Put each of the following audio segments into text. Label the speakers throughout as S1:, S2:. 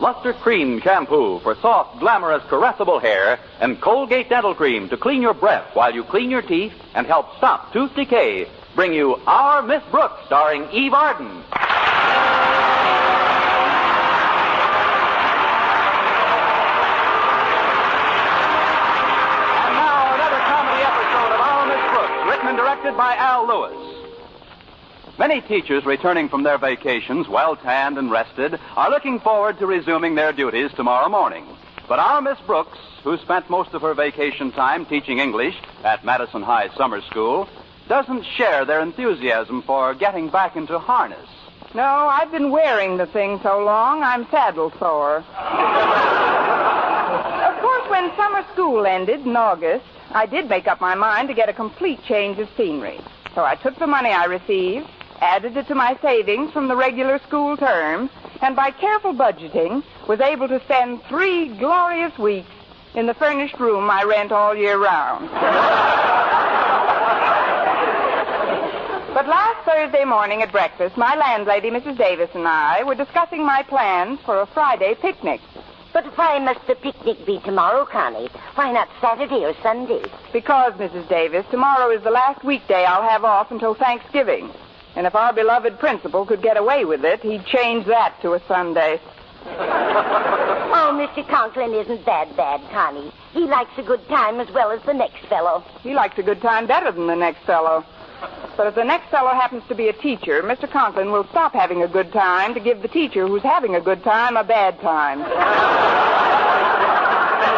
S1: Luster Cream Shampoo for soft, glamorous, caressable hair, and Colgate Dental Cream to clean your breath while you clean your teeth and help stop tooth decay, bring you Our Miss Brooks, starring Eve Arden. And now another comedy episode of Our Miss Brooks, written and directed by Al Lewis. Many teachers returning from their vacations, well tanned and rested, are looking forward to resuming their duties tomorrow morning. But our Miss Brooks, who spent most of her vacation time teaching English at Madison High Summer School, doesn't share their enthusiasm for getting back into harness.
S2: No, I've been wearing the thing so long, I'm saddle sore. Of course, when summer school ended in August, I did make up my mind to get a complete change of scenery. So I took the money I received, added it to my savings from the regular school term, and by careful budgeting, was able to spend 3 glorious weeks in the furnished room I rent all year round. But last Thursday morning at breakfast, my landlady, Mrs. Davis, and I were discussing my plans for a Friday picnic.
S3: But why must the picnic be tomorrow, Connie? Why not Saturday or Sunday?
S2: Because, Mrs. Davis, tomorrow is the last weekday I'll have off until Thanksgiving. And if our beloved principal could get away with it, he'd change that to a Sunday.
S3: Oh, Mr. Conklin isn't that bad, Connie. He likes a good time as well as the next fellow.
S2: He likes a good time better than the next fellow. But if the next fellow happens to be a teacher, Mr. Conklin will stop having a good time to give the teacher who's having a good time a bad time. A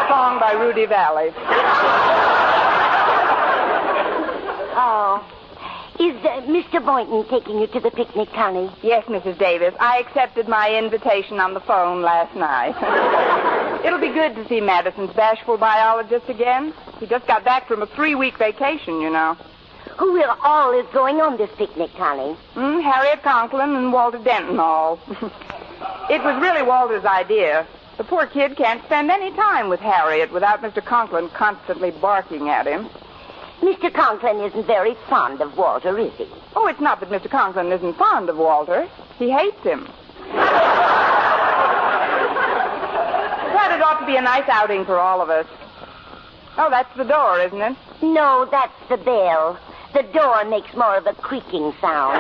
S2: song by Rudy Valley.
S3: Oh. Is Mr. Boynton taking you to the picnic, Connie?
S2: Yes, Mrs. Davis. I accepted my invitation on the phone last night. It'll be good to see Madison's bashful biologist again. He just got back from a 3-week vacation, you know.
S3: Who all is going on this picnic, Connie?
S2: Harriet Conklin and Walter Denton all. It was really Walter's idea. The poor kid can't spend any time with Harriet without Mr. Conklin constantly barking at him.
S3: Mr. Conklin isn't very fond of Walter, is he?
S2: Oh, it's not that Mr. Conklin isn't fond of Walter. He hates him. But it ought to be a nice outing for all of us. Oh, that's the door, isn't it?
S3: No, that's the bell. The door makes more of a creaking sound.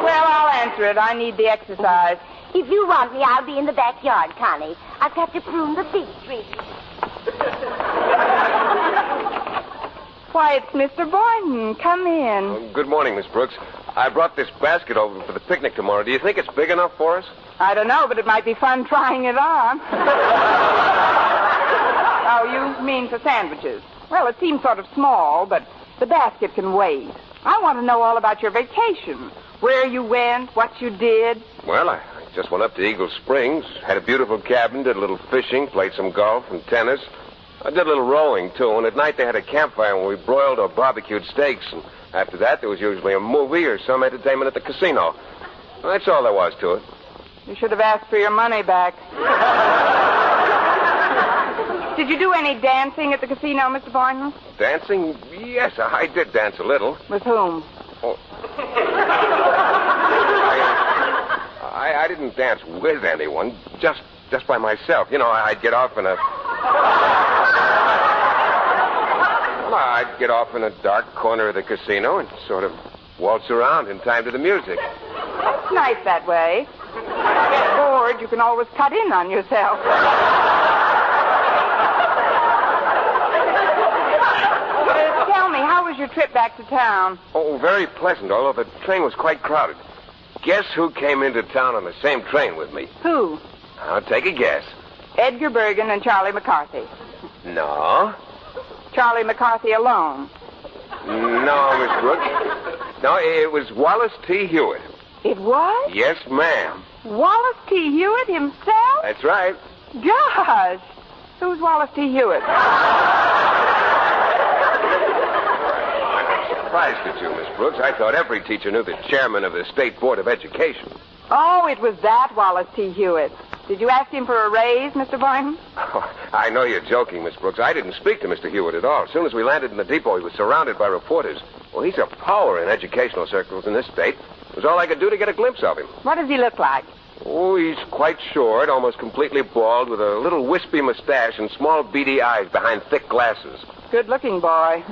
S2: Well, I'll answer it. I need the exercise.
S3: If you want me, I'll be in the backyard, Connie. I've got to prune the fig tree.
S2: Why, it's Mr. Boynton. Come in.
S4: Good morning, Miss Brooks. I brought this basket over for the picnic tomorrow. Do you think it's big enough for us?
S2: I don't know, but it might be fun trying it on. Oh, you mean for sandwiches? Well, it seems sort of small, but the basket can wait. I want to know all about your vacation. Where you went, what you did.
S4: Well, I just went up to Eagle Springs, had a beautiful cabin, did a little fishing, played some golf and tennis. I did a little rowing, too, and at night they had a campfire where we broiled or barbecued steaks, and after that there was usually a movie or some entertainment at the casino. Well, that's all there was to it.
S2: You should have asked for your money back. Did you do any dancing at the casino, Mr. Boynton?
S4: Dancing? Yes, I did dance a little.
S2: With whom?
S4: Oh. I didn't dance with anyone, just by myself. You know, I'd get off in a... Well, I'd get off in a dark corner of the casino and sort of waltz around in time to the music.
S2: It's nice that way. If you get bored, you can always cut in on yourself. Tell me, how was your trip back to town?
S4: Oh, very pleasant, although the train was quite crowded. Guess who came into town on the same train with me?
S2: Who?
S4: I'll take a guess.
S2: Edgar Bergen and Charlie McCarthy.
S4: No.
S2: Charlie McCarthy alone.
S4: No, Miss Brooks. No, it was Wallace T. Hewitt.
S2: It was?
S4: Yes, ma'am.
S2: Wallace T. Hewitt himself?
S4: That's right.
S2: Gosh. Who's Wallace T. Hewitt?
S4: I'm surprised at you, Miss Brooks. I thought every teacher knew the chairman of the State Board of Education.
S2: Oh, it was that Wallace T. Hewitt. Did you ask him for a raise, Mr. Boynton?
S4: Oh, I know you're joking, Miss Brooks. I didn't speak to Mr. Hewitt at all. As soon as we landed in the depot, he was surrounded by reporters. Well, he's a power in educational circles in this state. It was all I could do to get a glimpse of him.
S2: What does he look like?
S4: Oh, he's quite short, almost completely bald, with a little wispy mustache and small beady eyes behind thick glasses.
S2: Good-looking boy.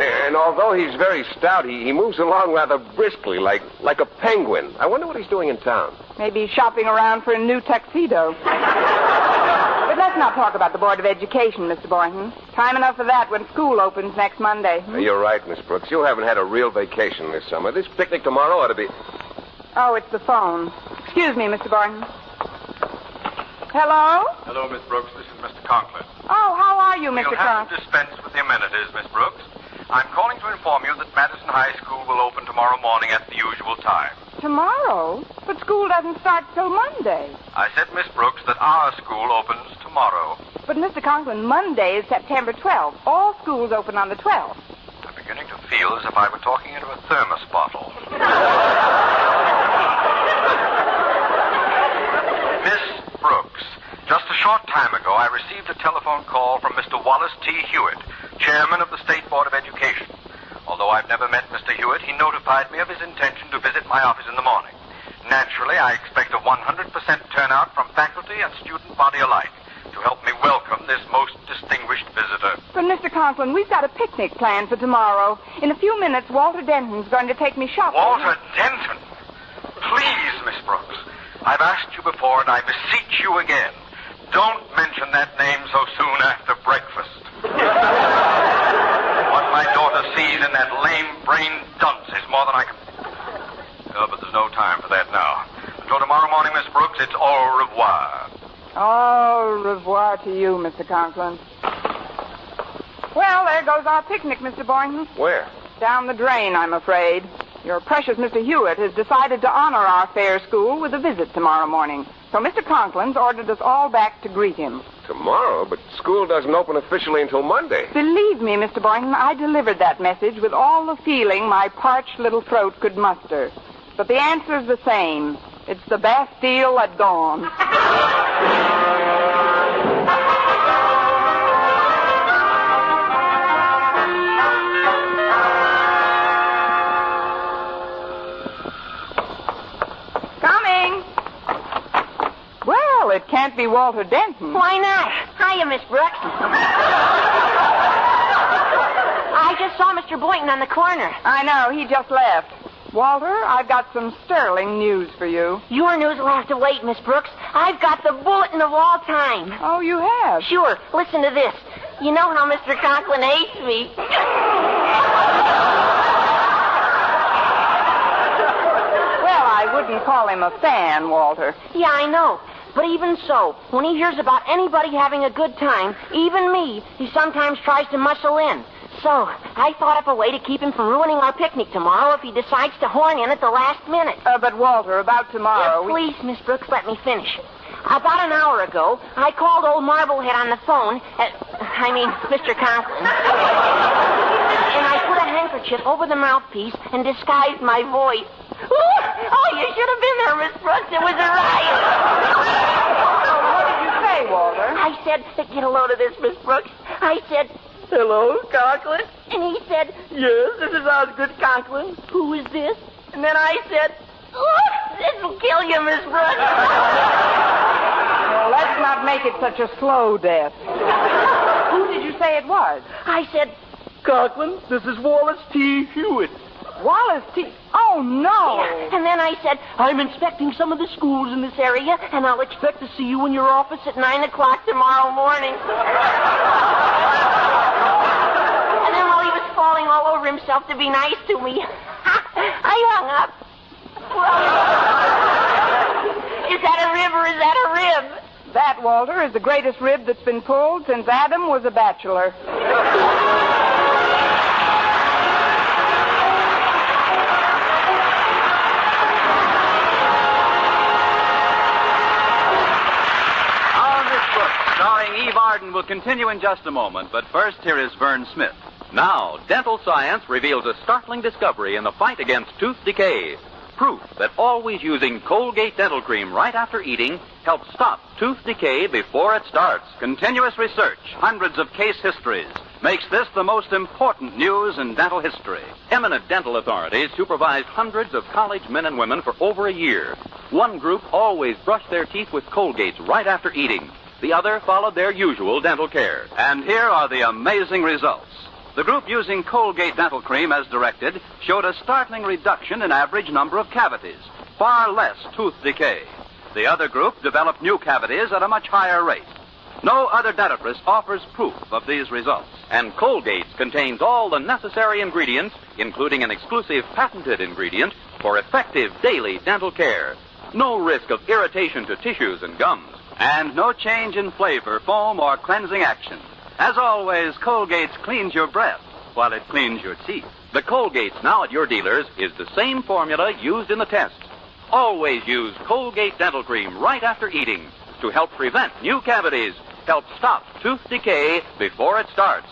S4: And although he's very stout, he moves along rather briskly, like a penguin. I wonder what he's doing in town.
S2: Maybe he's shopping around for a new tuxedo. But let's not talk about the Board of Education, Mr. Boynton. Time enough for that when school opens next Monday.
S4: You're right, Miss Brooks. You haven't had a real vacation this summer. This picnic tomorrow ought to be...
S2: Oh, it's the phone. Excuse me, Mr. Boynton. Hello?
S5: Hello, Miss Brooks. This is Mr. Conklin.
S2: Oh, how are you, Mr.
S5: You'll have
S2: Conklin?
S5: to dispense with the amenities, Miss Brooks. I'm calling to inform you that Madison High School will open tomorrow morning at the usual time.
S2: Tomorrow? But school doesn't start till Monday.
S5: I said, Miss Brooks, that our school opens tomorrow.
S2: But, Mr. Conklin, Monday is September 12th. All schools open on the 12th.
S5: I'm beginning to feel as if I were talking into a thermos bottle. Miss Brooks, just a short time ago, I received a telephone call from Mr. Wallace T. Hewitt, chairman of the State Board of Education. Although I've never met Mr. Hewitt, he notified me of his intention to visit my office in the morning. Naturally, I expect a 100% turnout from faculty and student body alike to help me welcome this most distinguished visitor.
S2: But, Mr. Conklin, we've got a picnic planned for tomorrow. In a few minutes, Walter Denton's going to take me shopping.
S5: Walter Denton? Please, Miss Brooks. I've asked you before, and I beseech you again. Don't mention that name so soon after breakfast. What my daughter sees in that lame-brained dunce is more than I can... but there's no time for that now. Until tomorrow morning, Miss Brooks, it's au revoir.
S2: Au revoir to you, Mr. Conklin. Well, there goes our picnic, Mr. Boynton.
S4: Where?
S2: Down the drain, I'm afraid. Your precious Mr. Hewitt has decided to honor our fair school with a visit tomorrow morning. So Mr. Conklin's ordered us all back to greet him.
S4: Tomorrow? But school doesn't open officially until Monday.
S2: Believe me, Mr. Boynton, I delivered that message with all the feeling my parched little throat could muster. But the answer's the same. It's the Bastille at dawn. Coming. Well, it can't be Walter Denton.
S3: Why not? Hiya, Miss Brooks. I just saw Mr. Boynton on the corner.
S2: I know, he just left. Walter, I've got some sterling news for you.
S3: Your news will have to wait, Miss Brooks. I've got the bulletin of all time.
S2: Oh, you have?
S3: Sure. Listen to this. You know how Mr. Conklin hates me.
S2: Well, I wouldn't call him a fan, Walter.
S3: Yeah, I know. But even so, when he hears about anybody having a good time, even me, he sometimes tries to muscle in. So, I thought up a way to keep him from ruining our picnic tomorrow if he decides to horn in at the last minute.
S2: But, Walter, about tomorrow...
S3: Please, Miss Brooks, let me finish. About an hour ago, I called old Marblehead on the phone. Mr. Conklin. And I put a handkerchief over the mouthpiece and disguised my voice. Oh, you should have been there, Miss Brooks. It was a riot.
S2: What did you say, Walter?
S3: I said, get a load of this, Miss Brooks. I said, hello, Conklin. And he said, yes, this is Osgood Conklin. Who is this? And then I said, this will kill you, Miss Brooks.
S2: Well, let's not make it such a slow death. Who did you say it was?
S3: I said, Conklin, this is Wallace T. Hewitt.
S2: Wallace T. Oh, no.
S3: Yeah. And then I said, I'm inspecting some of the schools in this area, and I'll expect to see you in your office at 9 o'clock tomorrow morning. And then while he was falling all over himself to be nice to me, I hung up. Well, is that a rib or is that a rib?
S2: That, Walter, is the greatest rib that's been pulled since Adam was a bachelor.
S1: Starring Eve Arden will continue in just a moment, but first here is Vern Smith. Now, dental science reveals a startling discovery in the fight against tooth decay. Proof that always using Colgate dental cream right after eating helps stop tooth decay before it starts. Continuous research, hundreds of case histories, makes this the most important news in dental history. Eminent dental authorities supervised hundreds of college men and women for over a year. One group always brushed their teeth with Colgates right after eating. The other followed their usual dental care. And here are the amazing results. The group using Colgate dental cream as directed showed a startling reduction in average number of cavities, far less tooth decay. The other group developed new cavities at a much higher rate. No other dentifrice offers proof of these results. And Colgate contains all the necessary ingredients, including an exclusive patented ingredient for effective daily dental care. No risk of irritation to tissues and gums. And no change in flavor, foam, or cleansing action. As always, Colgate cleans your breath while it cleans your teeth. The Colgate now at your dealers is the same formula used in the test. Always use Colgate dental cream right after eating to help prevent new cavities, help stop tooth decay before it starts.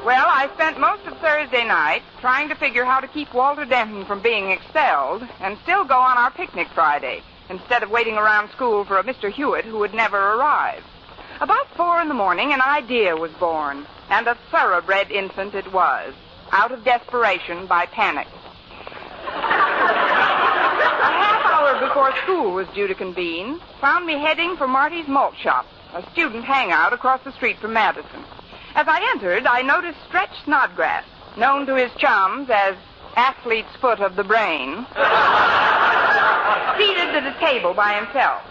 S2: Well, I spent most of Thursday night trying to figure how to keep Walter Denton from being expelled and still go on our picnic Friday, instead of waiting around school for a Mr. Hewitt who would never arrive. About 4 a.m, an idea was born, and a thoroughbred infant it was, out of desperation by panic. A half hour before school was due to convene, found me heading for Marty's Malt Shop, a student hangout across the street from Madison. As I entered, I noticed Stretch Snodgrass, known to his chums as Athlete's Foot of the Brain, seated at a table by himself.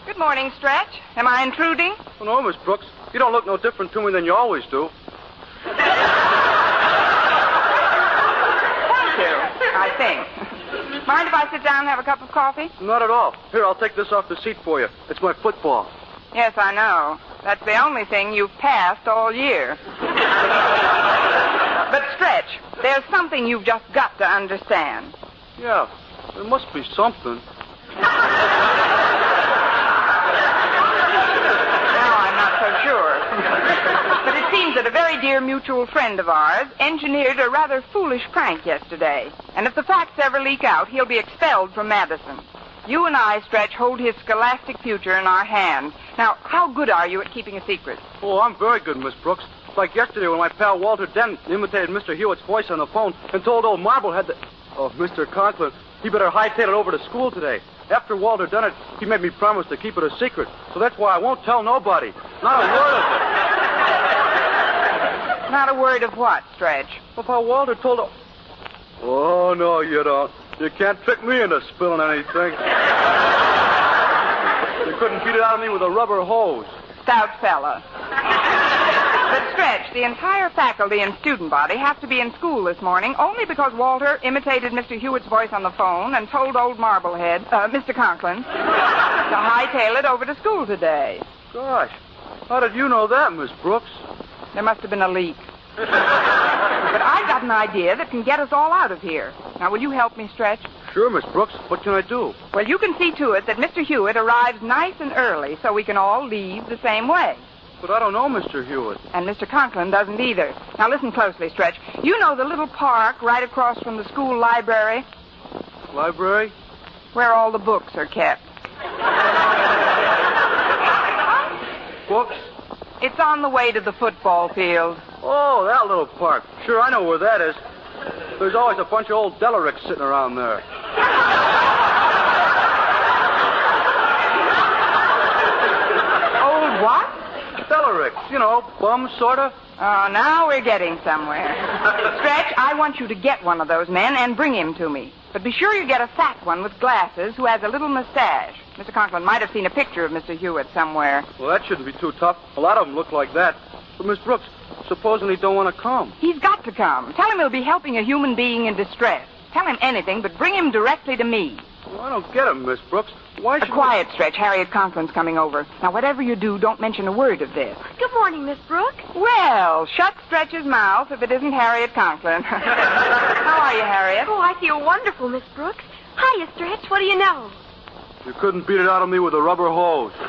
S2: Good morning, Stretch. Am I intruding?
S6: Oh, no, Miss Brooks. You don't look no different to me than you always do.
S2: Thank you, I think. Mind if I sit down and have a cup of coffee?
S6: Not at all. Here, I'll take this off the seat for you. It's my football.
S2: Yes, I know. That's the only thing you've passed all year. But, Stretch, there's something you've just got to understand.
S6: Yeah, there must be something.
S2: Now I'm not so sure. But it seems that a very dear mutual friend of ours engineered a rather foolish prank yesterday. And if the facts ever leak out, he'll be expelled from Madison. You and I, Stretch, hold his scholastic future in our hands. Now, how good are you at keeping a secret?
S6: Oh, I'm very good, Miss Brooks. Like yesterday when my pal Walter Dent imitated Mr. Hewitt's voice on the phone and told old Marblehead that... Oh, Mr. Conklin, he better hightail it over to school today. After Walter done it, he made me promise to keep it a secret. So that's why I won't tell nobody. Not a word of it.
S2: Not a word of what, Stretch?
S6: Well, how Walter told... Oh, no, you don't. You can't trick me into spilling anything. You couldn't beat it out of me with a rubber hose.
S2: Stout fella. But, Stretch, the entire faculty and student body have to be in school this morning only because Walter imitated Mr. Hewitt's voice on the phone and told old Marblehead, Mr. Conklin, to hightail it over to school today.
S6: Gosh, how did you know that, Miss Brooks?
S2: There must have been a leak. But I've got an idea that can get us all out of here. Now, will you help me, Stretch?
S6: Sure, Miss Brooks. What can I do?
S2: Well, you can see to it that Mr. Hewitt arrives nice and early so we can all leave the same way.
S6: But I don't know Mr. Hewitt.
S2: And Mr. Conklin doesn't either. Now, listen closely, Stretch. You know the little park right across from the school library?
S6: Library?
S2: Where all the books are kept.
S6: Books?
S2: It's on the way to the football field.
S6: Oh, that little park. Sure, I know where that is. There's always a bunch of old delericts sitting around there.
S2: Old what?
S6: Delericts, you know, bums, sort of.
S2: Oh, now we're getting somewhere. Stretch, I want you to get one of those men and bring him to me. But be sure you get a fat one with glasses who has a little mustache. Mr. Conklin might have seen a picture of Mr. Hewitt somewhere.
S6: Well, that shouldn't be too tough. A lot of them look like that. But, Miss Brooks, supposing he don't want to come?
S2: He's got to come. Tell him he'll be helping a human being in distress. Tell him anything, but bring him directly to me.
S6: Well, I don't get him, Miss Brooks. Why should
S2: Quiet, Stretch. Harriet Conklin's coming over. Now, whatever you do, don't mention a word of this.
S3: Good morning, Miss Brooks.
S2: Well, shut Stretch's mouth if it isn't Harriet Conklin. How are you, Harriet?
S3: Oh, I feel wonderful, Miss Brooks. Hiya, Stretch. What do you know?
S6: You couldn't beat it out of me with a rubber hose.
S3: What's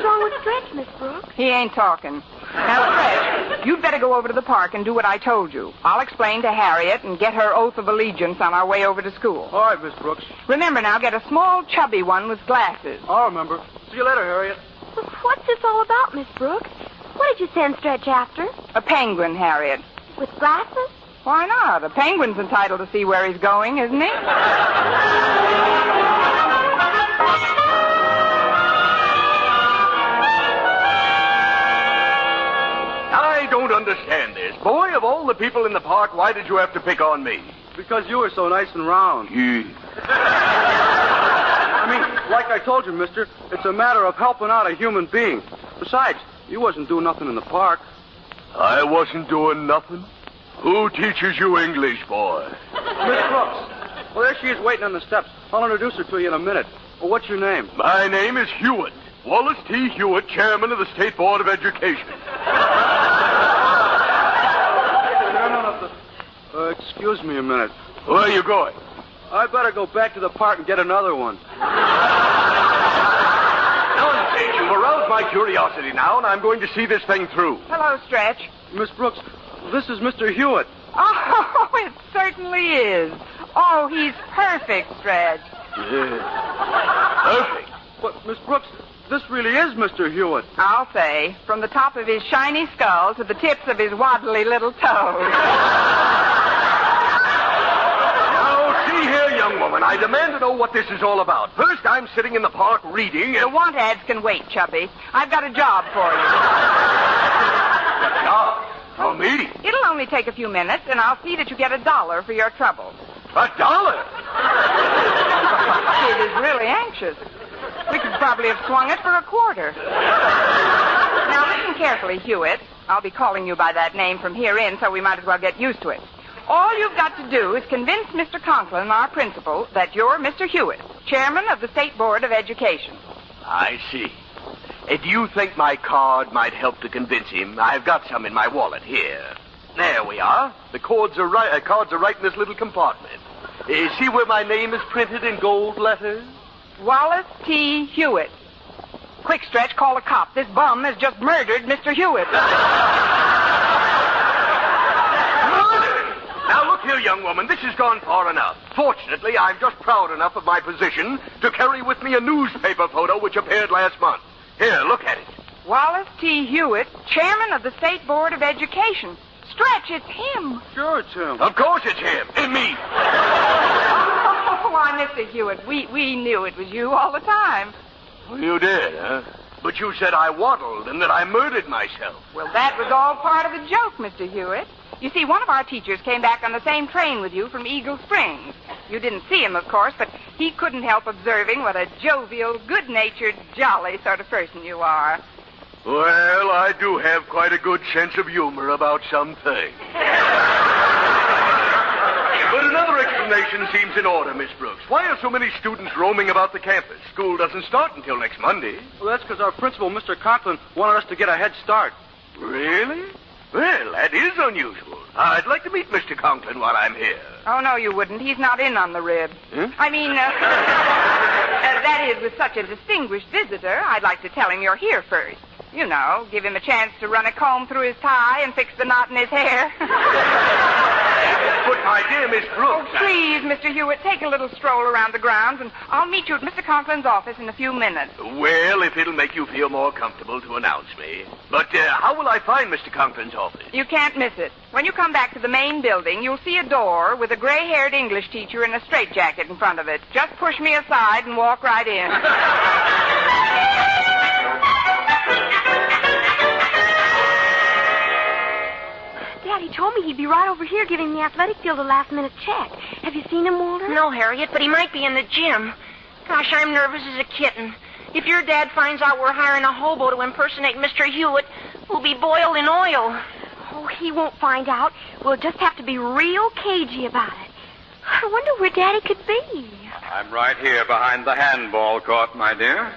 S3: wrong with Stretch, Miss Brooks?
S2: He ain't talking. Now, Stretch, You'd better go over to the park and do what I told you. I'll explain to Harriet and get her oath of allegiance on our way over to school.
S6: All right, Miss Brooks.
S2: Remember now, get a small, chubby one with glasses.
S6: I'll remember. See you later, Harriet.
S7: What's this all about, Miss Brooks? What did you send Stretch after?
S2: A penguin, Harriet.
S7: With glasses?
S2: Why not? A penguin's entitled to see where he's going, isn't he?
S8: I don't understand this. Boy, of all the people in the park, why did you have to pick on me?
S6: Because you were so nice and round.
S8: Yeah.
S6: I mean, like I told you, mister, it's a matter of helping out a human being. Besides, you wasn't doing nothing in the park.
S8: I wasn't doing nothing. Who teaches you English, boy?
S6: Miss Brooks. Well, there she is waiting on the steps. I'll introduce her to you in a minute. Well, what's your name?
S8: My name is Hewitt. Wallace T. Hewitt, chairman of the State Board of Education.
S6: No. Excuse me a minute.
S8: Where are you going?
S6: I better go back to the park and get another one.
S8: Nonsense. You've aroused my curiosity now, and I'm going to see this thing through.
S2: Hello, Stretch.
S6: Miss Brooks, this is Mr. Hewitt.
S2: Oh, it certainly is. Oh, he's perfect, Stretch.
S8: Yeah. Perfect.
S6: But, Miss Brooks, this really is Mr. Hewitt.
S2: I'll say, from the top of his shiny skull to the tips of his waddly little toes.
S8: Now, see here, young woman, I demand to know what this is all about. First, I'm sitting in the park reading,
S2: The
S8: and...
S2: want ads can wait, Chubby. I've got a job for you.
S8: Ah, for me?
S2: It'll only take a few minutes, and I'll see that you get $1 for your trouble.
S8: $1?
S2: Kid is really anxious. We could probably have swung it for a quarter. Now, listen carefully, Hewitt. I'll be calling you by that name from here in, so we might as well get used to it. All you've got to do is convince Mr. Conklin, our principal, that you're Mr. Hewitt, chairman of the State Board of Education.
S8: I see. Do you think my card might help to convince him? I've got some in my wallet here. There we are. The cards are right in this little compartment. See where my name is printed in gold letters?
S2: Wallace T. Hewitt. Quick, Stretch, call the cop. This bum has just murdered Mr. Hewitt.
S8: Now, look here, young woman. This has gone far enough. Fortunately, I'm just proud enough of my position to carry with me a newspaper photo which appeared last month. Here, look at it.
S2: Wallace T. Hewitt, chairman of the State Board of Education. Stretch, it's him.
S6: Sure, it's him.
S8: Of course it's him. And me.
S2: Oh, why, Mr. Hewitt, we knew it was you all the time.
S8: Well, you did, huh? But you said I waddled and that I murdered myself.
S2: Well, that was all part of the joke, Mr. Hewitt. You see, one of our teachers came back on the same train with you from Eagle Springs. You didn't see him, of course, but he couldn't help observing what a jovial, good-natured, jolly sort of person you are.
S8: Well, I do have quite a good sense of humor about some things. But another explanation seems in order, Miss Brooks. Why are so many students roaming about the campus? School doesn't start until next Monday.
S6: Well, that's because our principal, Mr. Conklin, wanted us to get a head start.
S8: Really? Well, that is unusual. I'd like to meet Mr. Conklin while I'm here.
S2: Oh, no, you wouldn't. He's not in on the rib.
S8: Huh?
S2: I mean, that is, with such a distinguished visitor, I'd like to tell him you're here first. You know, give him a chance to run a comb through his tie and fix the knot in his hair.
S8: But, my dear Miss Brooks...
S2: Oh, please, Mr. Hewitt, take a little stroll around the grounds, and I'll meet you at Mr. Conklin's office in a few minutes.
S8: Well, if it'll make you feel more comfortable to announce me. But how will I find Mr. Conklin's office?
S2: You can't miss it. When you come back to the main building, you'll see a door with a gray-haired English teacher in a straitjacket in front of it. Just push me aside and walk right in.
S7: Daddy told me he'd be right over here giving the athletic field a last-minute check. Have you seen him, Walter?
S3: No, Harriet, but he might be in the gym. Gosh, I'm nervous as a kitten. If your dad finds out we're hiring a hobo to impersonate Mr. Hewitt, we'll be boiled in oil.
S7: Oh, he won't find out. We'll just have to be real cagey about it. I wonder where Daddy could be.
S5: I'm right here behind the handball court, my dear.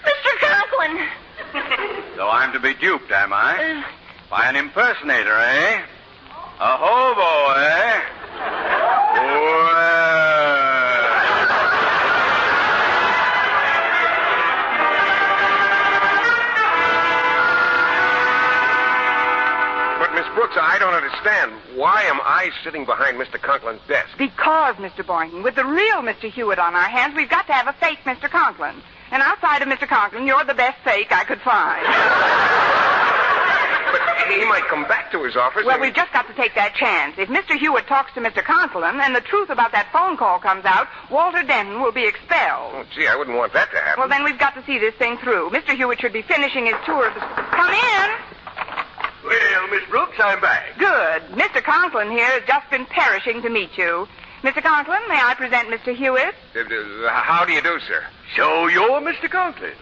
S3: Mr. Conklin!
S5: So I'm to be duped, am I? By an impersonator, eh? A hobo, eh? Well.
S4: don't understand. Why am I sitting behind Mr. Conklin's desk?
S2: Because, Mr. Boynton, with the real Mr. Hewitt on our hands, we've got to have a fake Mr. Conklin. And outside of Mr. Conklin, you're the best fake I could find.
S4: But he might come back to his office.
S2: Well, we've just got to take that chance. If Mr. Hewitt talks to Mr. Conklin and the truth about that phone call comes out, Walter Denton will be expelled.
S4: Oh, gee, I wouldn't want that to happen.
S2: Well, then we've got to see this thing through. Mr. Hewitt should be finishing his tour of the... Come in.
S8: Well, Miss Brooks, I'm back.
S2: Good. Mr. Conklin here has just been perishing to meet you. Mr. Conklin, may I present Mr. Hewitt?
S4: How do you do, sir?
S8: So you're Mr. Conklin.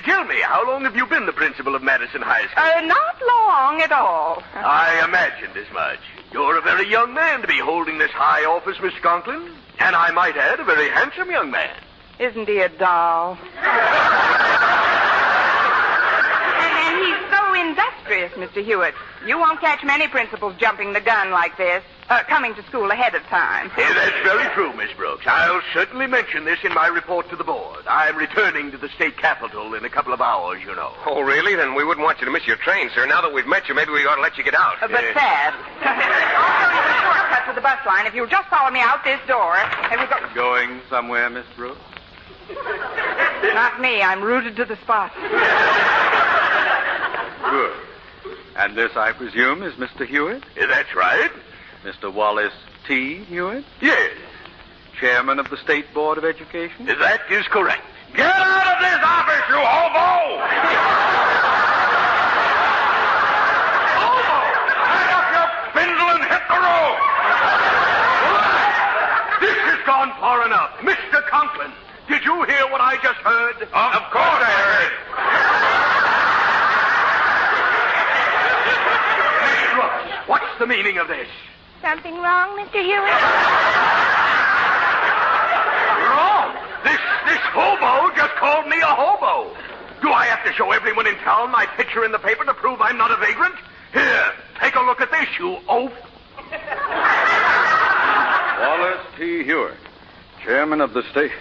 S8: Tell me, how long have you been the principal of Madison High School?
S2: Not long at all.
S8: I imagined as much. You're a very young man to be holding this high office, Mr. Conklin. And I might add, a very handsome young man.
S2: Isn't he a doll? and he's so industrious, Mr. Hewitt. You won't catch many principals jumping the gun like this, coming to school ahead of time.
S8: That's very true, Miss Brooks. I'll certainly mention this in my report to the board. I'm returning to the state capitol in a couple of hours, you know.
S4: Oh, really? Then we wouldn't want you to miss your train, sir. Now that we've met you, maybe we ought to let you get out.
S2: But fast. I'll show you the shortcut to the bus line. If you'll just follow me out this door, and we'll go...
S6: Going somewhere, Miss Brooks?
S2: Not me. I'm rooted to the spot.
S6: Good. And this, I presume, is Mr. Hewitt?
S8: That's right.
S6: Mr. Wallace T. Hewitt?
S8: Yes.
S6: Chairman of the State Board of Education?
S8: That is correct.
S4: Get out of this office, you hobo!
S8: Hobo! Pack up your spindle and hit the road! This has gone far enough. Mr. Conklin, did you hear what I just heard?
S4: Of course I heard.
S8: Miss Brooks, what's the meaning of this?
S7: Something wrong, Mr. Hewitt?
S8: Wrong. This hobo just called me a hobo. Do I have to show everyone in town my picture in the paper to prove I'm not a vagrant? Here, take a look at this, you oaf.
S6: Wallace T. Hewitt, Chairman of the State...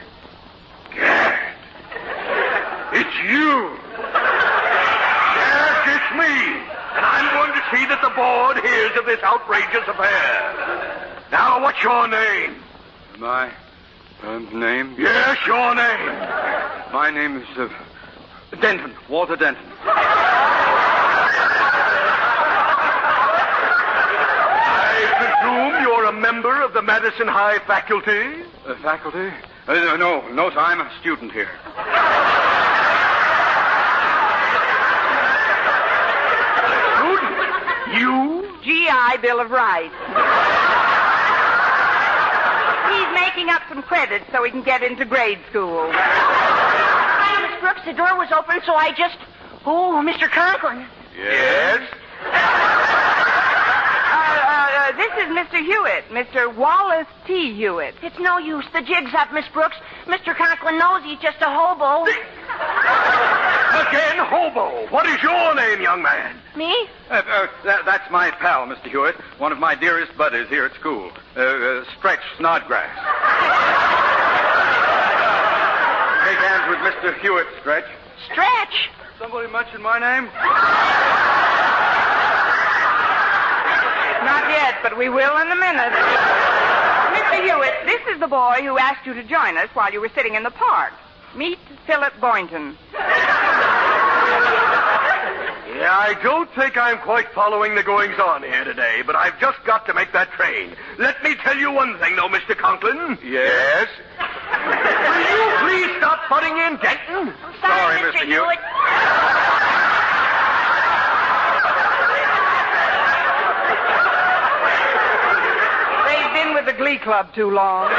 S8: Gad. It's you. Yes, it's me. And I'm going to see that the board hears of this outrageous affair. Now, what's your name?
S6: My name?
S8: Yes, your name.
S6: My name is Denton, Walter Denton.
S8: I presume you're a member of the Madison High faculty?
S6: Faculty? No, sir, I'm a student here.
S8: You?
S2: GI Bill of Rights. He's making up some credits so he can get into grade school.
S3: Hi, Miss Brooks. The door was open, so I just... Oh, Mr. Conklin.
S8: Yes?
S2: This is Mr. Hewitt, Mr. Wallace T. Hewitt.
S3: It's no use. The jig's up, Miss Brooks. Mr. Conklin knows he's just a hobo.
S8: Again, hobo. What is your name, young man?
S3: Me?
S6: That's my pal, Mr. Hewitt, one of my dearest buddies here at school. Stretch Snodgrass. Shake hands with Mr. Hewitt, Stretch.
S3: Stretch.
S6: Somebody mention my name?
S2: Not yet, but we will in a minute. Mr. Hewitt, this is the boy who asked you to join us while you were sitting in the park. Meet Philip Boynton.
S8: Yeah, I don't think I'm quite following the goings-on here today, but I've just got to make that train. Let me tell you one thing, though, Mr. Conklin.
S4: Yes?
S8: Will you please stop butting in, Denton?
S3: Sorry, Mr. Hewitt.
S2: They've been with the Glee Club too long.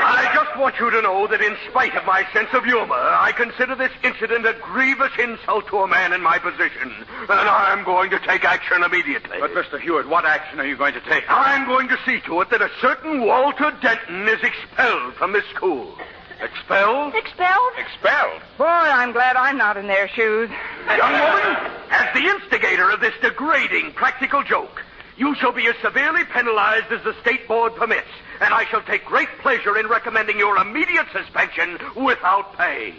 S8: I just want you to know that in spite of my sense of humor, I consider this incident a grievous insult to a man in my position, and I'm going to take action immediately.
S6: But, Mr. Hewitt, what action are you going to take?
S8: I'm going to see to it that a certain Walter Denton is expelled from this school.
S6: Expelled?
S3: Expelled?
S4: Expelled?
S2: Boy, I'm glad I'm not in their shoes.
S8: Young woman, as the instigator of this degrading practical joke, you shall be as severely penalized as the state board permits, and I shall take great pleasure in recommending your immediate suspension without pay.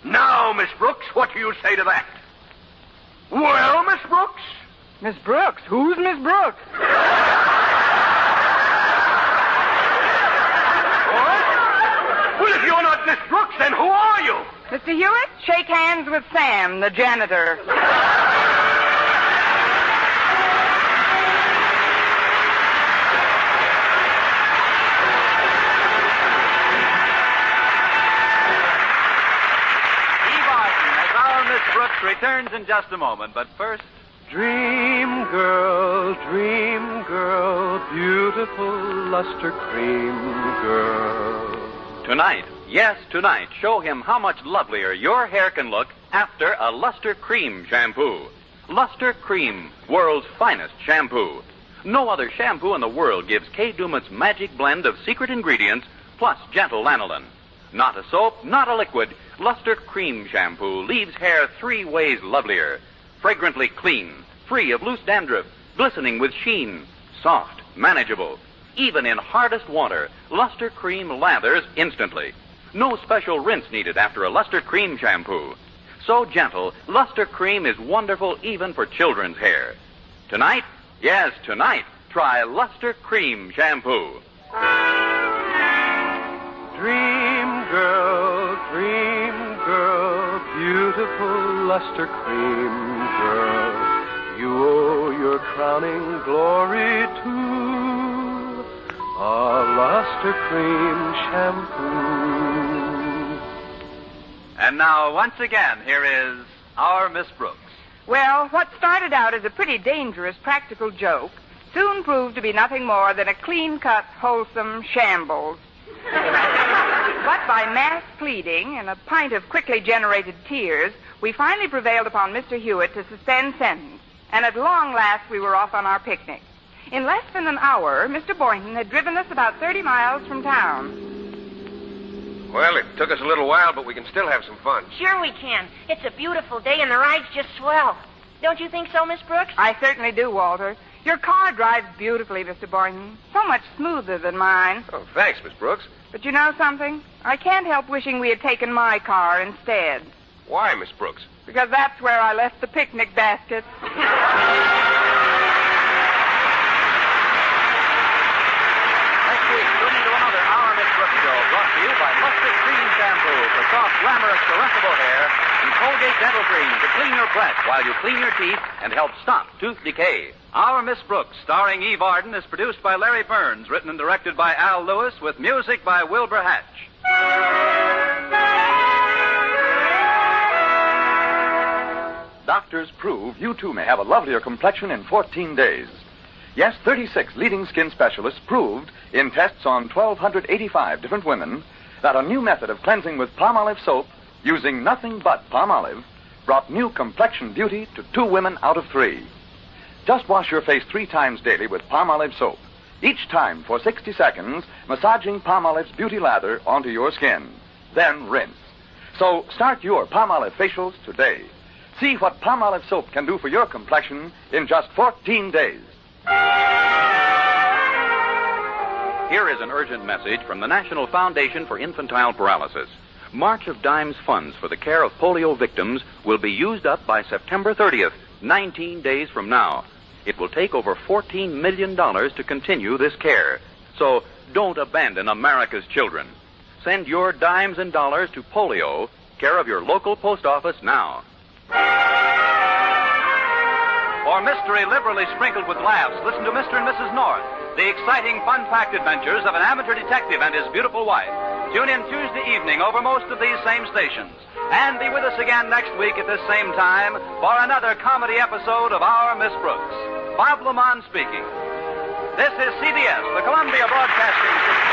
S8: Now, Miss Brooks, what do you say to that? Well, Miss Brooks,
S2: Miss Brooks? Who's Miss Brooks?
S8: What? Well, if you're not Miss Brooks, then who are you?
S2: Mr. Hewitt, shake hands with Sam, the janitor.
S1: Miss Brooks returns in just a moment, but first...
S6: Dream girl, beautiful luster cream girl.
S1: Tonight, yes, tonight, show him how much lovelier your hair can look after a Luster Cream shampoo. Luster Cream, world's finest shampoo. No other shampoo in the world gives Kay Dumit's magic blend of secret ingredients plus gentle lanolin. Not a soap, not a liquid. Luster Cream shampoo leaves hair 3 ways lovelier. Fragrantly clean, free of loose dandruff, glistening with sheen, soft, manageable. Even in hardest water, Luster Cream lathers instantly. No special rinse needed after a Luster Cream shampoo. So gentle, Luster Cream is wonderful even for children's hair. Tonight, yes, tonight, try Luster Cream shampoo.
S6: Dream girl, beautiful luster cream girl. You owe your crowning glory to a luster cream shampoo.
S1: And now, once again, here is our Miss Brooks.
S2: Well, what started out as a pretty dangerous practical joke soon proved to be nothing more than a clean-cut, wholesome shambles. But by mass pleading and a pint of quickly generated tears, we finally prevailed upon Mr. Hewitt to suspend sentence, and at long last we were off on our picnic. In less than an hour, Mr. Boynton had driven us about 30 miles from town.
S4: Well, it took us a little while, but we can still have some fun.
S3: Sure we can. It's a beautiful day and the ride's just swell. Don't you think so, Miss Brooks?
S2: I certainly do, Walter. Your car drives beautifully, Mr. Boynton. So much smoother than mine.
S4: Oh, thanks, Miss Brooks.
S2: But you know something? I can't help wishing we had taken my car instead.
S4: Why, Miss Brooks?
S2: Because that's where I left the picnic basket.
S1: Next week, tune into another Our Miss Brooks show brought to you by Luster Cream Shampoo for soft, glamorous, caressable hair and Colgate Dental Cream to clean your breath while you clean your teeth and help stop tooth decay. Our Miss Brooks, starring Eve Arden, is produced by Larry Burns, written and directed by Al Lewis, with music by Wilbur Hatch.
S9: Doctors prove you too may have a lovelier complexion in 14 days. Yes, 36 leading skin specialists proved in tests on 1,285 different women that a new method of cleansing with palm olive soap using nothing but palm olive brought new complexion beauty to 2 women out of 3. Just wash your face 3 times daily with palm olive soap. Each time for 60 seconds, massaging palm olive's beauty lather onto your skin. Then rinse. So start your palm olive facials today. See what palm olive soap can do for your complexion in just 14 days.
S1: Here is an urgent message from the National Foundation for Infantile Paralysis. March of Dimes funds for the care of polio victims will be used up by September 30th, 19 days from now. It will take over $14 million to continue this care. So don't abandon America's children. Send your dimes and dollars to polio, care of your local post office now. For mystery liberally sprinkled with laughs, listen to Mr. and Mrs. North, the exciting, fun-packed adventures of an amateur detective and his beautiful wife. Tune in Tuesday evening over most of these same stations. And be with us again next week at this same time for another comedy episode of Our Miss Brooks. Bob Lamont speaking. This is CBS, the Columbia Broadcasting System.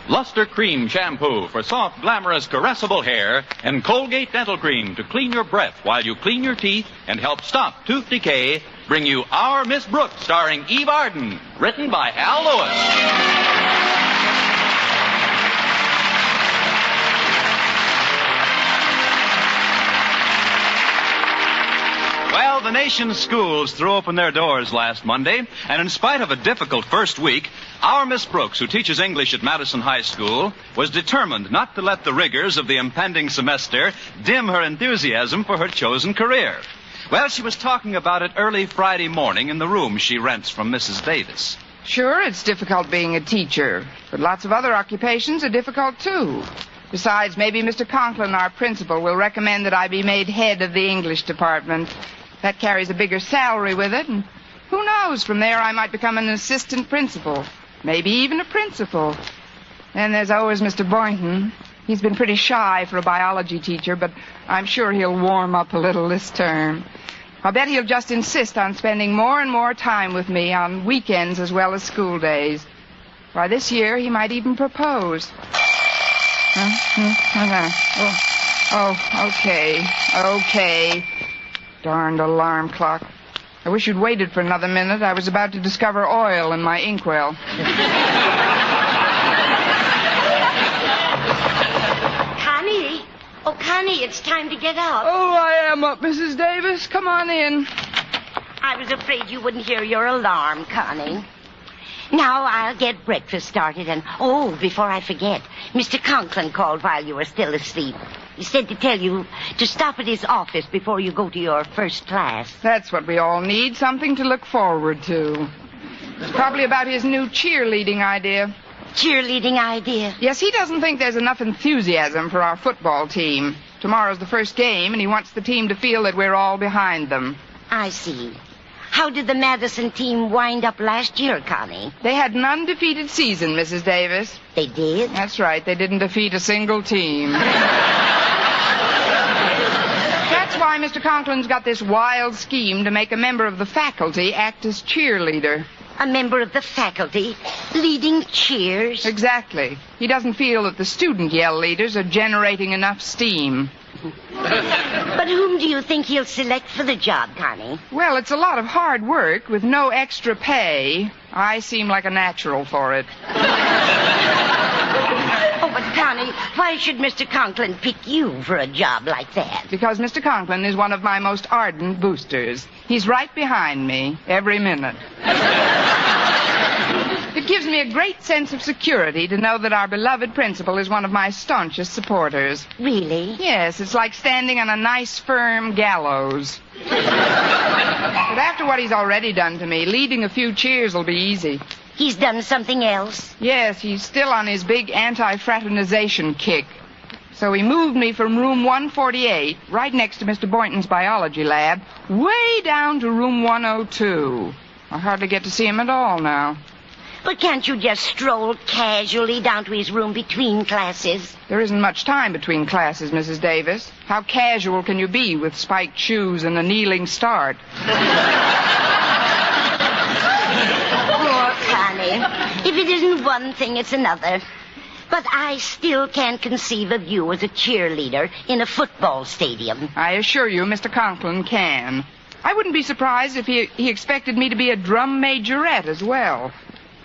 S10: Luster Cream Shampoo for soft, glamorous, caressable hair, and Colgate Dental Cream to clean your breath while you clean your teeth and help stop tooth decay bring you Our Miss Brooks, starring Eve Arden, written by Al Lewis.
S1: nation's schools threw open their doors last Monday, and in spite of a difficult first week, our Miss Brooks, who teaches English at Madison High School, was determined not to let the rigors of the impending semester dim her enthusiasm for her chosen career. Well, she was talking about it early Friday morning in the room she rents from Mrs. Davis.
S2: Sure, it's difficult being a teacher, but lots of other occupations are difficult, too. Besides, maybe Mr. Conklin, our principal, will recommend that I be made head of the English department. That carries a bigger salary with it, and who knows, from there I might become an assistant principal, maybe even a principal. Then there's always Mr. Boynton. He's been pretty shy for a biology teacher, but I'm sure he'll warm up a little this term. I'll bet he'll just insist on spending more and more time with me on weekends as well as school days. Why, this year he might even propose. Okay. Darned alarm clock. I wish you'd waited for another minute. I was about to discover oil in my inkwell.
S11: Connie! Oh, Connie, it's time to get up.
S2: Oh, I am up, Mrs. Davis. Come on in.
S11: I was afraid you wouldn't hear your alarm, Connie. Now I'll get breakfast started, and, before I forget, Mr. Conklin called while you were still asleep. He said to tell you to stop at his office before you go to your first class.
S2: That's what we all need, something to look forward to. It's probably about his new cheerleading idea.
S11: Cheerleading idea?
S2: Yes, he doesn't think there's enough enthusiasm for our football team. Tomorrow's the first game, and he wants the team to feel that we're all behind them.
S11: I see. How did the Madison team wind up last year, Connie?
S2: They had an undefeated season, Mrs. Davis.
S11: They did?
S2: That's right. They didn't defeat a single team. That's why Mr. Conklin's got this wild scheme to make a member of the faculty act as cheerleader.
S11: A member of the faculty leading cheers?
S2: Exactly. He doesn't feel that the student yell leaders are generating enough steam.
S11: But whom do you think he'll select for the job, Connie?
S2: Well, it's a lot of hard work with no extra pay. I seem like a natural for it.
S11: Oh, but Connie, why should Mr. Conklin pick you for a job like that?
S2: Because Mr. Conklin is one of my most ardent boosters. He's right behind me every minute. It gives me a great sense of security to know that our beloved principal is one of my staunchest supporters.
S11: Really?
S2: Yes, it's like standing on a nice, firm gallows. But after what he's already done to me, leading a few cheers will be easy.
S11: He's done something else?
S2: Yes, he's still on his big anti-fraternization kick. So he moved me from room 148, right next to Mr. Boynton's biology lab, way down to room 102. I hardly get to see him at all now.
S11: But can't you just stroll casually down to his room between classes?
S2: There isn't much time between classes, Mrs. Davis. How casual can you be with spiked shoes and a kneeling start?
S11: Poor Connie. If it isn't one thing, it's another. But I still can't conceive of you as a cheerleader in a football stadium.
S2: I assure you, Mr. Conklin can. I wouldn't be surprised if he expected me to be a drum majorette as well.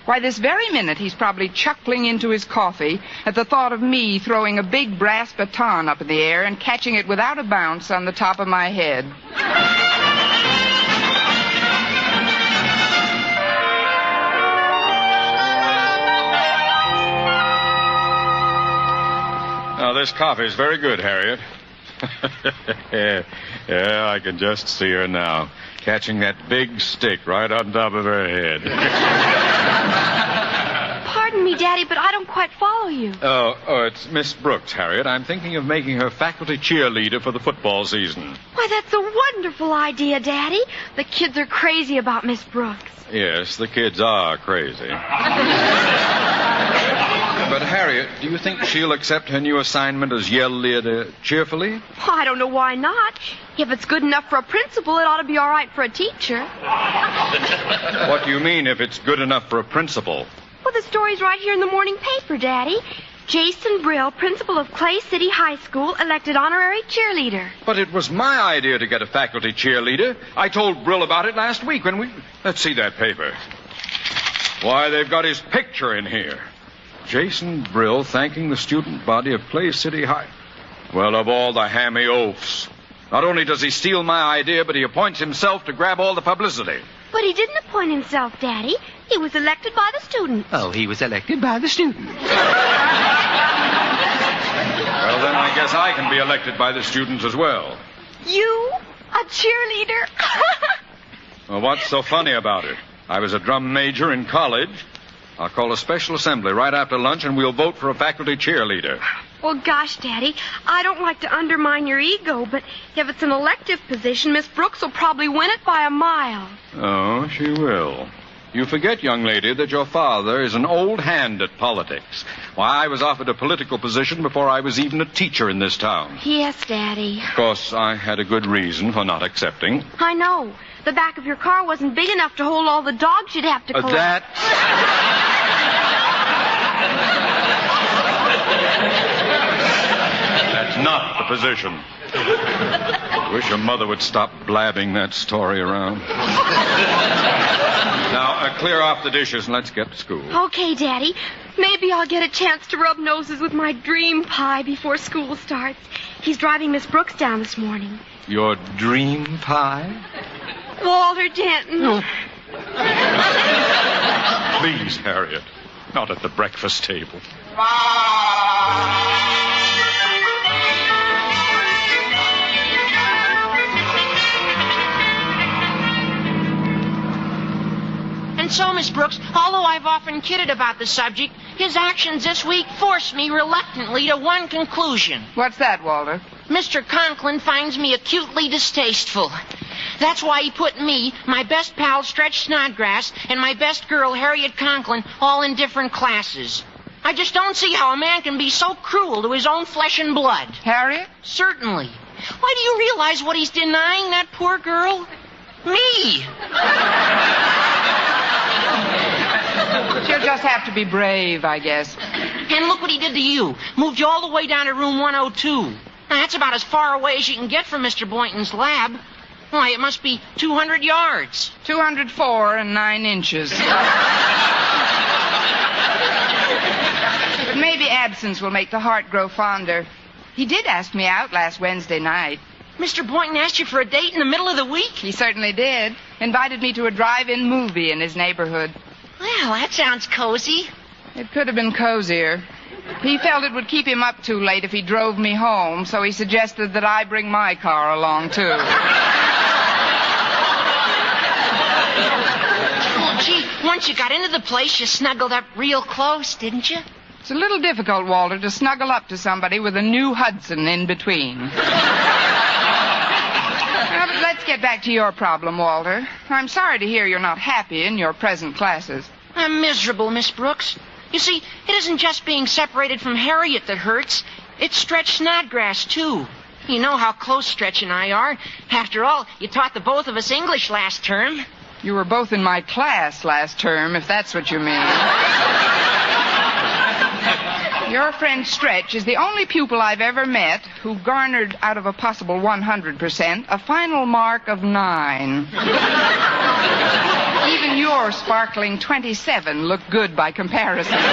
S2: Why, this very minute he's probably chuckling into his coffee at the thought of me throwing a big brass baton up in the air and catching it without a bounce on the top of my head.
S12: Now, this coffee's very good, Harriet. Yeah, I can just see her now, catching that big stick right on top of her head.
S7: Pardon me, Daddy, but I don't quite follow you.
S12: Oh, it's Miss Brooks, Harriet. I'm thinking of making her faculty cheerleader for the football season.
S7: Why, that's a wonderful idea, Daddy. The kids are crazy about Miss Brooks.
S12: Yes, the kids are crazy. But, Harriet, do you think she'll accept her new assignment as yell leader cheerfully?
S7: Well, I don't know why not. If it's good enough for a principal, it ought to be all right for a teacher.
S12: What do you mean, if it's good enough for a principal?
S7: Well, the story's right here in the morning paper, Daddy. Jason Brill, principal of Clay City High School, elected honorary cheerleader.
S12: But it was my idea to get a faculty cheerleader. I told Brill about it last week when we... Let's see that paper. Why, they've got his picture in here. Jason Brill thanking the student body of Clay City High. Well, of all the hammy oafs. Not only does he steal my idea, but he appoints himself to grab all the publicity.
S7: But he didn't appoint himself, Daddy. He was elected by the students.
S13: Oh, he was elected by the students.
S12: Well, then I guess I can be elected by the students as well.
S7: You? A cheerleader?
S12: Well, what's so funny about it? I was a drum major in college. I'll call a special assembly right after lunch, and we'll vote for a faculty cheerleader.
S7: Well, gosh, Daddy, I don't like to undermine your ego, but if it's an elective position, Miss Brooks will probably win it by a mile.
S12: Oh, she will. You forget, young lady, that your father is an old hand at politics. Why, I was offered a political position before I was even a teacher in this town.
S7: Yes, Daddy.
S12: Of course, I had a good reason for not accepting.
S7: I know. The back of your car wasn't big enough to hold all the dogs you'd have to collect.
S12: That's not the position. I wish your mother would stop blabbing that story around. Now, clear off the dishes and let's get to school.
S7: Okay, Daddy. Maybe I'll get a chance to rub noses with my dream pie before school starts. He's driving Miss Brooks down this morning.
S12: Your dream pie?
S7: Walter Denton.
S12: Please, Harriet. Not at the breakfast table.
S3: And so, Miss Brooks, although I've often kidded about the subject, his actions this week forced me reluctantly to one conclusion.
S2: What's that, Walter?
S3: Mr. Conklin finds me acutely distasteful. That's why he put me, my best pal, Stretch Snodgrass, and my best girl, Harriet Conklin, all in different classes. I just don't see how a man can be so cruel to his own flesh and blood.
S2: Harriet?
S3: Certainly. Why, do you realize what he's denying, that poor girl? Me.
S2: She'll just have to be brave, I guess.
S3: And look what he did to you. Moved you all the way down to room 102. Now, that's about as far away as you can get from Mr. Boynton's lab. Why, it must be 200 yards.
S2: 204 and 9 inches. But maybe absence will make the heart grow fonder. He did ask me out last Wednesday night.
S3: Mr. Boynton asked you for a date in the middle of the week?
S2: He certainly did. Invited me to a drive-in movie in his neighborhood.
S3: Well, that sounds cozy.
S2: It could have been cozier. He felt it would keep him up too late if he drove me home, so he suggested that I bring my car along, too.
S3: Oh, gee, once you got into the place, you snuggled up real close, didn't you?
S2: It's a little difficult, Walter, to snuggle up to somebody with a new Hudson in between. Now, but let's get back to your problem, Walter. I'm sorry to hear you're not happy in your present classes.
S3: I'm miserable, Miss Brooks. You see, it isn't just being separated from Harriet that hurts. It's Stretch Snodgrass, too. You know how close Stretch and I are. After all, you taught the both of us English last term.
S2: You were both in my class last term, if that's what you mean. Your friend Stretch is the only pupil I've ever met who garnered out of a possible 100% a final mark of 9. Even your sparkling 27 looked good by comparison.
S3: Well,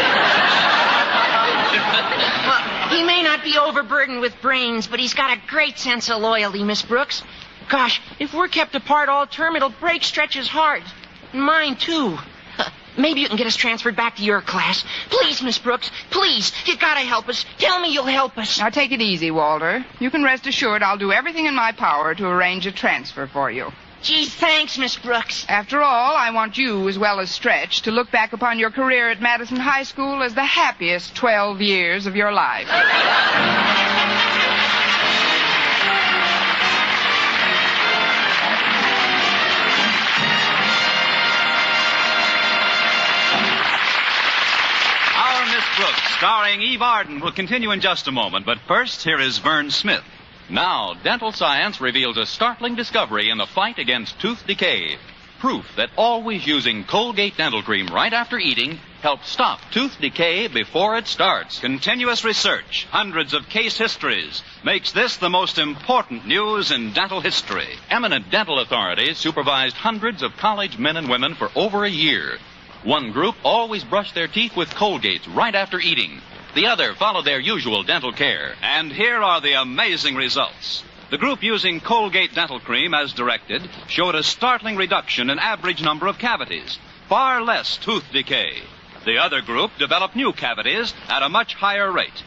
S3: he may not be overburdened with brains, but he's got a great sense of loyalty, Miss Brooks. Gosh, if we're kept apart all term, it'll break Stretch's heart. And mine, too. Maybe you can get us transferred back to your class. Please, Miss Brooks, please. You gotta help us. Tell me you'll help us.
S2: Now, take it easy, Walter. You can rest assured I'll do everything in my power to arrange a transfer for you.
S3: Gee, thanks, Miss Brooks.
S2: After all, I want you, as well as Stretch, to look back upon your career at Madison High School as the happiest 12 years of your life.
S1: Our Miss Brooks, starring Eve Arden, will continue in just a moment. But first, here is Vern Smith. Now, dental science reveals a startling discovery in the fight against tooth decay. Proof that always using Colgate dental cream right after eating helps stop tooth decay before it starts. Continuous research, hundreds of case histories, makes this the most important news in dental history. Eminent dental authorities supervised hundreds of college men and women for over a year. One group always brushed their teeth with Colgates right after eating. The other followed their usual dental care. And here are the amazing results. The group using Colgate Dental Cream as directed showed a startling reduction in average number of cavities, far less tooth decay. The other group developed new cavities at a much higher rate.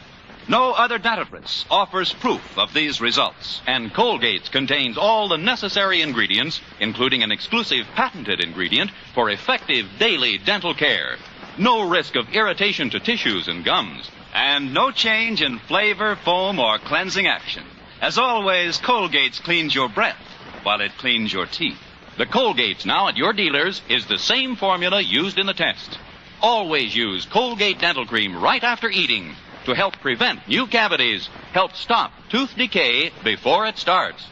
S1: No other dentifrice offers proof of these results, and Colgate's contains all the necessary ingredients, including an exclusive patented ingredient for effective daily dental care. No risk of irritation to tissues and gums, and no change in flavor, foam, or cleansing action. As always, Colgate's cleans your breath while it cleans your teeth. The Colgate's now at your dealers is the same formula used in the test. Always use Colgate Dental Cream right after eating to help prevent new cavities, help stop tooth decay before it starts.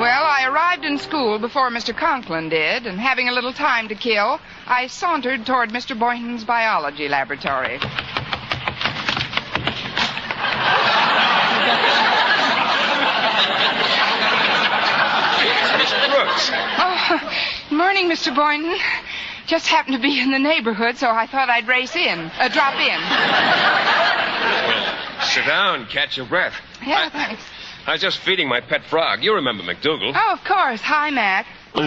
S2: Well, I arrived in school before Mr. Conklin did, and having a little time to kill, I sauntered toward Mr. Boynton's biology laboratory.
S4: Miss Brooks.
S2: Oh, morning, Mr. Boynton. Just happened to be in the neighborhood, so I thought I'd drop in.
S4: Well, sit down, catch your breath.
S2: Yeah, thanks.
S4: I was just feeding my pet frog. You remember McDougal.
S2: Oh, of course. Hi, Mac.
S4: We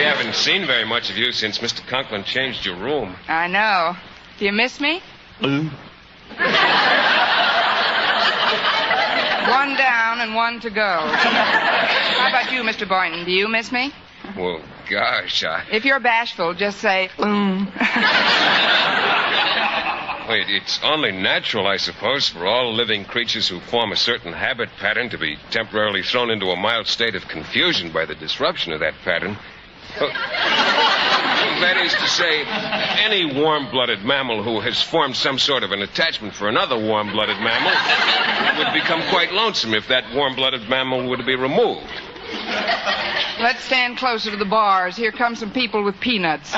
S4: haven't seen very much of you since Mr. Conklin changed your room.
S2: I know. Do you miss me? One down and one to go. How about you, Mr. Boynton? Do you miss me?
S4: Well, gosh,
S2: If you're bashful, just say,
S4: Wait, it's only natural, I suppose, for all living creatures who form a certain habit pattern to be temporarily thrown into a mild state of confusion by the disruption of that pattern. That is to say, any warm-blooded mammal who has formed some sort of an attachment for another warm-blooded mammal would become quite lonesome if that warm-blooded mammal were to be removed.
S2: Let's stand closer to the bars. Here come some people with peanuts.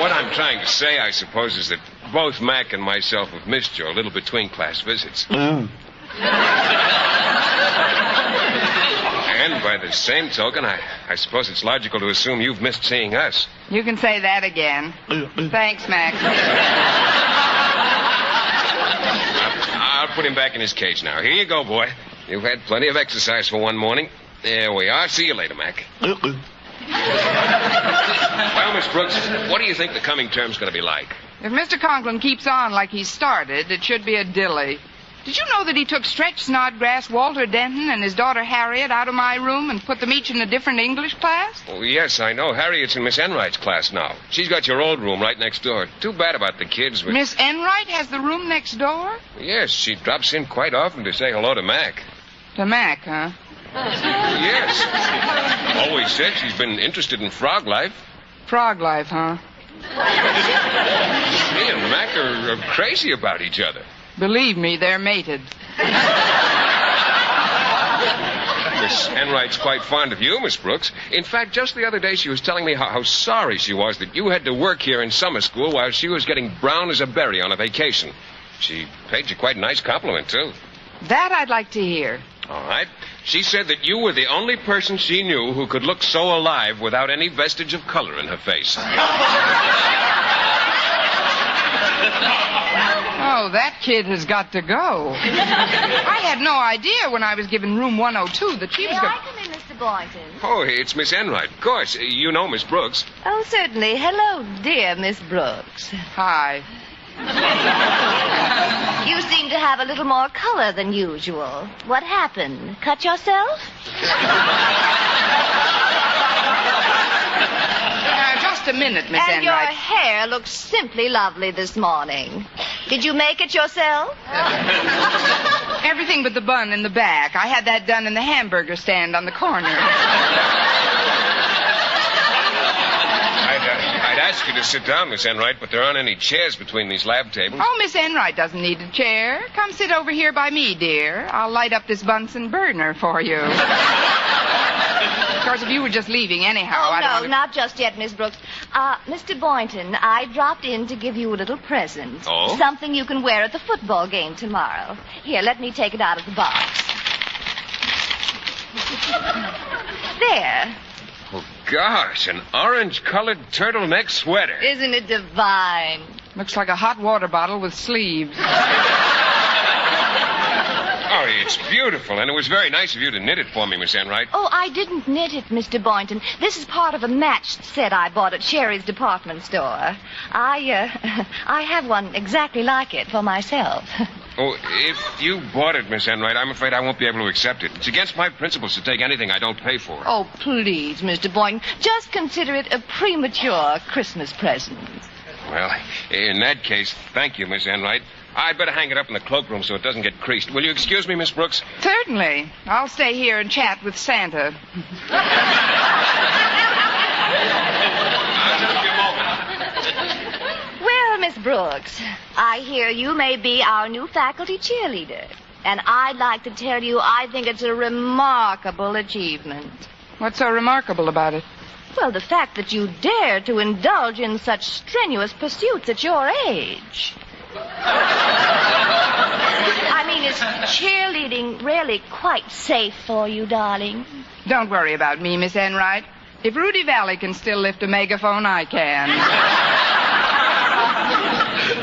S4: What I'm trying to say, I suppose, is that both Mac and myself have missed you a little between class visits. And by the same token, I suppose it's logical to assume you've missed seeing us.
S2: You can say that again. Thanks, Mac.
S4: I'll put him back in his cage now. Here you go, boy. You've had plenty of exercise for one morning. There we are. See you later, Mac. Well, Miss Brooks, what do you think the coming term's going to be like?
S2: If Mr. Conklin keeps on like he started, it should be a dilly. Did you know that he took Stretch Snodgrass, Walter Denton, and his daughter Harriet out of my room and put them each in a different English class?
S4: Oh, yes, I know. Harriet's in Miss Enright's class now. She's got your old room right next door. Too bad about the kids. But...
S2: Miss Enright has the room next door?
S4: Yes, she drops in quite often to say hello to Mac.
S2: To Mac, huh?
S4: Yes. Always said she's been interested in frog life.
S2: Frog life, huh?
S4: She and Mac are crazy about each other.
S2: Believe me, they're mated.
S4: Miss Enright's quite fond of you, Miss Brooks. In fact, just the other day she was telling me how sorry she was that you had to work here in summer school while she was getting brown as a berry on a vacation. She paid you quite a nice compliment, too.
S2: That I'd like to hear.
S4: All right. She said that you were the only person she knew who could look so alive without any vestige of color in her face.
S2: Oh, that kid has got to go. I had no idea when I was given room 102 that she was
S14: May
S2: going...
S14: I come in, Mr. Boynton?
S4: Oh, it's Miss Enright. Of course. You know Miss Brooks.
S14: Oh, certainly. Hello, dear Miss Brooks.
S2: Hi.
S14: You seem to have a little more color than usual. What happened? Cut yourself?
S2: Just a minute, Miss
S14: And your
S2: Enright.
S14: hair looks simply lovely this morning. Did you make it yourself?
S2: Everything but the bun in the back. I had that done in the hamburger stand on the corner.
S4: I'd ask you to sit down, Miss Enright, but there aren't any chairs between these lab tables.
S2: Oh, Miss Enright doesn't need a chair. Come sit over here by me, dear. I'll light up this Bunsen burner for you. Of course, if you were just leaving anyhow,
S14: Oh,
S2: I don't
S14: no,
S2: want to...
S14: not just yet, Miss Brooks. Mr. Boynton, I dropped in to give you a little present.
S4: Oh?
S14: Something you can wear at the football game tomorrow. Here, let me take it out of the box. There.
S4: Oh, gosh, an orange-colored turtleneck sweater.
S14: Isn't it divine?
S2: Looks like a hot water bottle with sleeves.
S4: Oh, it's beautiful, and it was very nice of you to knit it for me, Miss Enright.
S14: Oh, I didn't knit it, Mr. Boynton. This is part of a matched set I bought at Sherry's department store. I have one exactly like it for myself.
S4: Oh, if you bought it, Miss Enright, I'm afraid I won't be able to accept it. It's against my principles to take anything I don't pay for.
S14: Oh, please, Mr. Boynton. Just consider it a premature Christmas present.
S4: Well, in that case, thank you, Miss Enright. I'd better hang it up in the cloakroom so it doesn't get creased. Will you excuse me, Miss Brooks?
S2: Certainly. I'll stay here and chat with Santa.
S14: Well, Miss Brooks, I hear you may be our new faculty cheerleader. And I'd like to tell you I think it's a remarkable achievement.
S2: What's so remarkable about it?
S14: Well, the fact that you dare to indulge in such strenuous pursuits at your age. I mean, is cheerleading really quite safe for you, darling?
S2: Don't worry about me, Miss Enright. If Rudy Valley can still lift a megaphone, I can.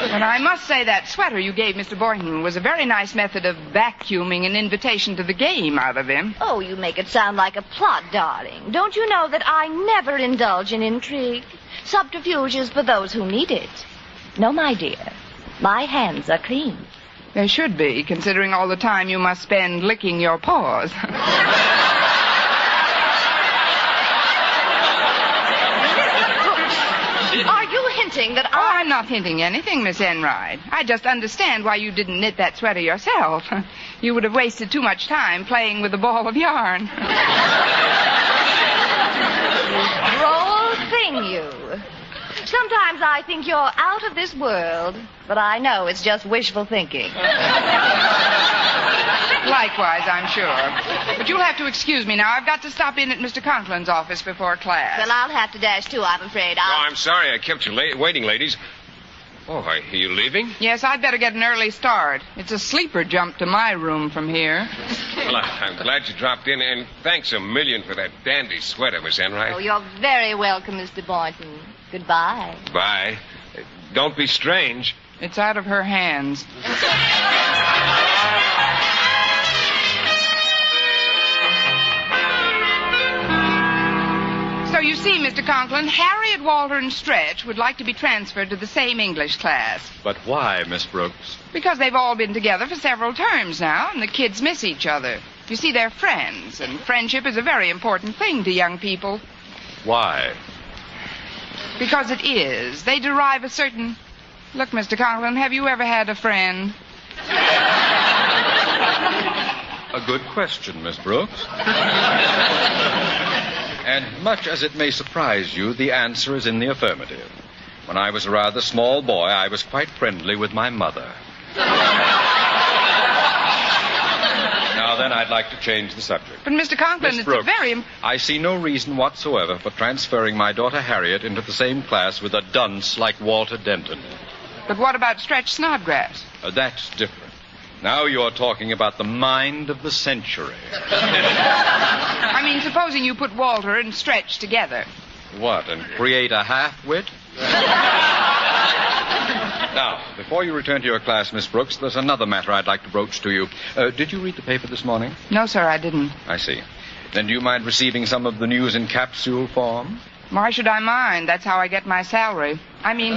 S2: But I must say that sweater you gave Mr. Boynton was a very nice method of vacuuming an invitation to the game out of him.
S14: Oh, you make it sound like a plot, darling. Don't you know that I never indulge in intrigue? Subterfuge is for those who need it. No, my dear. My hands are clean.
S2: They should be, considering all the time you must spend licking your paws.
S14: Are you hinting that
S2: Oh, I'm not hinting anything, Miss Enright. I just understand why you didn't knit that sweater yourself. You would have wasted too much time playing with a ball of yarn.
S14: Droll thing, you. Sometimes I think you're out of this world, but I know it's just wishful thinking.
S2: Likewise, I'm sure. But you'll have to excuse me now. I've got to stop in at Mr. Conklin's office before class.
S14: Well, I'll have to dash too, I'm afraid.
S4: Oh, I'm sorry I kept you waiting, ladies. Oh, are you leaving?
S2: Yes, I'd better get an early start. It's a sleeper jump to my room from here.
S4: Well, I'm glad you dropped in, and thanks a million for that dandy sweater, Miss Enright.
S14: Oh, you're very welcome, Mr. Boynton. Goodbye.
S4: Bye. Don't be strange.
S2: It's out of her hands. So you see, Mr. Conklin, Harriet, Walter, and Stretch would like to be transferred to the same English class.
S9: But why, Miss Brooks?
S2: Because they've all been together for several terms now, and the kids miss each other. You see, they're friends, and friendship is a very important thing to young people.
S9: Why?
S2: Because it is. They derive a certain... Look, Mr. Conklin, have you ever had a friend?
S9: A good question, Miss Brooks. And much as it may surprise you, the answer is in the affirmative. When I was a rather small boy, I was quite friendly with my mother. Now then, I'd like to change the subject.
S2: But, Mr. Conklin,
S9: Miss
S2: it's
S9: Brooks,
S2: a very...
S9: I see no reason whatsoever for transferring my daughter Harriet into the same class with a dunce like Walter Denton.
S2: But what about Stretch Snodgrass?
S9: That's different. Now you're talking about the mind of the century.
S2: I mean, supposing you put Walter and Stretch together.
S9: What, and create a half-wit? Now, before you return to your class, Miss Brooks, there's another matter I'd like to broach to you. Did you read the paper this morning?
S2: No, sir, I didn't.
S9: I see. Then do you mind receiving some of the news in capsule form?
S2: Why should I mind? That's how I get my salary. I mean...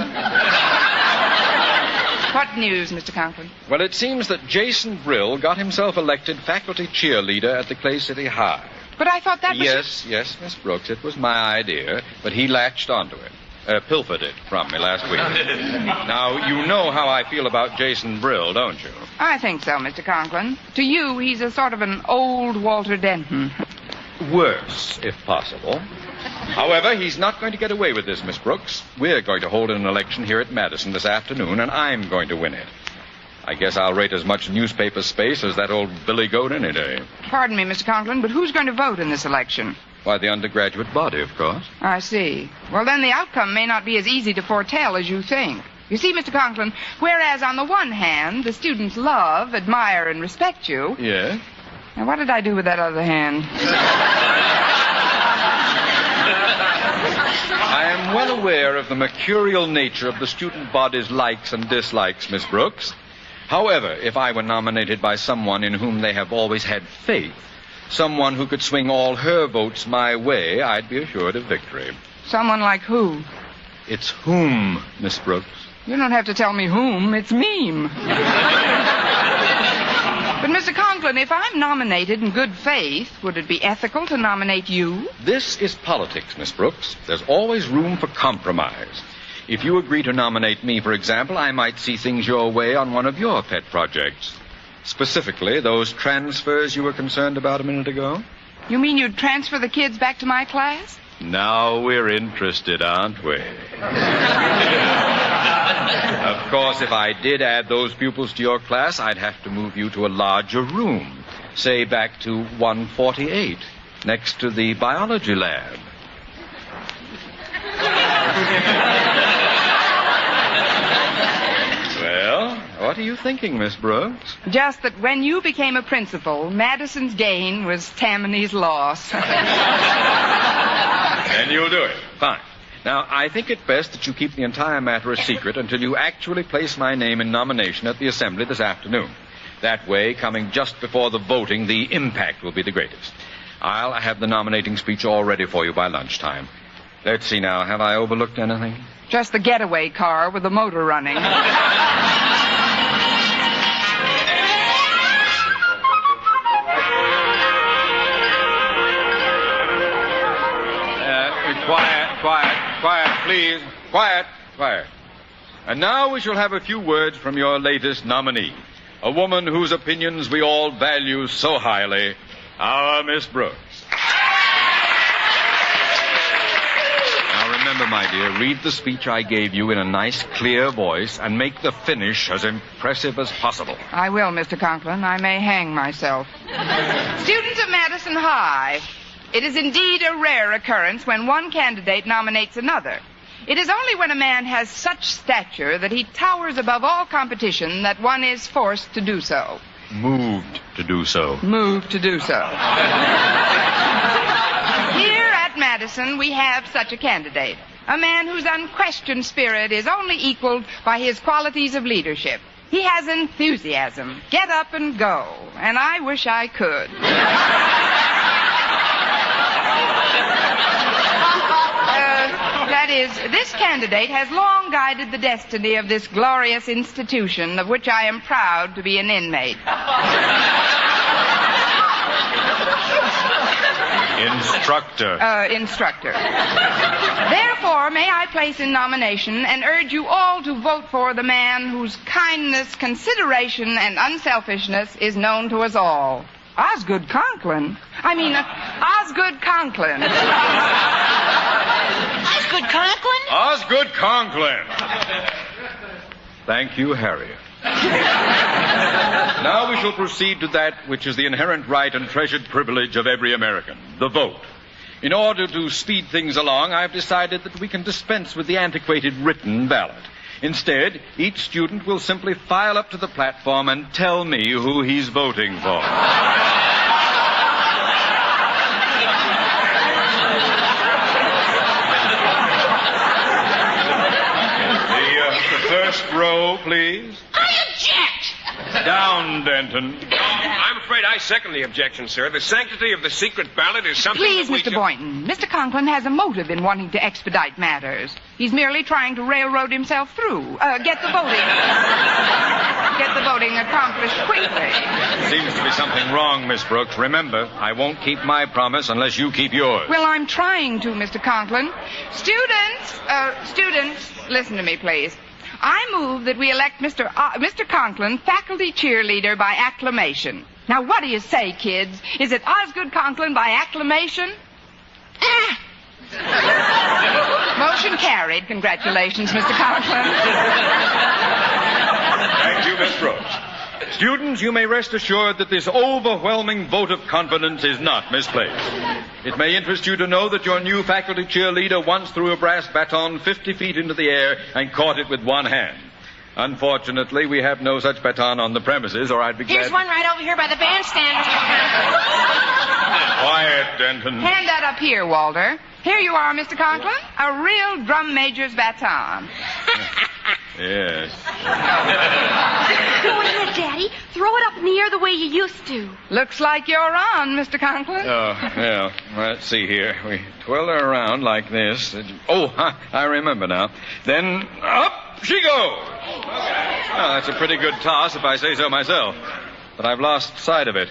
S2: What news, Mr. Conklin?
S9: Well, it seems that Jason Brill got himself elected faculty cheerleader at the Clay City High.
S2: But I thought that was...
S9: Yes, Miss Brooks, it was my idea, but he latched onto it. Pilfered it from me last week. Now, you know how I feel about Jason Brill, don't you?
S2: I think so, Mr. Conklin. To you, he's a sort of an old Walter Denton.
S9: Worse, if possible. However, he's not going to get away with this, Miss Brooks. We're going to hold an election here at Madison this afternoon, and I'm going to win it. I guess I'll rate as much newspaper space as that old Billy Goat any day.
S2: Pardon me, Mr. Conklin, but who's going to vote in this election?
S9: Why, the undergraduate body, of course.
S2: I see. Well, then the outcome may not be as easy to foretell as you think. You see, Mr. Conklin, whereas on the one hand, the students love, admire, and respect you...
S9: Yes?
S2: Now, what did I do with that other hand?
S12: I am well aware of the mercurial nature of the student body's likes and dislikes, Miss Brooks. However, if I were nominated by someone in whom they have always had faith, someone who could swing all her votes my way, I'd be assured of victory.
S2: Someone like who?
S12: It's whom, Miss Brooks.
S2: You don't have to tell me whom. It's meme. But, Mr. Conklin, if I'm nominated in good faith, would it be ethical to nominate you?
S12: This is politics, Miss Brooks. There's always room for compromise. If you agree to nominate me, for example, I might see things your way on one of your pet projects. Specifically, those transfers you were concerned about a minute ago.
S2: You mean you'd transfer the kids back to my class?
S12: Now we're interested, aren't we? Of course, if I did add those pupils to your class, I'd have to move you to a larger room. Say back to 148, next to the biology lab. Well, what are you thinking, Miss Brooks?
S2: Just that when you became a principal, Madison's gain was Tammany's loss.
S12: Then you'll do it. Fine. Now, I think it best that you keep the entire matter a secret until you actually place my name in nomination at the assembly this afternoon. That way, coming just before the voting, the impact will be the greatest. I'll have the nominating speech all ready for you by lunchtime. Let's see now. Have I overlooked anything?
S2: Just the getaway car with the motor running.
S12: Quiet, please. Quiet. And now we shall have a few words from your latest nominee, a woman whose opinions we all value so highly, our Miss Brooks. Now remember, my dear, read the speech I gave you in a nice, clear voice and make the finish as impressive as possible.
S2: I will, Mr. Conklin. I may hang myself. Students of Madison High, it is indeed a rare occurrence when one candidate nominates another. It is only when a man has such stature that he towers above all competition that one is forced to do so.
S12: Moved to do so.
S2: Moved to do so. Here at Madison, we have such a candidate. A man whose unquestioned spirit is only equaled by his qualities of leadership. He has enthusiasm. Get up and go. And I wish I could. That is, this candidate has long guided the destiny of this glorious institution of which I am proud to be an inmate. Instructor. Therefore, may I place in nomination and urge you all to vote for the man whose kindness, consideration, and unselfishness is known to us all. Osgood Conklin. Osgood Conklin.
S3: Osgood Conklin?
S12: Osgood Conklin. Thank you, Harriet. Now we shall proceed to that which is the inherent right and treasured privilege of every American, the vote. In order to speed things along, I've decided that we can dispense with the antiquated written ballot. Instead, each student will simply file up to the platform and tell me who he's voting for. The first row, please.
S3: I object!
S12: Down, Denton.
S4: I'm afraid I second the objection, sir. The sanctity of the secret ballot is something
S2: Please,
S4: that we
S2: Mr. Boynton. Mr. Conklin has a motive in wanting to expedite matters. He's merely trying to railroad himself through. Get the voting accomplished quickly.
S12: Seems to be something wrong, Miss Brooks. Remember, I won't keep my promise unless you keep yours.
S2: Well, I'm trying to, Mr. Conklin. Students, listen to me, please. I move that we elect Mr. Conklin faculty cheerleader by acclamation. Now, what do you say, kids? Is it Osgood Conklin by acclamation? Motion carried. Congratulations, Mr. Conklin.
S12: Thank you, Miss Brooks. Students, you may rest assured that this overwhelming vote of confidence is not misplaced. It may interest you to know that your new faculty cheerleader once threw a brass baton 50 feet into the air and caught it with one hand. Unfortunately, we have no such baton on the premises, or I'd be glad...
S3: Here's one right over here by the bandstand.
S12: Quiet, Denton.
S2: Hand that up here, Walter. Here you are, Mr. Conklin. A real drum major's baton.
S12: Yes.
S7: Go ahead, Daddy. Throw it up in the air the way you used to.
S2: Looks like you're on, Mr. Conklin.
S12: Oh, yeah. Let's see here. We twirl her around like this. Oh, I remember now. Then up she goes. Oh, that's a pretty good toss, if I say so myself. But I've lost sight of it.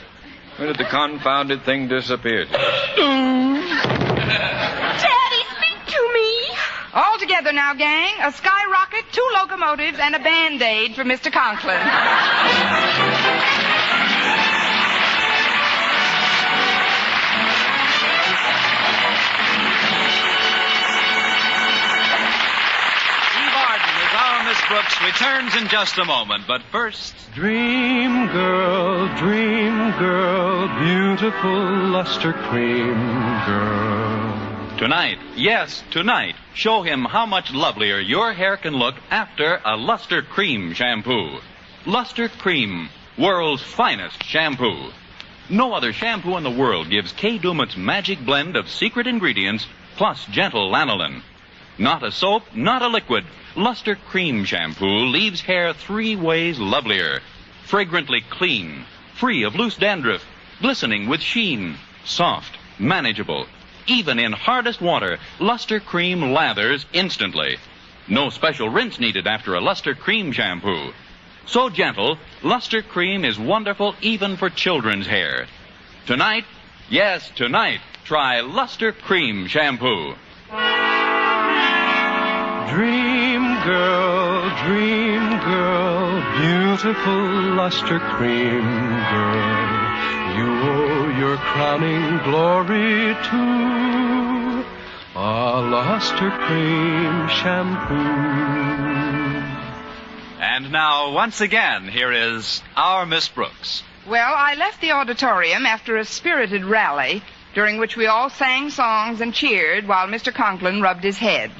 S12: Where did the confounded thing disappear?
S7: Daddy, speak to me.
S2: All together now, gang. A skyrocket, 2 locomotives, and a Band-Aid for Mr. Conklin.
S10: Miss Brooks returns in just a moment, but first...
S15: Dream girl, beautiful luster cream girl.
S10: Tonight, yes, tonight, show him how much lovelier your hair can look after a Luster Cream shampoo. Luster Cream, world's finest shampoo. No other shampoo in the world gives Kay Daumit's magic blend of secret ingredients plus gentle lanolin. Not a soap, not a liquid. Luster Cream shampoo leaves hair 3 ways lovelier. Fragrantly clean, free of loose dandruff, glistening with sheen, soft, manageable. Even in hardest water, Luster Cream lathers instantly. No special rinse needed after a Luster Cream shampoo. So gentle, Luster Cream is wonderful even for children's hair. Tonight, yes, tonight, try Luster Cream shampoo.
S15: Dream girl, beautiful luster cream girl. You owe your crowning glory to a luster cream shampoo.
S10: And now, once again, here is our Miss Brooks.
S2: Well, I left the auditorium after a spirited rally, during which we all sang songs and cheered while Mr. Conklin rubbed his head.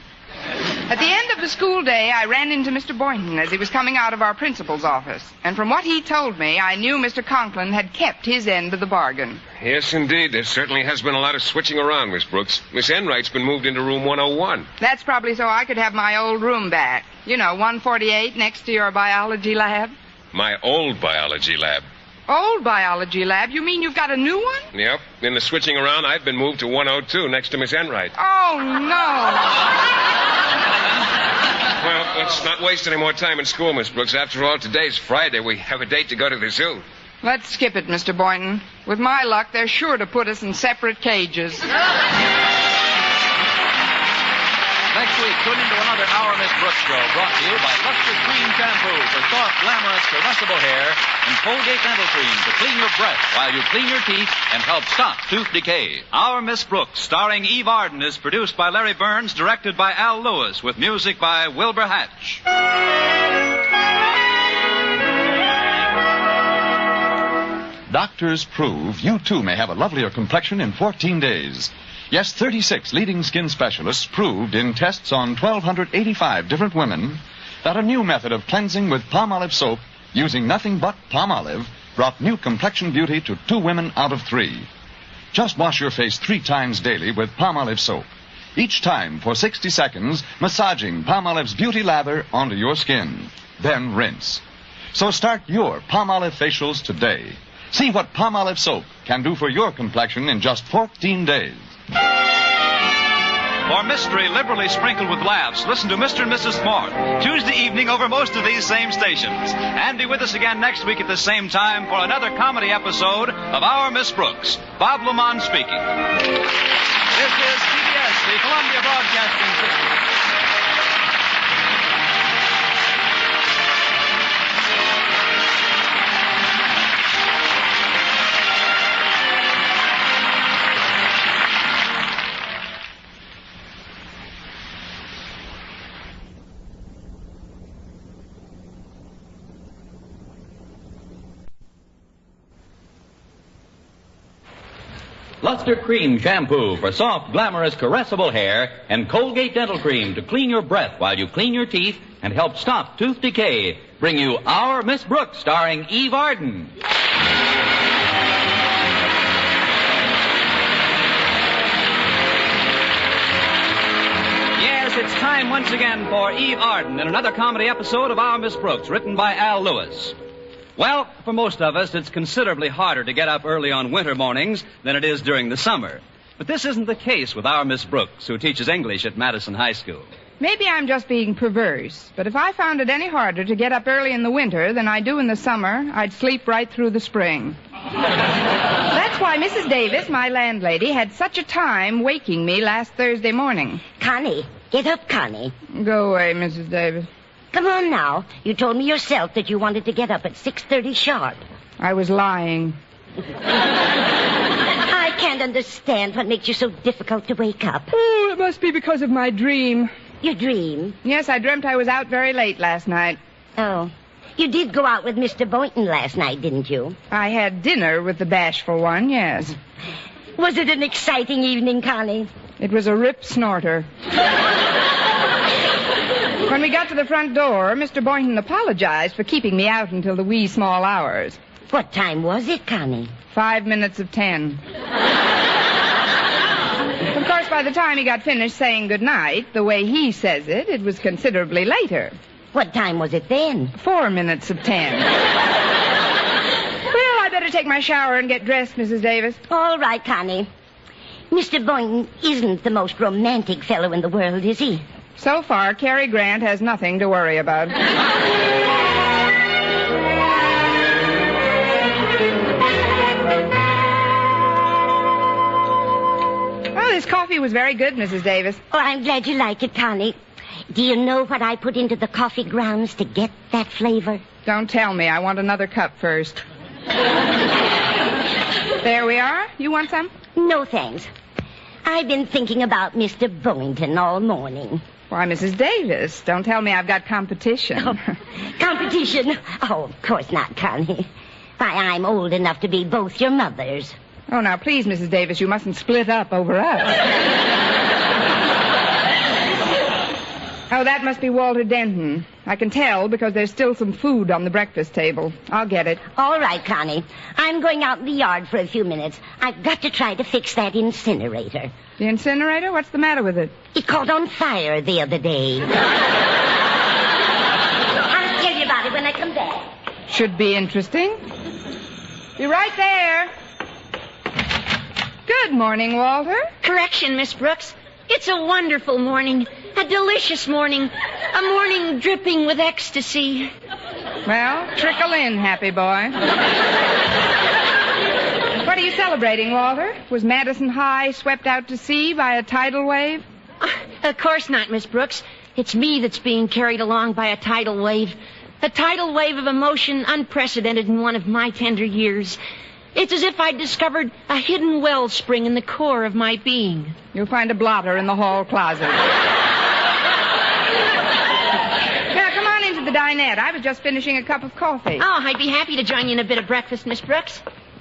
S2: At the end of the school day, I ran into Mr. Boynton as he was coming out of our principal's office. And from what he told me, I knew Mr. Conklin had kept his end of the bargain.
S4: Yes, indeed. There certainly has been a lot of switching around, Miss Brooks. Miss Enright's been moved into room 101.
S2: That's probably so I could have my old room back. You know, 148 next to your biology lab.
S4: My old biology lab.
S2: Old biology lab? You mean you've got a new one?
S4: Yep. In the switching around, I've been moved to 102 next to Miss Enright.
S2: Oh, no.
S4: Well, let's not waste any more time in school, Miss Brooks. After all, today's Friday. We have a date to go to the zoo.
S2: Let's skip it, Mr. Boynton. With my luck, they're sure to put us in separate cages.
S10: Next week, tune into another Our Miss Brooks show brought to you by Luster Cream Shampoo for soft, glamorous, caressable hair and Colgate Dental Cream to clean your breath while you clean your teeth and help stop tooth decay. Our Miss Brooks, starring Eve Arden, is produced by Larry Burns, directed by Al Lewis, with music by Wilbur Hatch.
S9: Doctors prove you too may have a lovelier complexion in 14 days. Yes, 36 leading skin specialists proved in tests on 1,285 different women that a new method of cleansing with palm olive soap using nothing but palm olive brought new complexion beauty to 2 women out of 3. Just wash your face 3 times daily with palm olive soap. Each time for 60 seconds, massaging palm olive's beauty lather onto your skin. Then rinse. So start your palm olive facials today. See what palm olive soap can do for your complexion in just 14 days.
S10: For mystery liberally sprinkled with laughs, listen to Mr. and Mrs. Smart, Tuesday evening over most of these same stations. And be with us again next week at the same time for another comedy episode of Our Miss Brooks. Bob Lamont speaking. This is CBS, the Columbia Broadcasting System. Luster Cream Shampoo for soft, glamorous, caressable hair, and Colgate Dental Cream to clean your breath while you clean your teeth and help stop tooth decay bring you Our Miss Brooks, starring Eve Arden. Yes, it's time once again for Eve Arden in another comedy episode of Our Miss Brooks, written by Al Lewis. Well, for most of us, it's considerably harder to get up early on winter mornings than it is during the summer. But this isn't the case with our Miss Brooks, who teaches English at Madison High School.
S2: Maybe I'm just being perverse, but if I found it any harder to get up early in the winter than I do in the summer, I'd sleep right through the spring. That's why Mrs. Davis, my landlady, had such a time waking me last Thursday morning.
S11: Connie, get up, Connie.
S2: Go away, Mrs. Davis.
S11: Come on now. You told me yourself that you wanted to get up at 6:30 sharp.
S2: I was lying.
S11: I can't understand what makes you so difficult to wake up.
S2: Oh, it must be because of my dream.
S11: Your dream?
S2: Yes, I dreamt I was out very late last night.
S11: Oh. You did go out with Mr. Boynton last night, didn't you?
S2: I had dinner with the bashful one, yes.
S11: Was it an exciting evening, Connie?
S2: It was a rip snorter. When we got to the front door, Mr. Boynton apologized for keeping me out until the wee small hours.
S11: What time was it, Connie?
S2: 5 minutes of 10. Of course, by the time he got finished saying goodnight, the way he says it, it was considerably later.
S11: What time was it then?
S2: 4 minutes of 10. Well, I better take my shower and get dressed, Mrs. Davis.
S11: All right, Connie. Mr. Boynton isn't the most romantic fellow in the world, is he?
S2: So far, Cary Grant has nothing to worry about. Oh, this coffee was very good, Mrs. Davis.
S11: Oh, I'm glad you like it, Connie. Do you know what I put into the coffee grounds to get that flavor?
S2: Don't tell me. I want another cup first. There we are. You want some?
S11: No, thanks. I've been thinking about Mr. Boynton all morning.
S2: Why, Mrs. Davis, don't tell me I've got competition.
S11: Oh, competition? Oh, of course not, Connie. Why, I'm old enough to be both your mothers.
S2: Oh, now, please, Mrs. Davis, you mustn't split up over us. Oh, that must be Walter Denton. I can tell because there's still some food on the breakfast table. I'll get it.
S11: All right, Connie. I'm going out in the yard for a few minutes. I've got to try to fix that incinerator.
S2: The incinerator? What's the matter with it?
S11: It caught on fire the other day. I'll tell you about it when I come back.
S2: Should be interesting. Be right there. Good morning, Walter.
S3: Correction, Miss Brooks. It's a wonderful morning. A delicious morning. A morning dripping with ecstasy.
S2: Well, trickle in, happy boy. What are you celebrating, Walter? Was Madison High swept out to sea by a tidal wave?
S3: Of course not, Miss Brooks. It's me that's being carried along by a tidal wave. A tidal wave of emotion unprecedented in one of my tender years. It's as if I'd discovered a hidden wellspring in the core of my being.
S2: You'll find a blotter in the hall closet. Now, come on into the dinette. I was just finishing a cup of coffee.
S3: Oh, I'd be happy to join you in a bit of breakfast, Miss Brooks.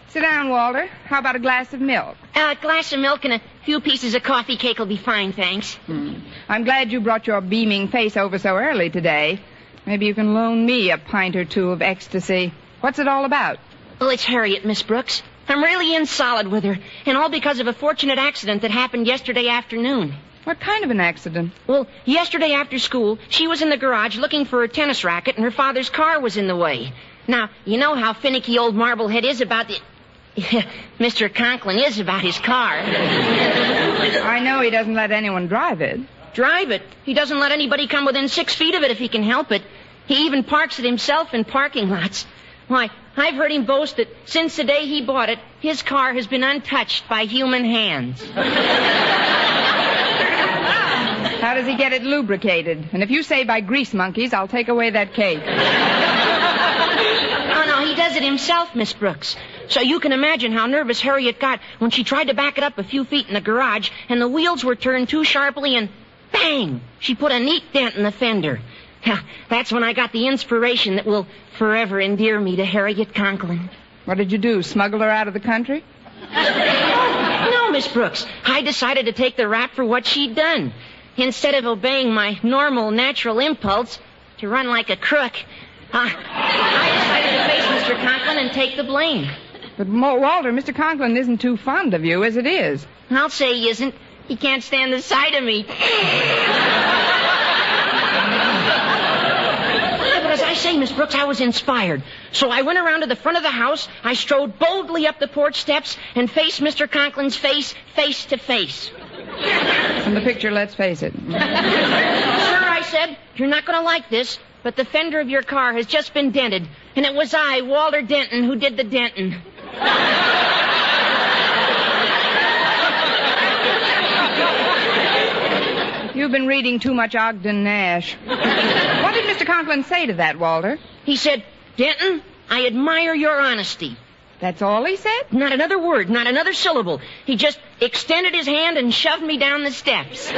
S2: Sit down, Walter. How about a glass of milk?
S3: A glass of milk and a few pieces of coffee cake will be fine, thanks.
S2: I'm glad you brought your beaming face over so early today. Maybe you can loan me a pint or two of ecstasy. What's it all about?
S3: Well, it's Harriet, Miss Brooks. I'm really in solid with her, and all because of a fortunate accident that happened yesterday afternoon.
S2: What kind of an accident?
S3: Well, yesterday after school, she was in the garage looking for her tennis racket, and her father's car was in the way. Now, you know how finicky old Marblehead is about the... Mr. Conklin is about his car.
S2: I know he doesn't let anyone drive it.
S3: Drive it? He doesn't let anybody come within 6 feet of it if he can help it. He even parks it himself in parking lots. Why, I've heard him boast that since the day he bought it, his car has been untouched by human hands.
S2: How does he get it lubricated? And if you say by grease monkeys, I'll take away that cake.
S3: Oh, no, he does it himself, Miss Brooks. So you can imagine how nervous Harriet got when she tried to back it up a few feet in the garage, and the wheels were turned too sharply, and bang! She put a neat dent in the fender. That's when I got the inspiration that will forever endear me to Harriet Conklin.
S2: What did you do, smuggle her out of the country?
S3: No, Miss Brooks. I decided to take the rap for what she'd done. Instead of obeying my normal, natural impulse to run like a crook, I decided to face Mr. Conklin and take the blame.
S2: But, Walter, Mr. Conklin isn't too fond of you as it is.
S3: I'll say he isn't. He can't stand the sight of me. But as I say, Miss Brooks, I was inspired. So I went around to the front of the house, I strode boldly up the porch steps, and faced Mr. Conklin's face to face.
S2: From the picture, let's face it.
S3: Sir, I said, you're not going to like this, but the fender of your car has just been dented, and it was I, Walter Denton, who did the denting.
S2: You've been reading too much Ogden Nash. What did Mr. Conklin say to that, Walter?
S3: He said, Denton, I admire your honesty.
S2: That's all he said?
S3: Not another word, not another syllable. He just extended his hand and shoved me down the steps.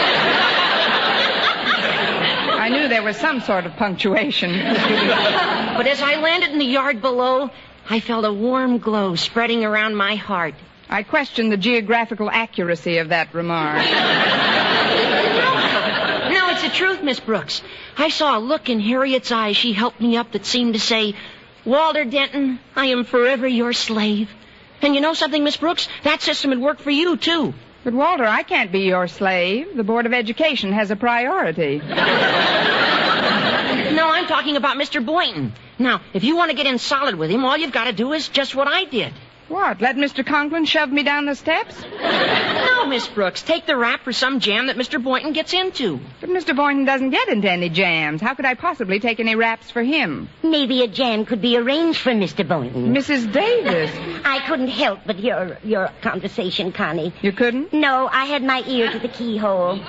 S2: I knew there was some sort of punctuation.
S3: But as I landed in the yard below, I felt a warm glow spreading around my heart.
S2: I question the geographical accuracy of that remark.
S3: No, it's the truth, Miss Brooks. I saw a look in Harriet's eyes she helped me up that seemed to say, Walter Denton, I am forever your slave. And you know something, Miss Brooks? That system would work for you, too.
S2: But, Walter, I can't be your slave. The Board of Education has a priority.
S3: No, I'm talking about Mr. Boynton. Now, if you want to get in solid with him, all you've got to do is just what I did.
S2: What, let Mr. Conklin shove me down the steps?
S3: No, Miss Brooks, take the rap for some jam that Mr. Boynton gets into.
S2: But Mr. Boynton doesn't get into any jams. How could I possibly take any raps for him?
S11: Maybe a jam could be arranged for Mr. Boynton.
S2: Mrs. Davis.
S11: I couldn't help but hear your conversation, Connie.
S2: You couldn't?
S11: No, I had my ear to the keyhole.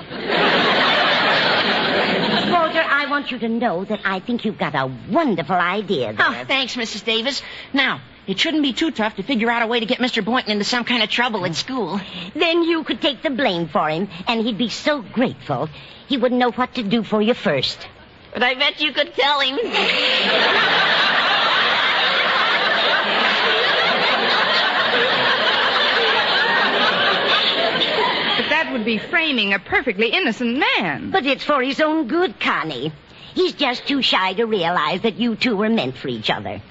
S11: Walter, I want you to know that I think you've got a wonderful idea there.
S3: Oh, thanks, Mrs. Davis. Now, it shouldn't be too tough to figure out a way to get Mr. Boynton into some kind of trouble at school.
S11: Then you could take the blame for him, and he'd be so grateful, he wouldn't know what to do for you first.
S3: But I bet you could tell him.
S2: But that would be framing a perfectly innocent man.
S11: But it's for his own good, Connie. He's just too shy to realize that you two were meant for each other.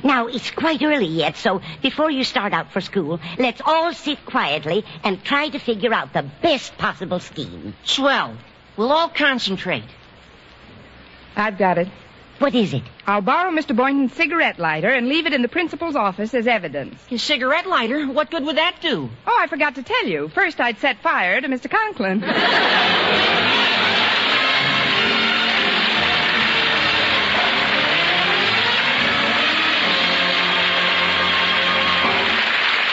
S11: Now, it's quite early yet, so before you start out for school, let's all sit quietly and try to figure out the best possible scheme.
S3: Swell. We'll all concentrate.
S2: I've got it.
S11: What is it?
S2: I'll borrow Mr. Boynton's cigarette lighter and leave it in the principal's office as evidence.
S3: His cigarette lighter? What good would that do?
S2: Oh, I forgot to tell you. First, I'd set fire to Mr. Conklin.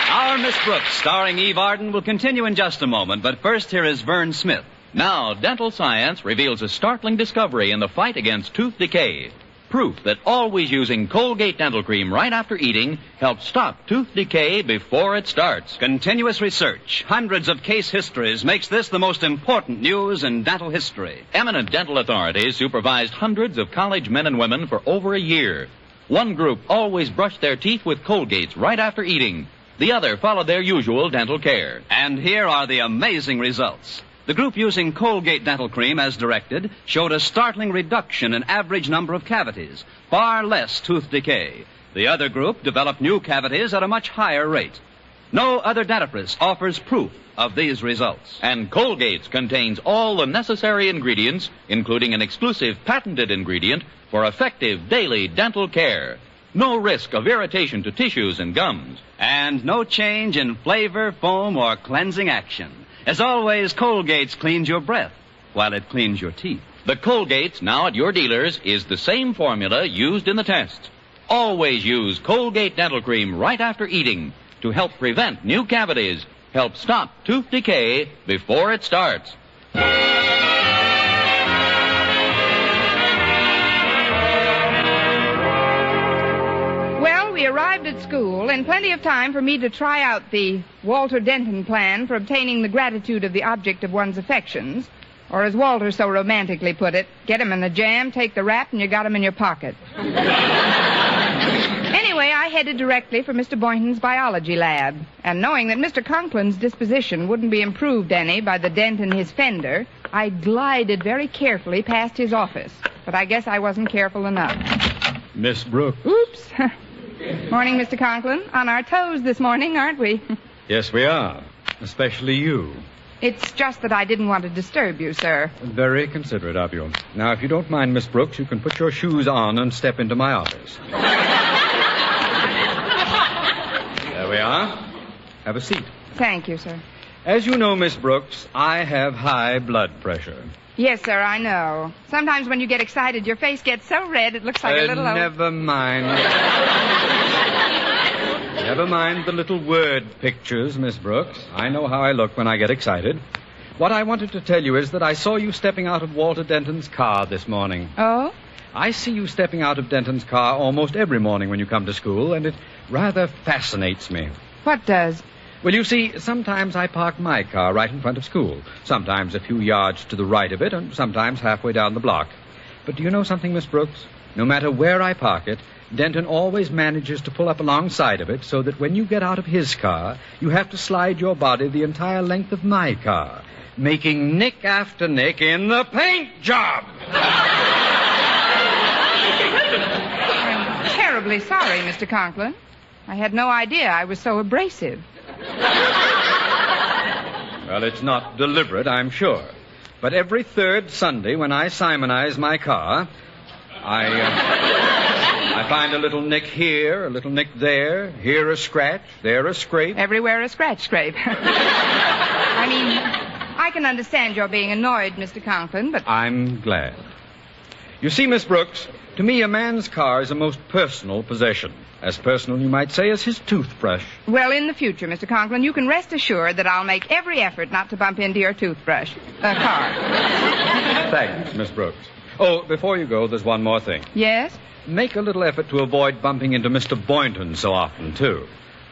S1: Our Miss Brooks, starring Eve Arden, will continue in just a moment, but first here is Vern Smith.
S10: Now, dental science reveals a startling discovery in the fight against tooth decay. Proof that always using Colgate dental cream right after eating helps stop tooth decay before it starts.
S1: Continuous research, hundreds of case histories, makes this the most important news in dental history.
S10: Eminent dental authorities supervised hundreds of college men and women for over a year. One group always brushed their teeth with Colgates right after eating. The other followed their usual dental care.
S1: And here are the amazing results. The group using Colgate dental cream as directed showed a startling reduction in average number of cavities, far less tooth decay. The other group developed new cavities at a much higher rate. No other dentifrice offers proof of these results.
S10: And Colgate's contains all the necessary ingredients, including an exclusive patented ingredient for effective daily dental care. No risk of irritation to tissues and gums.
S1: And no change in flavor, foam, or cleansing action. As always, Colgate's cleans your breath while it cleans your teeth.
S10: The Colgate's now at your dealers is the same formula used in the tests. Always use Colgate dental cream right after eating to help prevent new cavities, help stop tooth decay before it starts.
S2: We arrived at school in plenty of time for me to try out the Walter Denton plan for obtaining the gratitude of the object of one's affections. Or as Walter so romantically put it, get him in the jam, take the rap, and you got him in your pocket. Anyway, I headed directly for Mr. Boynton's biology lab. And knowing that Mr. Conklin's disposition wouldn't be improved any by the dent in his fender, I glided very carefully past his office. But I guess I wasn't careful enough.
S16: Miss Brooks.
S2: Oops. Morning, Mr. Conklin. On our toes this morning, aren't we?
S16: Yes, we are. Especially you.
S2: It's just that I didn't want to disturb you, sir.
S16: Very considerate of you. Now, if you don't mind, Miss Brooks, you can put your shoes on and step into my office. There we are. Have a seat.
S2: Thank you, sir.
S16: As you know, Miss Brooks, I have high blood pressure.
S2: Yes, sir, I know. Sometimes when you get excited, your face gets so red it looks like a little...
S16: Never mind. Never mind the little word pictures, Miss Brooks. I know how I look when I get excited. What I wanted to tell you is that I saw you stepping out of Walter Denton's car this morning.
S2: Oh?
S16: I see you stepping out of Denton's car almost every morning when you come to school, and it rather fascinates me.
S2: What does?
S16: Well, you see, sometimes I park my car right in front of school, sometimes a few yards to the right of it, and sometimes halfway down the block. But do you know something, Miss Brooks? No matter where I park it, Denton always manages to pull up alongside of it so that when you get out of his car, you have to slide your body the entire length of my car, making nick after nick in the paint job.
S2: I'm terribly sorry, Mr. Conklin. I had no idea I was so abrasive.
S16: Well, it's not deliberate, I'm sure. But every third Sunday when I simonize my car, I find a little nick here, a little nick there, here a scratch, there a scrape.
S2: Everywhere a scrape. I mean, I can understand your being annoyed, Mr. Conklin, but...
S16: I'm glad. You see, Miss Brooks, to me a man's car is a most personal possession. As personal, you might say, as his toothbrush.
S2: Well, in the future, Mr. Conklin, you can rest assured that I'll make every effort not to bump into your toothbrush. Car.
S16: Thanks, Miss Brooks. Oh, before you go, there's one more thing.
S2: Yes?
S16: Make a little effort to avoid bumping into Mr. Boynton so often, too.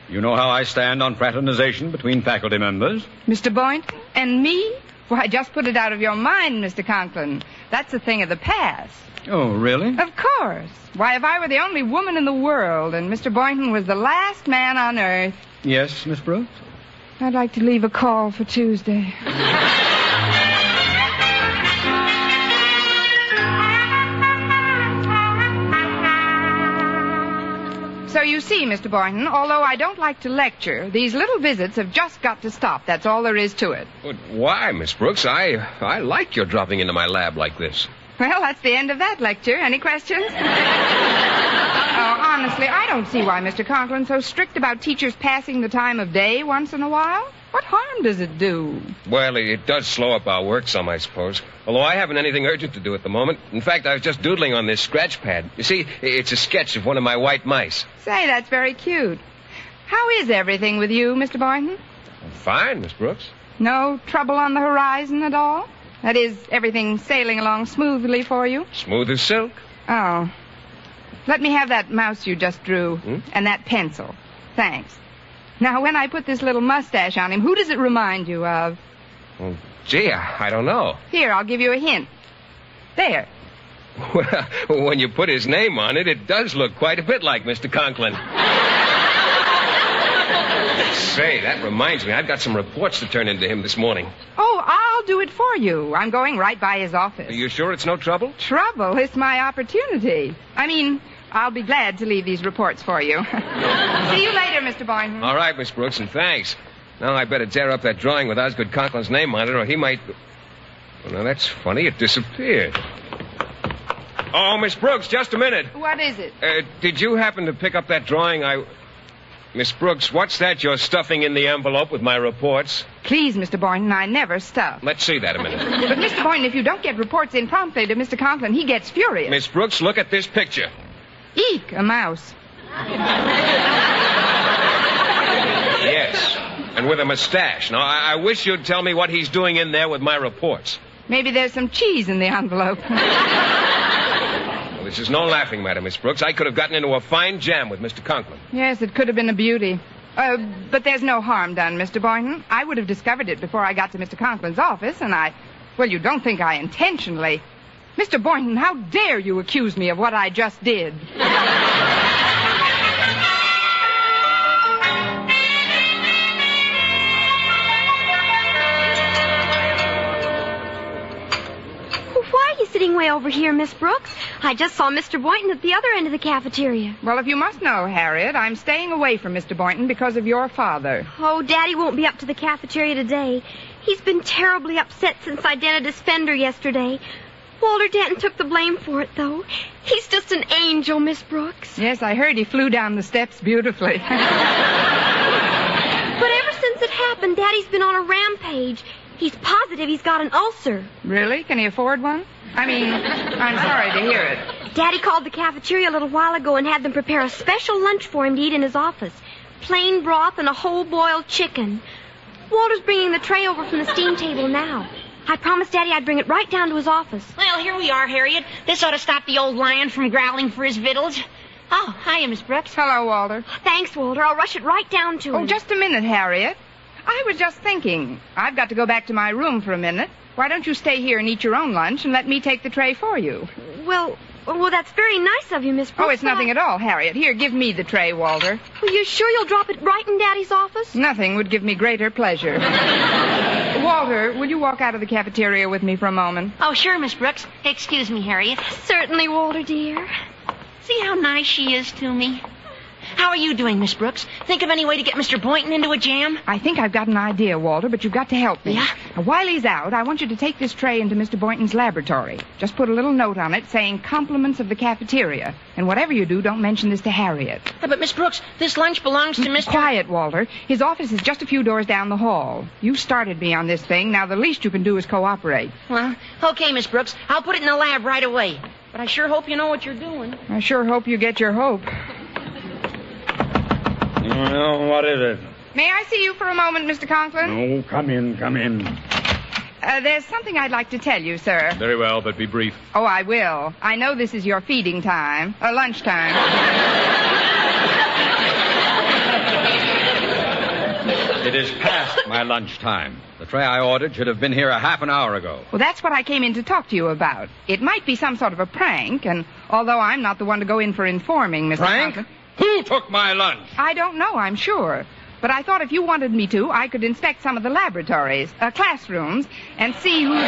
S16: You know how I stand on fraternization between faculty members.
S2: Mr. Boynton? And me? Why, just put it out of your mind, Mr. Conklin. That's a thing of the past.
S16: Oh, really?
S2: Of course. Why, if I were the only woman in the world and Mr. Boynton was the last man on earth...
S16: Yes, Miss Brooks?
S2: I'd like to leave a call for Tuesday. So you see, Mr. Boynton, although I don't like to lecture, these little visits have just got to stop. That's all there is to it.
S4: But why, Miss Brooks? I like your dropping into my lab like this.
S2: Well, that's the end of that lecture. Any questions? Honestly, I don't see why Mr. Conklin's so strict about teachers passing the time of day once in a while. What harm does it do?
S4: Well, it does slow up our work some, I suppose. Although I haven't anything urgent to do at the moment. In fact, I was just doodling on this scratch pad. You see, it's a sketch of one of my white mice.
S2: Say, that's very cute. How is everything with you, Mr. Boynton?
S4: Fine, Miss Brooks.
S2: No trouble on the horizon at all? That is, everything sailing along smoothly for you?
S4: Smooth as silk.
S2: Oh. Let me have that mouse you just drew. And that pencil. Thanks. Now, when I put this little mustache on him, who does it remind you of?
S4: Well, gee, I don't know.
S2: Here, I'll give you a hint. There.
S4: Well, when you put his name on it, it does look quite a bit like Mr. Conklin. Say, that reminds me. I've got some reports to turn into him this morning.
S2: Oh, I'll do it for you. I'm going right by his office.
S4: Are you sure it's no trouble?
S2: Trouble? It's my opportunity. I mean, I'll be glad to leave these reports for you. See you later, Mr. Boynton.
S4: All right, Miss Brooks, and thanks. Now I better tear up that drawing with Osgood Conklin's name on it, or he might... Well, now, that's funny. It disappeared. Oh, Miss Brooks, just a minute.
S2: What is it?
S4: Did you happen to pick up that drawing Miss Brooks, what's that you're stuffing in the envelope with my reports?
S2: Please, Mr. Boynton, I never stuff.
S4: Let's see that a minute.
S2: But, Mr. Boynton, if you don't get reports in promptly to Mr. Conklin, he gets furious.
S4: Miss Brooks, look at this picture.
S2: Eek, a mouse.
S4: Yes, and with a mustache. Now, I wish you'd tell me what he's doing in there with my reports.
S2: Maybe there's some cheese in the envelope.
S4: This is no laughing matter, Miss Brooks. I could have gotten into a fine jam with Mr. Conklin.
S2: Yes, it could have been a beauty. But there's no harm done, Mr. Boynton. I would have discovered it before I got to Mr. Conklin's office, and well, you don't think I intentionally... Mr. Boynton, how dare you accuse me of what I just did?
S7: over here, Miss Brooks. I just saw Mr. Boynton at the other end of the cafeteria.
S2: Well, if you must know, Harriet, I'm staying away from Mr. Boynton because of your father.
S7: Oh, Daddy won't be up to the cafeteria today. He's been terribly upset since I dented his fender yesterday. Walter Denton took the blame for it, though. He's just an angel, Miss Brooks.
S2: Yes, I heard he flew down the steps beautifully.
S7: But ever since it happened, Daddy's been on a rampage. He's positive he's got an ulcer.
S2: Really? Can he afford one? I mean, I'm sorry to hear it.
S7: Daddy called the cafeteria a little while ago and had them prepare a special lunch for him to eat in his office. Plain broth and a whole boiled chicken. Walter's bringing the tray over from the steam table now. I promised Daddy I'd bring it right down to his office.
S3: Well, here we are, Harriet. This ought to stop the old lion from growling for his victuals. Oh, hiya, Miss Brooks.
S2: Hello, Walter.
S7: Thanks, Walter. I'll rush it right down to him.
S2: Oh, just a minute, Harriet. I was just thinking. I've got to go back to my room for a minute. Why don't you stay here and eat your own lunch and let me take the tray for you?
S7: Well, that's very nice of you, Miss Brooks.
S2: Oh, it's nothing at all, Harriet. Here, give me the tray, Walter.
S7: Are you sure you'll drop it right in Daddy's office?
S2: Nothing would give me greater pleasure. Walter, will you walk out of the cafeteria with me for a moment?
S3: Oh, sure, Miss Brooks. Excuse me, Harriet.
S7: Certainly, Walter, dear.
S3: See how nice she is to me? How are you doing, Miss Brooks? Think of any way to get Mr. Boynton into a jam?
S2: I think I've got an idea, Walter, but you've got to help me.
S3: Yeah?
S2: Now, while he's out, I want you to take this tray into Mr. Boynton's laboratory. Just put a little note on it saying compliments of the cafeteria. And whatever you do, don't mention this to Harriet.
S3: But, Miss Brooks, this lunch belongs to Mr.
S2: Quiet, Walter. His office is just a few doors down the hall. You started me on this thing. Now, the least you can do is cooperate.
S3: Well, okay, Miss Brooks. I'll put it in the lab right away. But I sure hope you know what you're doing.
S2: I sure hope you get your hope.
S17: Well, what is it?
S2: May I see you for a moment, Mr. Conklin?
S17: Oh, come in, come in.
S2: There's something I'd like to tell you, sir.
S16: Very well, but be brief.
S2: Oh, I will. I know this is your feeding time. Lunchtime.
S16: It is past my lunchtime. The tray I ordered should have been here a half an hour ago.
S2: Well, that's what I came in to talk to you about. It might be some sort of a prank, and although I'm not the one to go in for informing, Mr.
S16: Prank?
S2: Conklin...
S16: Who took my lunch?
S2: I don't know, I'm sure. But I thought if you wanted me to, I could inspect some of the laboratories, classrooms, and see who the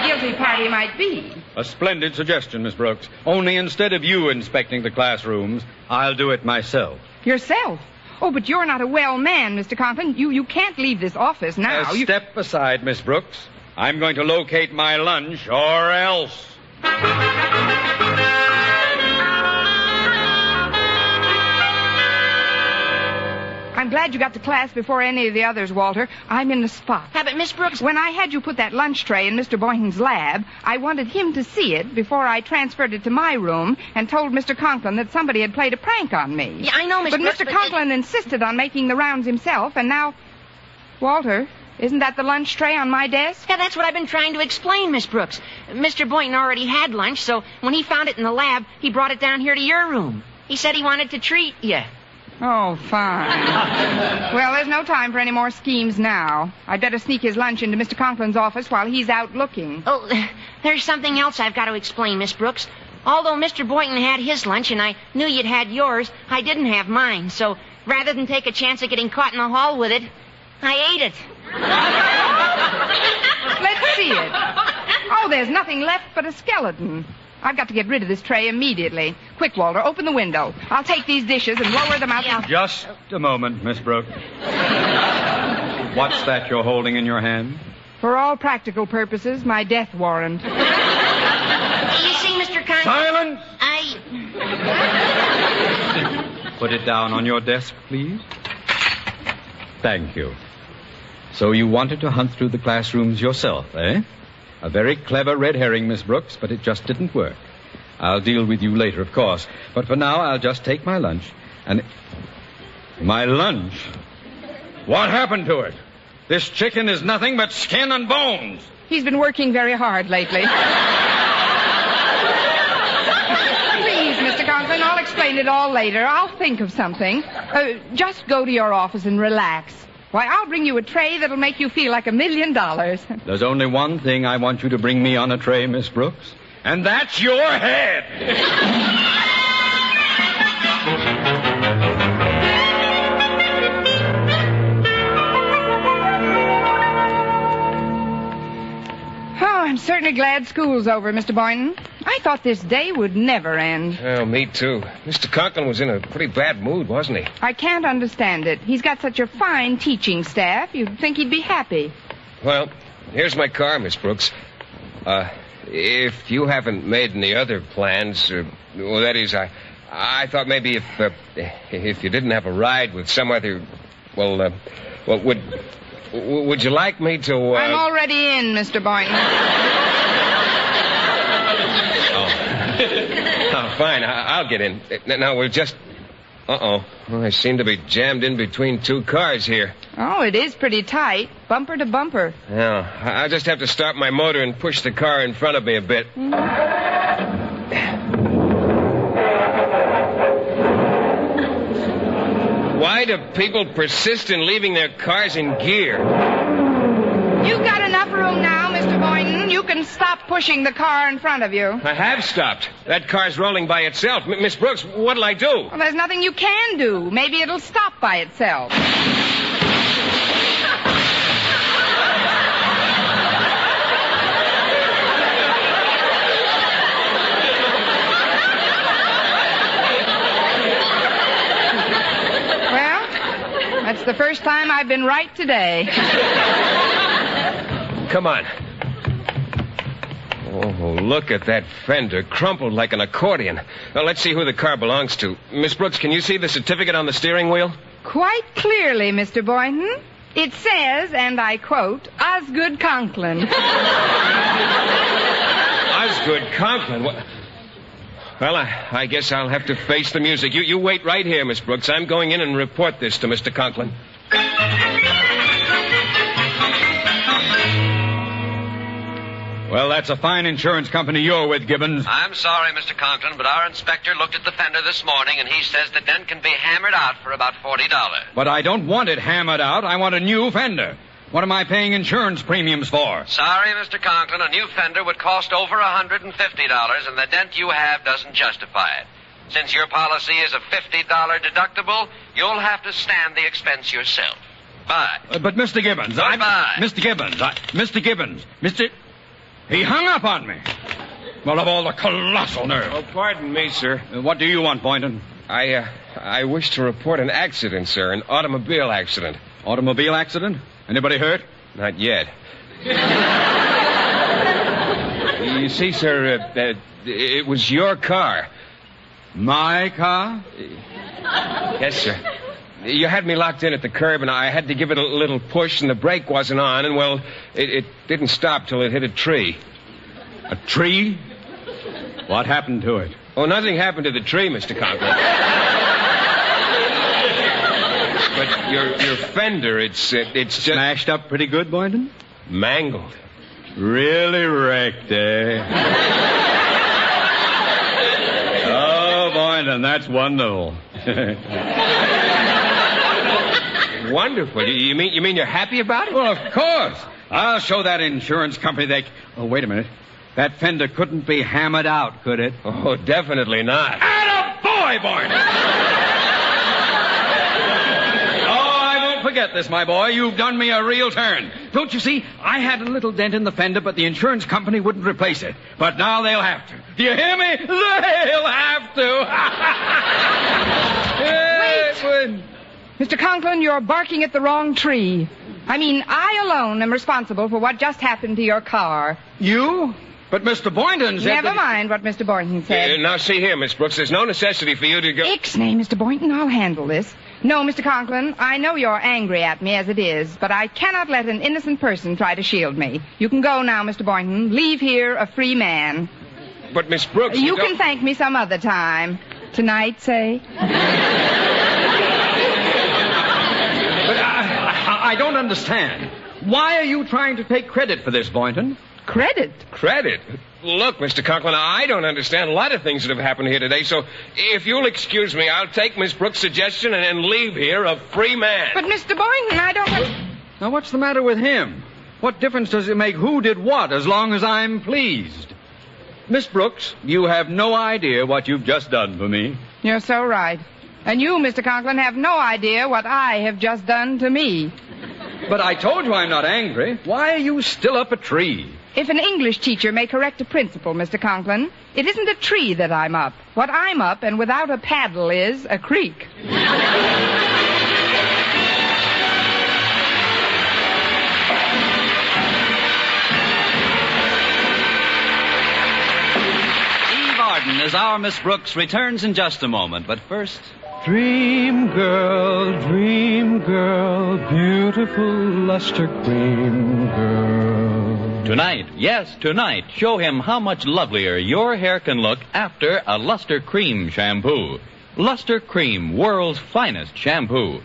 S2: guilty party might be.
S16: A splendid suggestion, Miss Brooks. Only instead of you inspecting the classrooms, I'll do it myself.
S2: Yourself? Oh, but you're not a well man, Mr. Conklin. You can't leave this office now.
S16: Step aside, Miss Brooks. I'm going to locate my lunch, or else.
S2: I'm glad you got to class before any of the others, Walter. I'm in the spot.
S3: Yeah, but Miss Brooks...
S2: When I had you put that lunch tray in Mr. Boynton's lab, I wanted him to see it before I transferred it to my room and told Mr. Conklin that somebody had played a prank on me.
S3: Yeah, I know, Miss Brooks,
S2: But Mr. Conklin insisted on making the rounds himself, and now... Walter, isn't that the lunch tray on my desk?
S3: Yeah, that's what I've been trying to explain, Miss Brooks. Mr. Boynton already had lunch, so when he found it in the lab, he brought it down here to your room. He said he wanted to treat you.
S2: Oh, fine. Well, there's no time for any more schemes now. I'd better sneak his lunch into Mr. Conklin's office while he's out looking.
S3: Oh, there's something else I've got to explain, Miss Brooks. Although Mr. Boynton had his lunch and I knew you'd had yours, I didn't have mine. So rather than take a chance of getting caught in the hall with it, I ate it.
S2: Let's see it. Oh, there's nothing left but a skeleton. I've got to get rid of this tray immediately. Quick, Walter, open the window. I'll take these dishes and lower them out.
S16: Just a moment, Miss Brooks. What's that you're holding in your hand?
S2: For all practical purposes, my death warrant.
S3: You see, Mr. Conklin?
S16: Silence!
S3: I...
S16: Put it down on your desk, please. Thank you. So you wanted to hunt through the classrooms yourself, eh? A very clever red herring, Miss Brooks, but it just didn't work. I'll deal with you later, of course. But for now, I'll just take my lunch and... My lunch? What happened to it? This chicken is nothing but skin and bones.
S2: He's been working very hard lately. Please, Mr. Conklin, I'll explain it all later. I'll think of something. Just go to your office and relax. Why, I'll bring you a tray that'll make you feel like $1 million.
S16: There's only one thing I want you to bring me on a tray, Miss Brooks, and that's your head.
S2: Oh, I'm certain certainly glad school's over, Mr. Boynton. I thought this day would never end.
S4: Oh, me too. Mr. Conklin was in a pretty bad mood, wasn't he?
S2: I can't understand it. He's got such a fine teaching staff. You'd think he'd be happy.
S4: Well, here's my car, Miss Brooks. If you haven't made any other plans, well, that is, I thought maybe if you didn't have a ride with some other, well, would you like me to?
S2: I'm already in, Mr. Boynton.
S4: Oh, fine. I'll get in. Now we'll just. Uh-oh. Well, I seem to be jammed in between two cars here.
S2: Oh, it is pretty tight. Bumper to bumper.
S4: Yeah. I'll just have to start my motor and push the car in front of me a bit. Why do people persist in leaving their cars in gear?
S2: You've got enough room now, Mr. Boynton. You can stop pushing the car in front of you.
S4: I have stopped. That car's rolling by itself. Miss Brooks, what'll I do?
S2: Well, there's nothing you can do. Maybe it'll stop by itself. Well, that's the first time I've been right today.
S4: Come on. Oh, look at that fender, crumpled like an accordion. Now, let's see who the car belongs to. Miss Brooks, can you see the certificate on the steering wheel?
S2: Quite clearly, Mr. Boynton. It says, and I quote, Osgood Conklin.
S4: Osgood Conklin? Well, I guess I'll have to face the music. You wait right here, Miss Brooks. I'm going in and report this to Mr. Conklin.
S16: Well, that's a fine insurance company you're with, Gibbons.
S18: I'm sorry, Mr. Conklin, but our inspector looked at the fender this morning, and he says the dent can be hammered out for about $40.
S16: But I don't want it hammered out. I want a new fender. What am I paying insurance premiums for?
S18: Sorry, Mr. Conklin, a new fender would cost over $150, and the dent you have doesn't justify it. Since your policy is a $50 deductible, you'll have to stand the expense yourself. Bye.
S16: But Mr. Gibbons,
S18: Goodbye.
S16: Mr. Gibbons, he hung up on me. Well, of all the colossal nerve.
S4: Oh, pardon me, sir.
S16: What do you want, Boynton?
S4: I wish to report an accident, sir. An automobile accident.
S16: Automobile accident? Anybody hurt?
S4: Not yet. You see, sir, it was your car.
S16: My car?
S4: Yes, sir. You had me locked in at the curb, and I had to give it a little push, and the brake wasn't on, and, well, it didn't stop till it hit a tree.
S16: A tree? What happened to it?
S4: Oh, nothing happened to the tree, Mr. Conklin. But your fender, it's just...
S16: Smashed up pretty good, Boynton?
S4: Mangled.
S16: Really wrecked, eh? Oh, Boynton, that's wonderful.
S4: Wonderful. You mean you're happy about it?
S16: Well, of course. I'll show that insurance company they... Oh, wait a minute. That fender couldn't be hammered out, could it?
S4: Oh, definitely not.
S16: Attaboy, Boynton! Oh, I won't forget this, my boy. You've done me a real turn. Don't you see? I had a little dent in the fender, but the insurance company wouldn't replace it. But now they'll have to. Do you hear me? They'll have to.
S2: Wait! Mr. Conklin, you're barking at the wrong tree. I mean, I alone am responsible for what just happened to your car.
S16: You? But Mr. Boynton said
S2: Never mind what Mr. Boynton said.
S4: Now, see here, Miss Brooks, there's no necessity for you to go...
S2: Ixnay, Mr. Boynton, I'll handle this. No, Mr. Conklin, I know you're angry at me as it is, but I cannot let an innocent person try to shield me. You can go now, Mr. Boynton. Leave here a free man.
S4: But, Miss Brooks...
S2: You can thank me some other time. Tonight, say.
S16: But I don't understand. Why are you trying to take credit for this, Boynton?
S2: Credit?
S4: Credit? Look, Mr. Conklin, I don't understand a lot of things that have happened here today, so if you'll excuse me, I'll take Miss Brooks' suggestion and leave here a free man.
S2: But, Mr. Boynton, I don't...
S16: Now, what's the matter with him? What difference does it make who did what as long as I'm pleased? Miss Brooks, you have no idea what you've just done for me.
S2: You're so right. And you, Mr. Conklin, have no idea what I have just done to me.
S16: But I told you I'm not angry. Why are you still up a tree?
S2: If an English teacher may correct a principal, Mr. Conklin, it isn't a tree that I'm up. What I'm up and without a paddle is a creek.
S19: As our Miss Brooks returns in just a moment, but first...
S15: Dream girl, beautiful luster cream girl.
S10: Tonight, yes, tonight, show him how much lovelier your hair can look after a Luster Cream shampoo. Luster Cream, world's finest shampoo.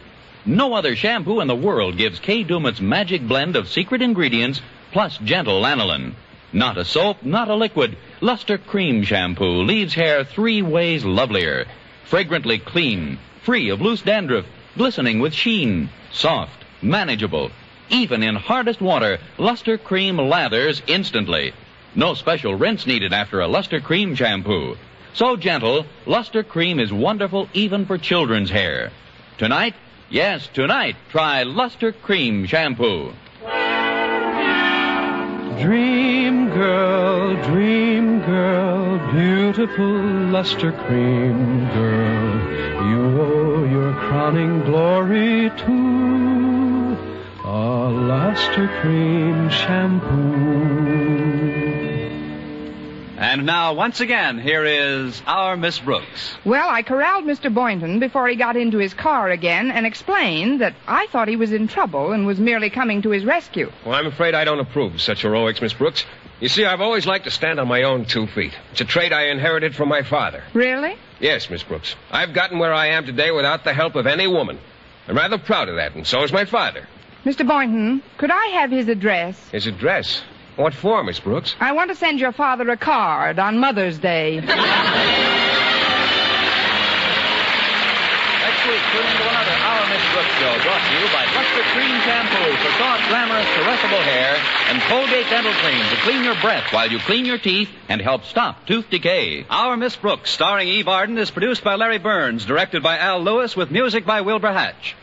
S10: No other shampoo in the world gives Kay Daumit's magic blend of secret ingredients plus gentle lanolin. Not a soap, not a liquid. Luster Cream shampoo leaves hair 3 ways lovelier. Fragrantly clean, free of loose dandruff, glistening with sheen, soft, manageable. Even in hardest water, Luster Cream lathers instantly. No special rinse needed after a Luster Cream shampoo. So gentle, Luster Cream is wonderful even for children's hair. Tonight, yes, tonight, try Luster Cream shampoo.
S15: Dream girl, beautiful luster cream girl. You owe your crowning glory to a luster cream shampoo.
S19: And now, once again, here is our Miss Brooks.
S2: Well, I corralled Mr. Boynton before he got into his car again and explained that I thought he was in trouble and was merely coming to his rescue.
S20: Well, I'm afraid I don't approve of such heroics, Miss Brooks. You see, I've always liked to stand on my own 2 feet. It's a trait I inherited from my father.
S2: Really?
S20: Yes, Miss Brooks. I've gotten where I am today without the help of any woman. I'm rather proud of that, and so is my father.
S2: Mr. Boynton, could I have his address?
S20: His address? What for, Miss Brooks?
S2: I want to send your father a card on Mother's Day.
S19: Next week, tune into another Our Miss Brooks show brought to you by Luster Cream Shampoo for soft, glamorous, caressable hair and Colgate Dental Cream to clean your breath while you clean your teeth and help stop tooth decay. Our Miss Brooks, starring Eve Arden, is produced by Larry Burns, directed by Al Lewis, with music by Wilbur Hatch.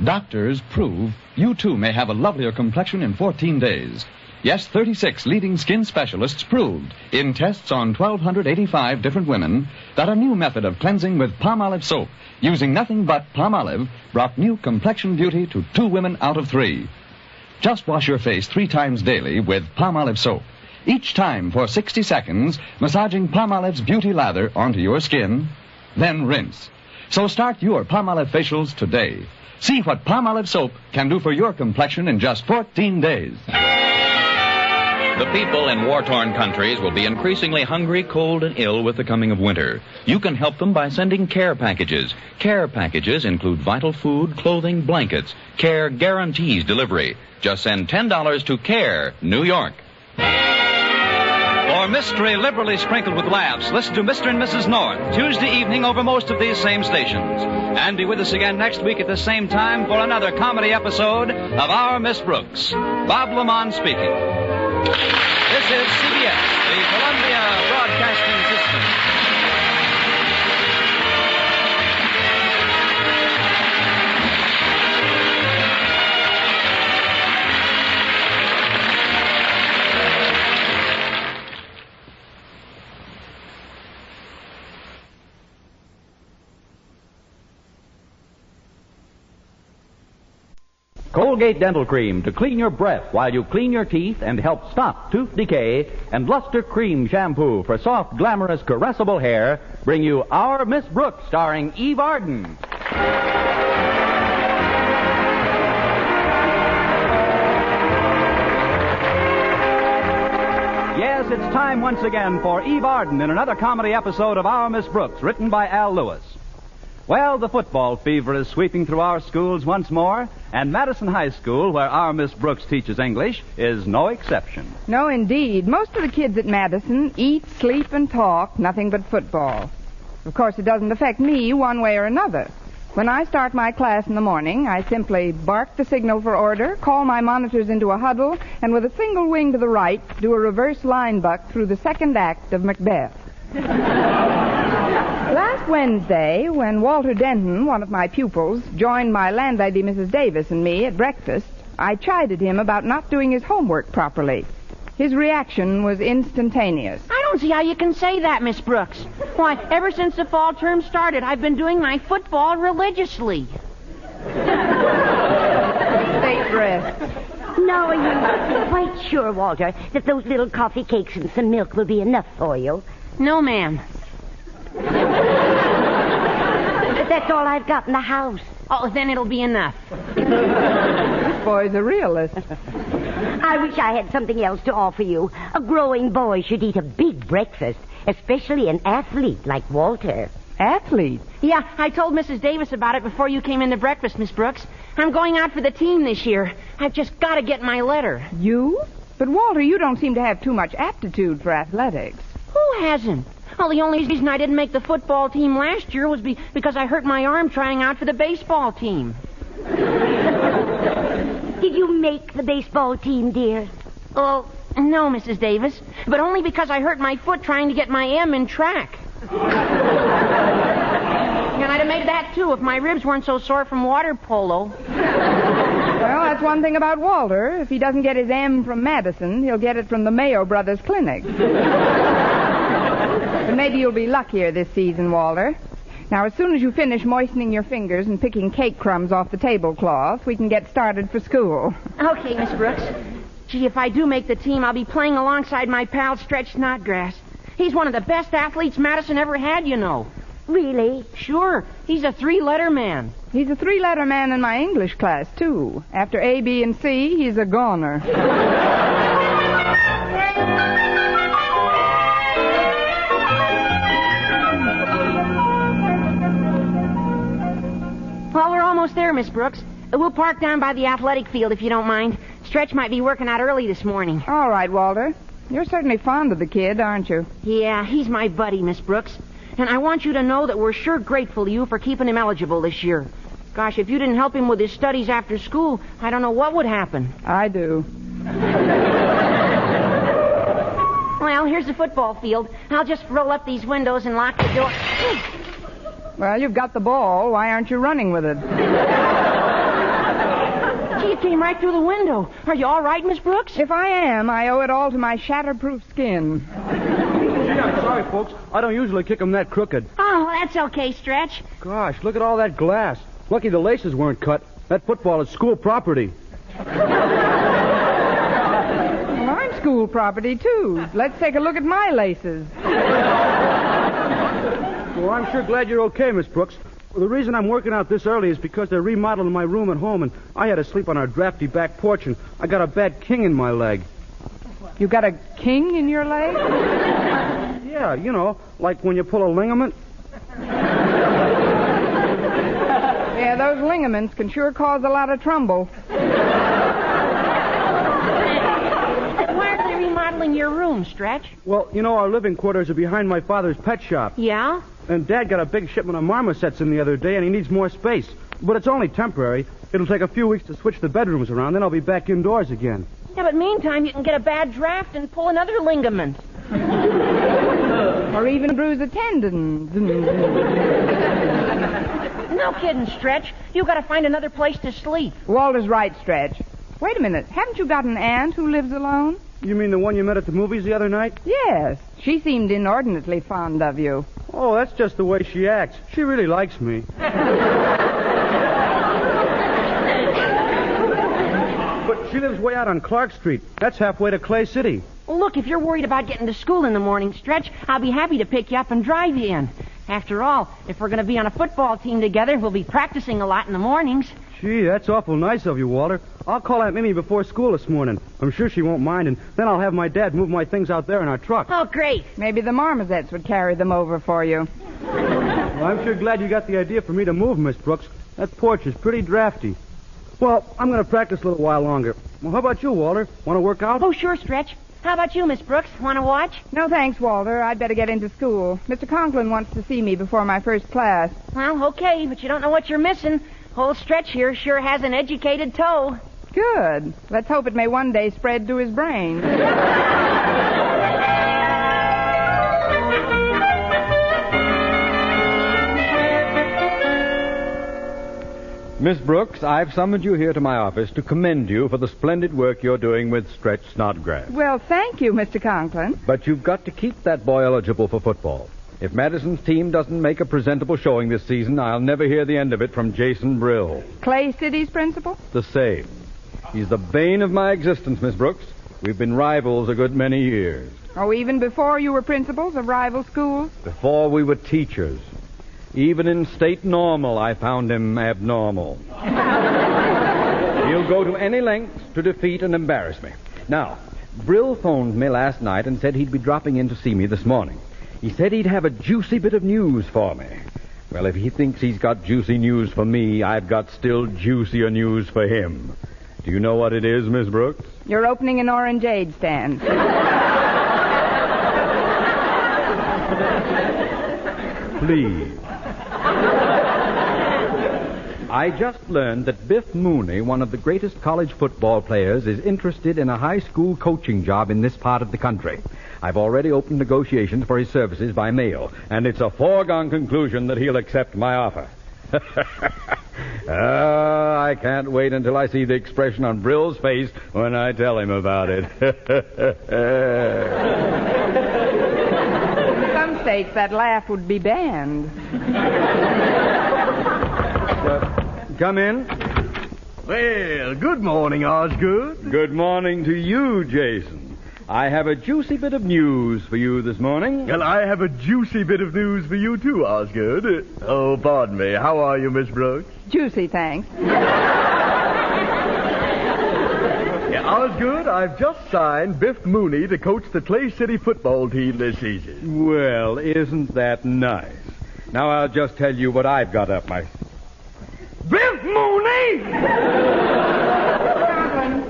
S9: Doctors prove you too may have a lovelier complexion in 14 days. Yes, 36 leading skin specialists proved in tests on 1,285 different women that a new method of cleansing with palm olive soap using nothing but palm olive brought new complexion beauty to 2 women out of 3. Just wash your face 3 times daily with palm olive soap. Each time for 60 seconds, massaging palm olive's beauty lather onto your skin, then rinse. So start your palm olive facials today. See what palm olive soap can do for your complexion in just 14 days.
S10: The people in war-torn countries will be increasingly hungry, cold, and ill with the coming of winter. You can help them by sending care packages. Care packages include vital food, clothing, blankets. Care guarantees delivery. Just send $10 to Care, New York.
S19: For mystery liberally sprinkled with laughs, listen to Mr. and Mrs. North, Tuesday evening over most of these same stations. And be with us again next week at the same time for another comedy episode of Our Miss Brooks. Bob Lamont speaking. This is CBS, the Columbia Broadcasting System.
S1: Colgate Dental Cream to clean your breath while you clean your teeth and help stop tooth decay, and Luster Cream Shampoo for soft, glamorous, caressable hair bring you Our Miss Brooks, starring Eve Arden. Yes, it's time once again for Eve Arden in another comedy episode of Our Miss Brooks, written by Al Lewis. Well, the football fever is sweeping through our schools once more, and Madison High School, where our Miss Brooks teaches English, is no exception.
S2: No, indeed. Most of the kids at Madison eat, sleep, and talk nothing but football. Of course, it doesn't affect me one way or another. When I start my class in the morning, I simply bark the signal for order, call my monitors into a huddle, and with a single wing to the right, do a reverse line buck through the second act of Macbeth. Last Last Wednesday, when Walter Denton, one of my pupils, joined my landlady, Mrs. Davis, and me at breakfast, I chided him about not doing his homework properly. His reaction was instantaneous.
S3: I don't see how you can say that, Miss Brooks. Why, ever since the fall term started, I've been doing my football religiously.
S2: State rest.
S11: No, are you quite sure, Walter, that those little coffee cakes and some milk will be enough for you?
S3: No, ma'am.
S11: But that's all I've got in the house.
S3: Oh, then it'll be enough.
S2: This boy's a realist.
S11: I wish I had something else to offer you. A growing boy should eat a big breakfast, especially an athlete like Walter.
S2: Athlete?
S3: Yeah, I told Mrs. Davis about it before you came into breakfast, Miss Brooks. I'm going out for the team this year. I've just got to get my letter.
S2: You? But, Walter, you don't seem to have too much aptitude for athletics.
S3: Who hasn't? Well, the only reason I didn't make the football team last year was because I hurt my arm trying out for the baseball team.
S11: Did you make the baseball team, dear?
S3: Oh, no, Mrs. Davis. But only because I hurt my foot trying to get my M in track. And I'd have made that, too, if my ribs weren't so sore from water polo.
S2: Well, that's one thing about Walter. If he doesn't get his M from Madison, he'll get it from the Mayo Brothers Clinic. But maybe you'll be luckier this season, Walter. Now, as soon as you finish moistening your fingers and picking cake crumbs off the tablecloth, we can get started for school.
S3: Okay, Miss Brooks. Gee, if I do make the team, I'll be playing alongside my pal Stretch Snodgrass. He's one of the best athletes Madison ever had, you know.
S11: Really?
S3: Sure. He's a 3-letter man.
S2: He's a 3-letter man in my English class, too. After A, B, and C, he's a goner.
S3: Well, we're almost there, Miss Brooks. We'll park down by the athletic field if you don't mind. Stretch might be working out early this morning.
S2: All right, Walter. You're certainly fond of the kid, aren't you?
S3: Yeah, he's my buddy, Miss Brooks. And I want you to know that we're sure grateful to you for keeping him eligible this year. Gosh, if you didn't help him with his studies after school, I don't know what would happen.
S2: I do.
S3: Well, here's the football field. I'll just roll up these windows and lock the door.
S2: Well, you've got the ball. Why aren't you running with it?
S3: Gee, it came right through the window. Are you all right, Miss Brooks?
S2: If I am, I owe it all to my shatterproof skin.
S6: Gee, I'm sorry, folks. I don't usually kick them that crooked.
S3: Oh, that's okay, Stretch.
S6: Gosh, look at all that glass. Lucky the laces weren't cut. That football is school property.
S2: Well, I'm school property, too. Let's take a look at my laces.
S6: Well, I'm sure glad you're okay, Miss Brooks. Well, the reason I'm working out this early is because they're remodeling my room at home, and I had to sleep on our drafty back porch, and I got a bad king in my leg.
S2: You got a king in your leg?
S6: Yeah, you know, like when you pull a ligament.
S2: Yeah, those ligaments can sure cause a lot of trouble.
S3: Why are they remodeling your room, Stretch?
S6: Well, you know, our living quarters are behind my father's pet shop.
S3: Yeah?
S6: And Dad got a big shipment of marmosets in the other day, and he needs more space. But it's only temporary. It'll take a few weeks to switch the bedrooms around, then I'll be back indoors again.
S3: Yeah, but meantime, you can get a bad draft and pull another ligament.
S2: Or even bruise a tendon.
S3: No kidding, Stretch. You got to find another place to sleep.
S2: Walter's right, Stretch. Wait a minute. Haven't you got an aunt who lives alone?
S6: You mean the one you met at the movies the other night?
S2: Yes. She seemed inordinately fond of you.
S6: Oh, that's just the way she acts. She really likes me. But she lives way out on Clark Street. That's halfway to Clay City.
S3: Well, look, if you're worried about getting to school in the morning, Stretch, I'll be happy to pick you up and drive you in. After all, if we're going to be on a football team together, we'll be practicing a lot in the mornings.
S6: Gee, that's awful nice of you, Walter. I'll call Aunt Mimi before school this morning. I'm sure she won't mind, and then I'll have my dad move my things out there in our truck.
S3: Oh, great.
S2: Maybe the marmosets would carry them over for you.
S6: Well, I'm sure glad you got the idea for me to move, Miss Brooks. That porch is pretty drafty. Well, I'm going to practice a little while longer. Well, how about you, Walter? Want to work out?
S3: Oh, sure, Stretch. How about you, Miss Brooks? Want to watch?
S2: No, thanks, Walter. I'd better get into school. Mr. Conklin wants to see me before my first class.
S3: Well, okay, but you don't know what you're missing. Old Stretch here sure has an educated toe.
S2: Good. Let's hope it may one day spread to his brain.
S16: Miss Brooks, I've summoned you here to my office to commend you for the splendid work you're doing with Stretch Snodgrass.
S2: Well, thank you, Mr. Conklin.
S16: But you've got to keep that boy eligible for football. If Madison's team doesn't make a presentable showing this season, I'll never hear the end of it from Jason Brill.
S2: Clay City's principal?
S16: The same. He's the bane of my existence, Miss Brooks. We've been rivals a good many years.
S2: Oh, even before you were principals of rival schools?
S16: Before we were teachers. Even in state normal, I found him abnormal. He'll go to any lengths to defeat and embarrass me. Now, Brill phoned me last night and said he'd be dropping in to see me this morning. He said he'd have a juicy bit of news for me. Well, if he thinks he's got juicy news for me, I've got still juicier news for him. Do you know what it is, Miss Brooks?
S2: You're opening an orangeade stand.
S16: Please. I just learned that Biff Mooney, one of the greatest college football players, is interested in a high school coaching job in this part of the country. I've already opened negotiations for his services by mail, and it's a foregone conclusion that he'll accept my offer. I can't wait until I see the expression on Brill's face when I tell him about it.
S2: In some states, that laugh would be banned.
S16: Come in.
S21: Well, good morning, Osgood.
S16: Good morning to you, Jason. I have a juicy bit of news for you this morning.
S21: Well, I have a juicy bit of news for you, too, Osgood. Oh, pardon me. How are you, Miss Brooks?
S2: Juicy, thanks.
S21: Yeah, Osgood, I've just signed Biff Mooney to coach the Clay City football team this season.
S16: Well, isn't that nice? Now I'll just tell you what I've got up my... Biff Mooney!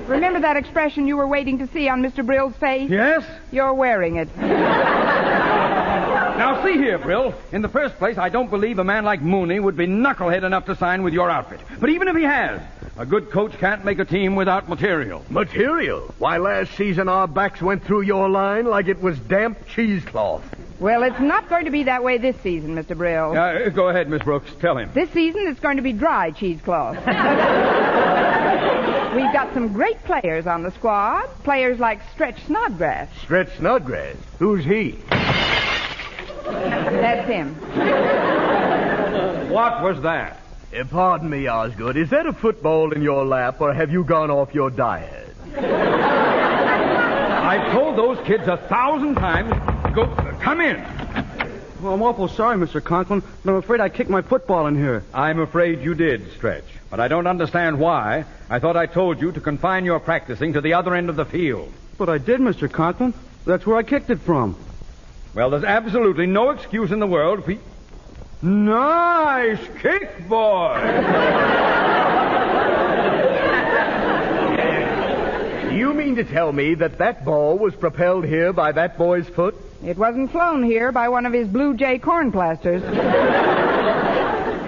S2: Remember that expression you were waiting to see on Mr. Brill's face?
S16: Yes?
S2: You're wearing it.
S16: Now, see here, Brill. In the first place, I don't believe a man like Mooney would be knucklehead enough to sign with your outfit. But even if he has, a good coach can't make a team without material.
S21: Material? Why, last season our backs went through your line like it was damp cheesecloth.
S2: Well, it's not going to be that way this season, Mr. Brill.
S16: Go ahead, Miss Brooks. Tell him.
S2: This season, it's going to be dry cheesecloth. We've got some great players on the squad. Players like Stretch Snodgrass.
S21: Stretch Snodgrass? Who's he?
S2: That's him.
S16: What was that?
S21: Pardon me, Osgood. Is that a football in your lap, or have you gone off your diet?
S16: I've told those kids 1,000 times, come in.
S6: Well, I'm awful sorry, Mr. Conklin, but I'm afraid I kicked my football in here.
S16: I'm afraid you did, Stretch. But I don't understand why. I thought I told you to confine your practicing to the other end of the field.
S6: But I did, Mr. Conklin. That's where I kicked it from.
S16: Well, there's absolutely no excuse in the world for... Nice kick, boy!
S21: You mean to tell me that ball was propelled here by that boy's foot?
S2: It wasn't flown here by one of his Blue Jay corn plasters.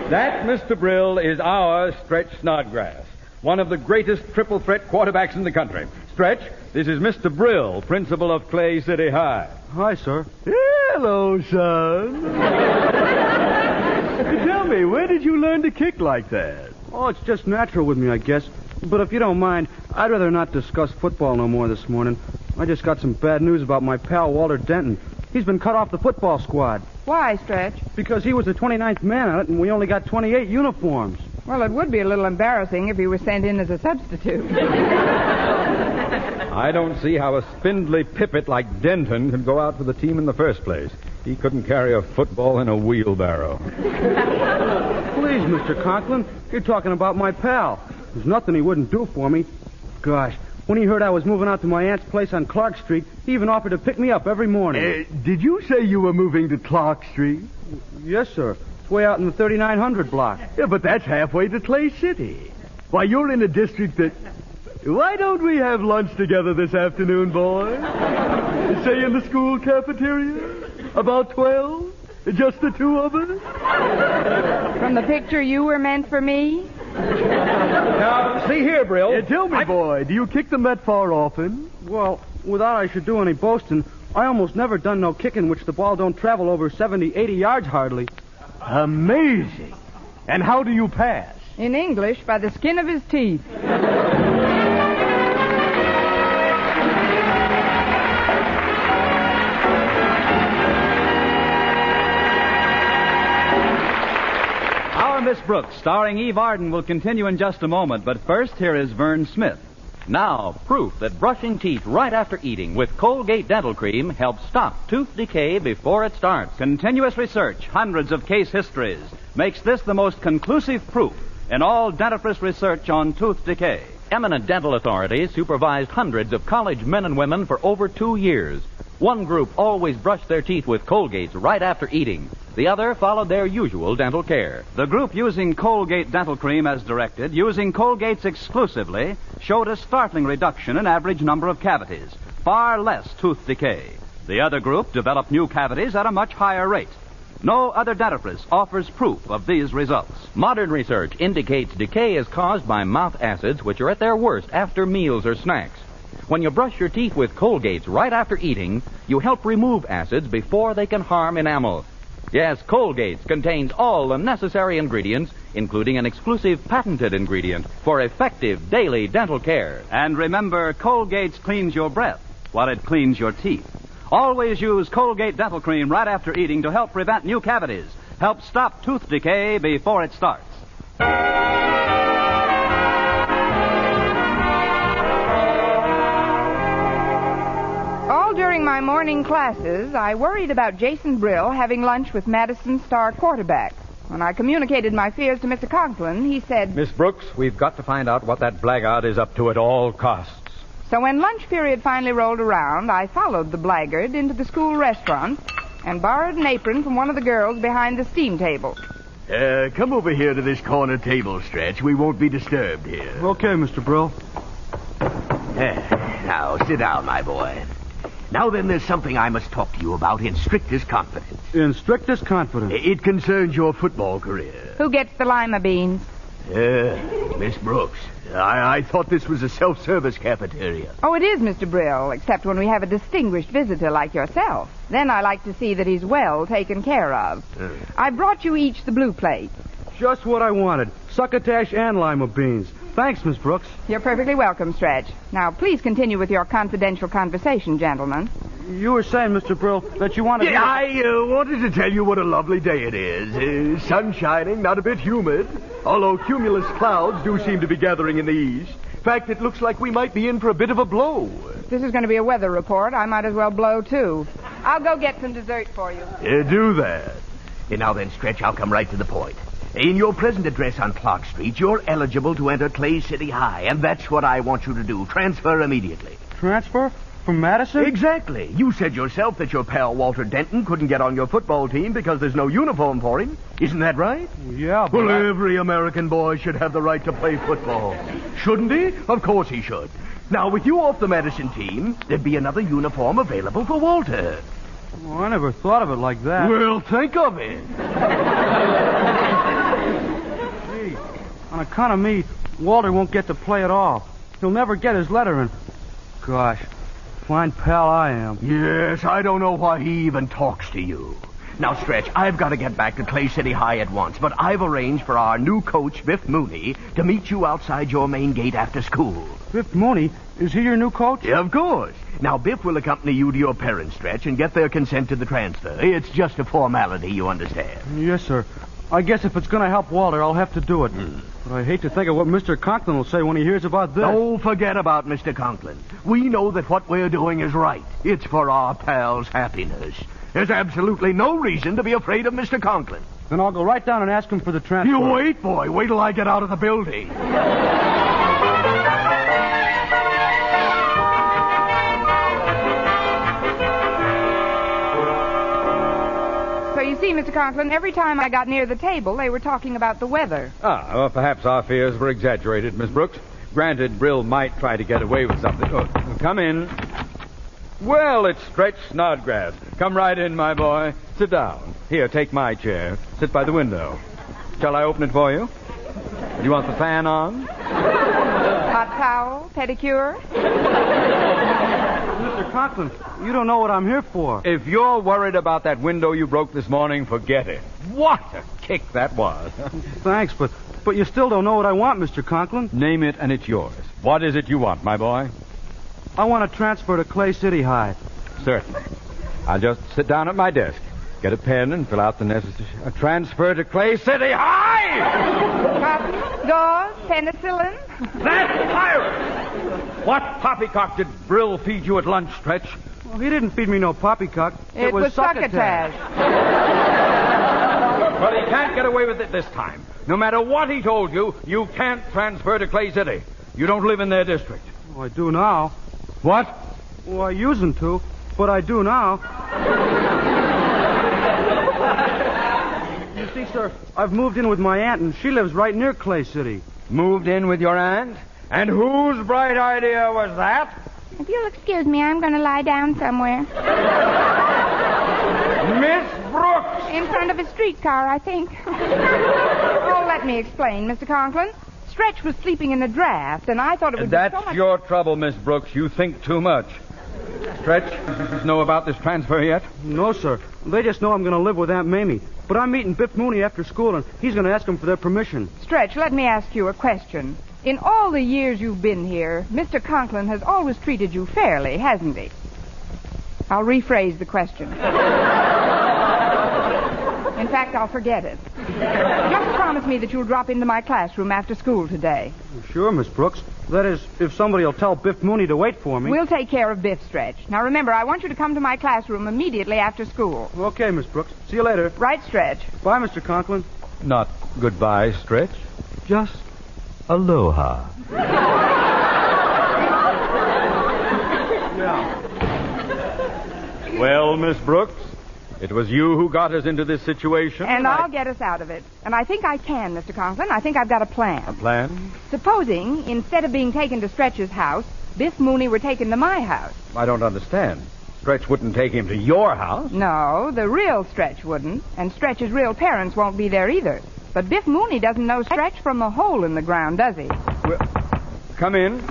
S16: That, Mr. Brill, is our Stretch Snodgrass, one of the greatest triple threat quarterbacks in the country. Stretch, this is Mr. Brill, principal of Clay City High.
S6: Hi, sir.
S21: Hello, son. Tell me, where did you learn to kick like that?
S6: Oh, it's just natural with me, I guess. But if you don't mind, I'd rather not discuss football no more this morning. I just got some bad news about my pal, Walter Denton. He's been cut off the football squad.
S2: Why, Stretch?
S6: Because he was the 29th man on it, and we only got 28 uniforms.
S2: Well, it would be a little embarrassing if he were sent in as a substitute.
S16: I don't see how a spindly pippet like Denton could go out for the team in the first place. He couldn't carry a football in a wheelbarrow.
S6: Please, Mr. Conklin, you're talking about my pal. There's nothing he wouldn't do for me. Gosh, when he heard I was moving out to my aunt's place on Clark Street, he even offered to pick me up every morning.
S21: Did you say you were moving to Clark Street?
S6: Yes, sir. It's way out in the 3900 block.
S21: Yeah, but that's halfway to Clay City. Why, you're in a district that... Why don't we have lunch together this afternoon, boy? Say in the school cafeteria? About 12? Just the two of us?
S2: From the picture, you were meant for me?
S16: Now, see here, Brill.
S21: Tell me, boy, do you kick them that far often?
S6: Well, without I should do any boasting, I almost never done no kicking which the ball don't travel over 70, 80 yards hardly.
S21: Amazing. And how do you pass?
S2: In English, by the skin of his teeth.
S19: Our Miss Brooks, starring Eve Arden, will continue in just a moment, but first, here is Vern Smith. Now, proof that brushing teeth right after eating with Colgate Dental Cream helps stop tooth decay before it starts. Continuous research, hundreds of case histories, makes this the most conclusive proof in all dentifrice research on tooth decay. Eminent dental authorities supervised hundreds of college men and women for over 2 years. One group always brushed their teeth with Colgates right after eating. The other followed their usual dental care. The group using Colgate Dental Cream as directed, using Colgates exclusively, showed a startling reduction in average number of cavities, far less tooth decay. The other group developed new cavities at a much higher rate. No other dentifrice offers proof of these results. Modern research indicates decay is caused by mouth acids, which are at their worst after meals or snacks. When you brush your teeth with Colgates right after eating, you help remove acids before they can harm enamel. Yes, Colgates contains all the necessary ingredients, including an exclusive patented ingredient for effective daily dental care. And remember, Colgates cleans your breath while it cleans your teeth. Always use Colgate Dental Cream right after eating to help prevent new cavities, help stop tooth decay before it starts.
S2: All during my morning classes, I worried about Jason Brill having lunch with Madison's star quarterback. When I communicated my fears to Mr. Conklin, he said,
S16: Miss Brooks, we've got to find out what that blackguard is up to at all costs.
S2: So when lunch period finally rolled around, I followed the blackguard into the school restaurant and borrowed an apron from one of the girls behind the steam table.
S21: Come over here to this corner table, Stretch. We won't be disturbed here.
S6: Okay, Mr. Brill.
S5: Now, sit down, my boy. Now then, there's something I must talk to you about in strictest confidence.
S6: In strictest confidence?
S21: It concerns your football career.
S2: Who gets the lima beans?
S21: Miss Brooks, I thought this was a self-service cafeteria.
S2: Oh, it is, Mr. Brill, except when we have a distinguished visitor like yourself. Then I like to see that he's well taken care of. I brought you each the blue plate.
S6: Just what I wanted. Succotash and lima beans. Thanks, Miss Brooks.
S2: You're perfectly welcome, Stretch. Now, please continue with your confidential conversation, gentlemen.
S6: You were saying, Mr. Brill, that you wanted...
S21: Yeah, I wanted to tell you what a lovely day it is. Sun shining, not a bit humid. Although cumulus clouds do seem to be gathering in the east. In fact, it looks like we might be in for a bit of a blow.
S2: If this is going to be a weather report, I might as well blow, too. I'll go get some dessert for you.
S21: Do that.
S5: Now then, Stretch, I'll come right to the point. In your present address on Clark Street, you're eligible to enter Clay City High, and that's what I want you to do. Transfer immediately.
S6: Transfer? From Madison?
S21: Exactly. You said yourself that your pal Walter Denton couldn't get on your football team because there's no uniform for him. Isn't that right?
S6: Yeah, but...
S21: Well, every American boy should have the right to play football. Shouldn't he? Of course he should. Now, with you off the Madison team, there'd be another uniform available for Walter.
S6: Well, I never thought of it like that.
S21: Well, think of it.
S6: Gee, on account of me, Walter won't get to play at all. He'll never get his letter in. Gosh, fine pal I am.
S21: Yes, I don't know why he even talks to you.
S5: Now, Stretch, I've got to get back to Clay City High at once, but I've arranged for our new coach, Biff Mooney, to meet you outside your main gate after school.
S6: Biff Mooney? Is he your new coach?
S21: Yeah, of course. Now, Biff will accompany you to your parents, Stretch, and get their consent to the transfer. It's just a formality, you understand.
S6: Yes, sir. I guess if it's going to help Walter, I'll have to do it. But I hate to think of what Mr. Conklin will say when he hears about this.
S21: Don't forget about Mr. Conklin. We know that what we're doing is right. It's for our pal's happiness. There's absolutely no reason to be afraid of Mr. Conklin.
S6: Then I'll go right down and ask him for the transfer.
S21: You wait, boy. Wait till I get out of the building.
S2: So you see, Mr. Conklin, every time I got near the table, they were talking about the weather.
S16: Well, perhaps our fears were exaggerated, Miss Brooks. Granted, Brill might try to get away with something. Oh, come in. Well, it's Stretch Snodgrass. Come right in, my boy. Sit down. Here, take my chair. Sit by the window. Shall I open it for you? Do you want the fan on?
S2: Hot towel, pedicure.
S6: Mr. Mr. Conklin, you don't know what I'm here for.
S8: If you're worried about that window you broke this morning, forget it. What a kick that was.
S6: Thanks, but you still don't know what I want, Mr. Conklin.
S8: Name it and it's yours. What is it you want, my boy?
S6: I want to transfer to Clay City High.
S8: Certainly. I'll just sit down at my desk, get a pen, and fill out the necessary... transfer to Clay City High!
S2: Cotton, gauze, penicillin.
S8: That's pirate! What poppycock did Brill feed you at lunch, Stretch?
S6: Well, he didn't feed me no poppycock.
S2: It was succotash.
S8: Well, he can't get away with it this time. No matter what he told you, you can't transfer to Clay City. You don't live in their district.
S6: Oh, I do now.
S8: What?
S6: Well, I usen't to, but I do now. You see, sir, I've moved in with my aunt, and she lives right near Clay City.
S8: Moved in with your aunt? And whose bright idea was that?
S22: If you'll excuse me, I'm going to lie down somewhere.
S8: Miss Brooks!
S22: In front of a streetcar, I think.
S2: Oh, let me explain, Mr. Conklin. Stretch was sleeping in the draft, and I thought it would be so much...
S8: That's your trouble, Miss Brooks. You think too much. Stretch, know about this transfer yet?
S6: No, sir. They just know I'm going to live with Aunt Mamie. But I'm meeting Biff Mooney after school, and he's going to ask them for their permission.
S2: Stretch, let me ask you a question. In all the years you've been here, Mr. Conklin has always treated you fairly, hasn't he? I'll rephrase the question. In fact, I'll forget it. Just promise me that you'll drop into my classroom after school today.
S6: Sure, Miss Brooks. That is, if somebody will tell Biff Mooney to wait for me.
S2: We'll take care of Biff, Stretch. Now, remember, I want you to come to my classroom immediately after school.
S6: Okay, Miss Brooks. See you later.
S2: Right, Stretch.
S6: Bye, Mr. Conklin.
S8: Not goodbye, Stretch. Just aloha. Well, Miss Brooks, it was you who got us into this situation.
S2: And I'll get us out of it. And I think I can, Mr. Conklin. I think I've got a plan.
S8: A plan?
S2: Supposing, instead of being taken to Stretch's house, Biff Mooney were taken to my house.
S8: I don't understand. Stretch wouldn't take him to your house.
S2: No, the real Stretch wouldn't. And Stretch's real parents won't be there either. But Biff Mooney doesn't know Stretch from a hole in the ground, does he?
S8: Well, come in.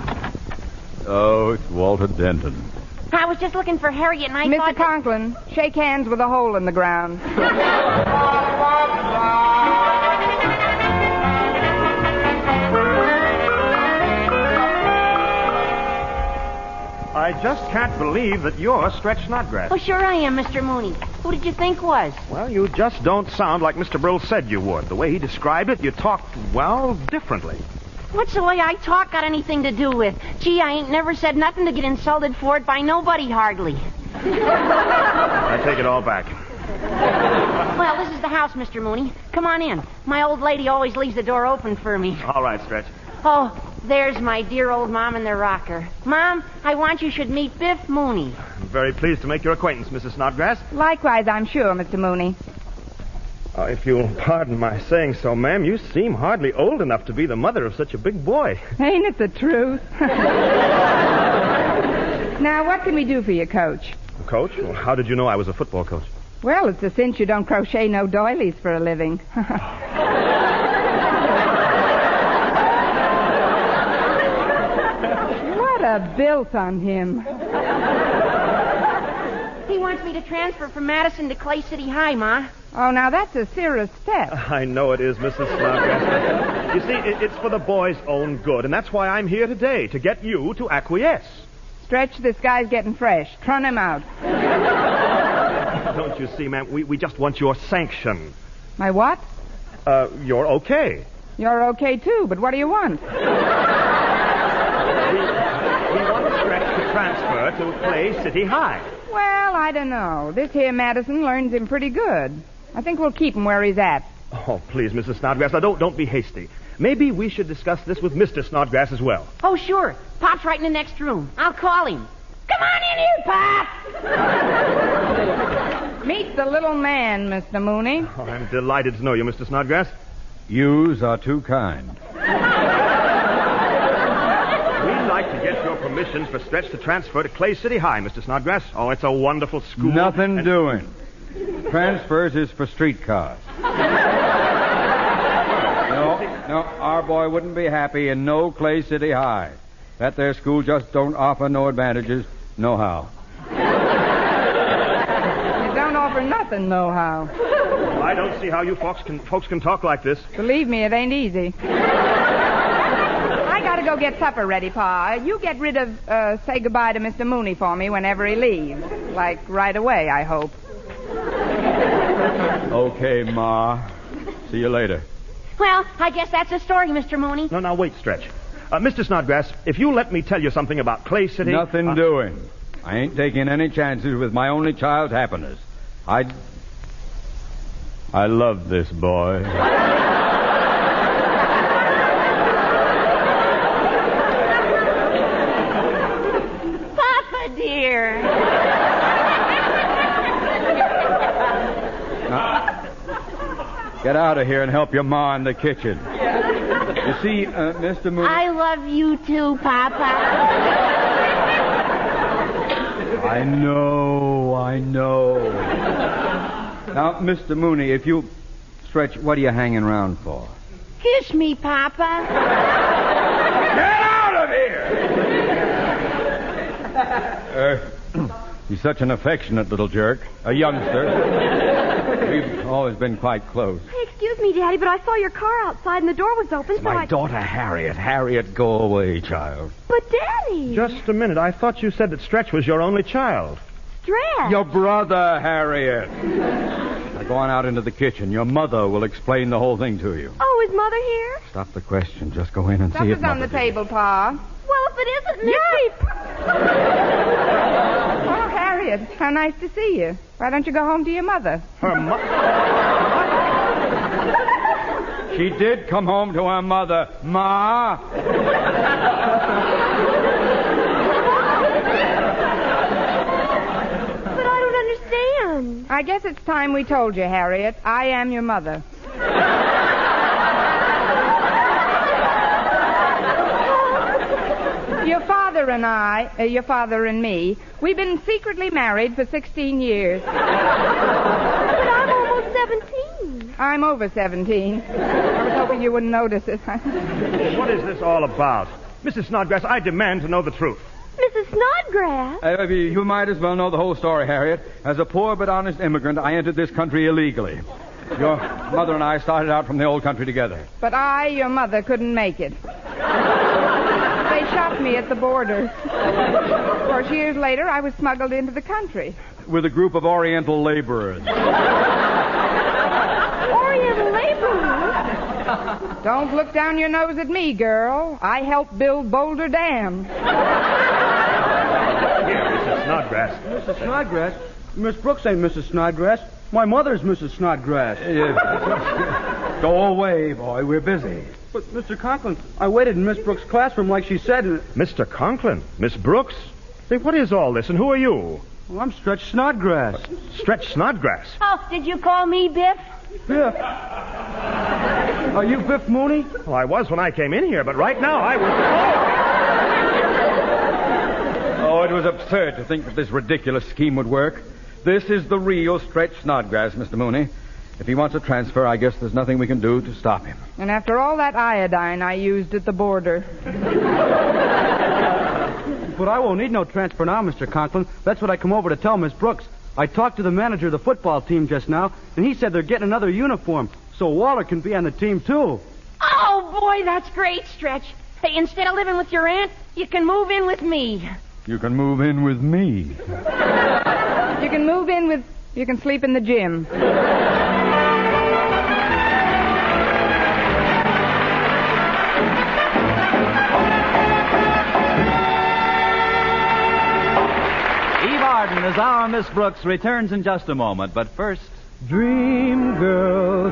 S8: Oh, it's Walter Denton.
S3: I was just looking for Harriet, and I
S2: Mr.
S3: thought...
S2: Conklin, shake hands with a hole in the ground.
S23: I just can't believe that you're Stretch Snodgrass.
S3: Oh, sure I am, Mr. Mooney. Who did you think was?
S23: Well, you just don't sound like Mr. Brill said you would. The way he described it, you talked, well, differently.
S3: What's the way I talk got anything to do with? Gee, I ain't never said nothing to get insulted for it by nobody, hardly.
S23: I take it all back.
S3: Well, this is the house, Mr. Mooney. Come on in. My old lady always leaves the door open for me.
S23: All right, Stretch.
S3: Oh, there's my dear old mom in the rocker. Mom, I want you should meet Biff Mooney.
S23: I'm very pleased to make your acquaintance, Mrs. Snodgrass.
S2: Likewise, I'm sure, Mr. Mooney.
S23: If you'll pardon my saying so, ma'am, you seem hardly old enough to be the mother of such a big boy.
S2: Ain't it the truth? Now, what can we do for you, Coach?
S23: Coach? Well, how did you know I was a football coach?
S2: Well, it's a cinch you don't crochet no doilies for a living. What a built on him.
S3: He wants me to transfer from Madison to Clay City High, Ma.
S2: Oh, now that's a serious step.
S23: I know it is, Mrs. Snodgrass. You see, it's for the boy's own good, and that's why I'm here today, to get you to acquiesce.
S2: Stretch, this guy's getting fresh. Trun him out.
S23: Don't you see, ma'am, we just want your sanction.
S2: My what?
S23: You're okay.
S2: You're okay, too, but what do you want?
S23: We want Stretch to transfer to Clay City High.
S2: Well, I don't know. This here Madison learns him pretty good. I think we'll keep him where he's at.
S23: Oh, please, Mrs. Snodgrass, now don't be hasty. Maybe we should discuss this with Mr. Snodgrass as well.
S3: Oh, sure. Pop's right in the next room. I'll call him. Come on in here, Pop!
S2: Meet the little man, Mr. Mooney.
S23: Oh, I'm delighted to know you, Mr. Snodgrass.
S8: Yous are too kind.
S23: We'd like to get your permission for Stretch to transfer to Clay City High, Mr. Snodgrass. Oh, it's a wonderful school.
S8: Nothing doing. Transfers is for streetcars. No, our boy wouldn't be happy in no Clay City High. That there school just don't offer no advantages, no how.
S2: all for nothing, nohow.
S23: Well, I don't see how you folks can talk like this.
S2: Believe me, it ain't easy. I gotta go get supper ready, Pa. You get rid of, say goodbye to Mr. Mooney for me whenever he leaves. Like, right away, I hope.
S8: Okay, Ma. See you later.
S3: Well, I guess that's the story, Mr. Mooney.
S23: No, now, wait, Stretch. Mr. Snodgrass, if you let me tell you something about Clay City...
S8: Nothing doing. I ain't taking any chances with my only child's happiness. I love this boy.
S11: Papa, dear.
S8: Now, get out of here and help your ma in the kitchen. You see, Mr. Mooney...
S11: I love you too, Papa.
S8: I know. Now, Mr. Mooney, if you... Stretch, what are you hanging around for?
S11: Kiss me, Papa.
S8: Get out of here! He's such an affectionate little jerk. A youngster. We've always been quite close.
S7: Hey, excuse me, Daddy, but I saw your car outside and the door was open, so
S8: My daughter, Harriet. Harriet, go away, child.
S7: But, Daddy...
S23: Just a minute. I thought you said that Stretch was your only child.
S7: Stretch?
S8: Your brother, Harriet. Now go on out into the kitchen. Your mother will explain the whole thing to you.
S7: Oh, is Mother here?
S8: Stop the question. Just go in and see if
S2: Supper's on the table, Pa.
S7: Well, if it isn't, Mr.
S2: Oh, Harriet, how nice to see you. Why don't you go home to your mother?
S23: Her mother?
S8: She did come home to her mother. Ma!
S7: But I don't understand.
S2: I guess it's time we told you, Harriet. I am your mother. Your father and me, we've been secretly married for 16 years.
S7: But I'm almost 17.
S2: I'm over 17. I was hoping you wouldn't notice it.
S23: What is this all about? Mrs. Snodgrass, I demand to know the truth.
S7: Mrs. Snodgrass?
S8: You might as well know the whole story, Harriet. As a poor but honest immigrant, I entered this country illegally. Your mother and I started out from the old country together.
S2: But I, your mother, couldn't make it. They shot me at the border. Of course, years later, I was smuggled into the country.
S8: With a group of Oriental laborers.
S7: Oriental laborers?
S2: Don't look down your nose at me, girl. I helped build Boulder Dam.
S23: Here, Mrs. Snodgrass.
S6: Mrs. Snodgrass? Miss Brooks ain't Mrs. Snodgrass. My mother's Mrs. Snodgrass.
S8: Go away, boy. We're busy.
S6: But, Mr. Conklin, I waited in Miss Brooks' classroom like she said.
S23: Mr. Conklin? Miss Brooks? Say, what is all this, and who are you?
S6: Well, I'm Stretch Snodgrass.
S23: Stretch Snodgrass?
S3: Oh, did you call me Biff?
S6: Biff. Are you Biff Mooney?
S23: Well, I was when I came in here, but right now I was...
S8: Oh, it was absurd to think that this ridiculous scheme would work. This is the real Stretch Snodgrass, Mr. Mooney. If he wants a transfer, I guess there's nothing we can do to stop him.
S2: And after all that iodine I used at the border.
S6: But I won't need no transfer now, Mr. Conklin. That's what I come over to tell Miss Brooks. I talked to the manager of the football team just now, and he said they're getting another uniform, so Walter can be on the team, too.
S3: Oh, boy, that's great, Stretch. Hey, instead of living with your aunt, you can move in with me.
S8: You can move in with me.
S2: You can move in with... You can sleep in the gym.
S19: As our Miss Brooks returns in just a moment, but first...
S15: Dream girl,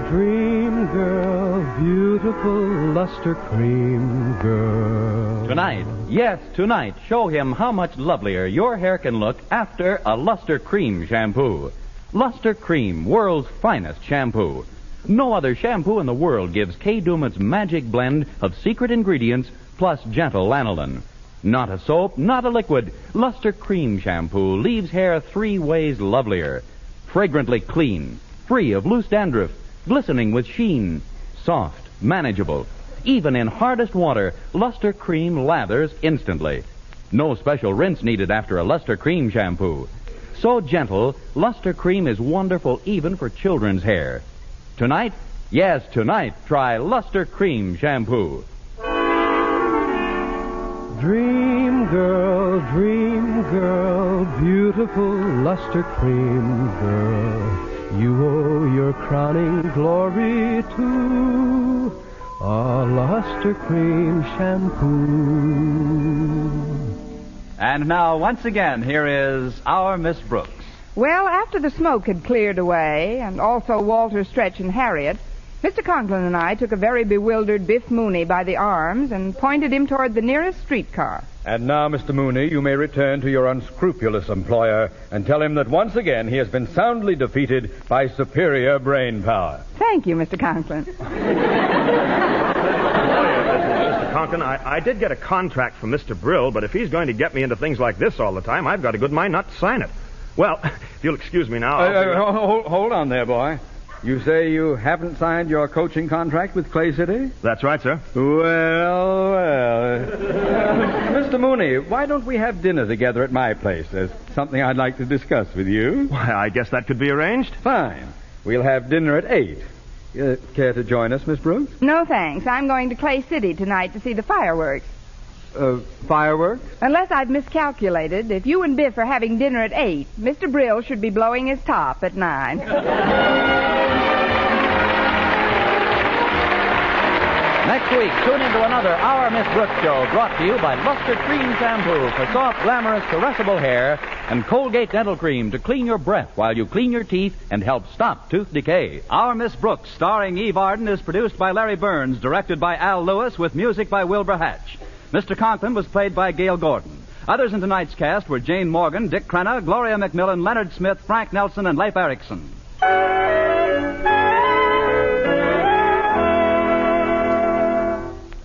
S15: beautiful luster cream girl.
S19: Tonight, show him how much lovelier your hair can look after a Luster Cream shampoo. Luster Cream, world's finest shampoo. No other shampoo in the world gives Kay Daumit's magic blend of secret ingredients plus gentle lanolin. Not a soap, not a liquid. Luster Cream shampoo leaves hair 3 ways lovelier. Fragrantly clean, free of loose dandruff, glistening with sheen, soft, manageable. Even in hardest water, Luster Cream lathers instantly. No special rinse needed after a Luster Cream shampoo.
S12: so gentle, Luster Cream is wonderful even for children's hair. Tonight, yes, tonight, try Luster Cream Shampoo.
S15: Dream girl, beautiful luster cream girl, you owe your crowning glory to a luster cream shampoo.
S19: And now, once again, here is our Miss Brooks.
S2: Well, after the smoke had cleared away, and also Walter, Stretch, and Harriet, Mr. Conklin and I took a very bewildered Biff Mooney by the arms and pointed him toward the nearest streetcar.
S8: And now, Mr. Mooney, you may return to your unscrupulous employer and tell him that once again he has been soundly defeated by superior brain power.
S2: Thank you, Mr. Conklin.
S23: Mr. Conklin, I did get a contract from Mr. Brill, but if he's going to get me into things like this all the time, I've got a good mind not to sign it. Well, if you'll excuse me now...
S8: Hold on there, boy. You say you haven't signed your coaching contract with Clay City?
S23: That's right, sir.
S8: Well. Mr. Mooney, why don't we have dinner together at my place? There's something I'd like to discuss with you.
S23: Why, I guess that could be arranged.
S8: Fine. We'll have dinner at 8. Care to join us, Miss Brooks?
S2: No, thanks. I'm going to Clay City tonight to see the fireworks.
S8: Fireworks?
S2: Unless I've miscalculated, if you and Biff are having dinner at 8, Mr. Brill should be blowing his top at 9.
S12: Next week, tune into another Our Miss Brooks show brought to you by Luster Cream Shampoo for soft, glamorous, caressable hair and Colgate Dental Cream to clean your breath while you clean your teeth and help stop tooth decay.
S19: Our Miss Brooks, starring Eve Arden, is produced by Larry Burns, directed by Al Lewis, with music by Wilbur Hatch. Mr. Conklin was played by Gail Gordon. Others in tonight's cast were Jane Morgan, Dick Crenna, Gloria McMillan, Leonard Smith, Frank Nelson, and Leif Erikson.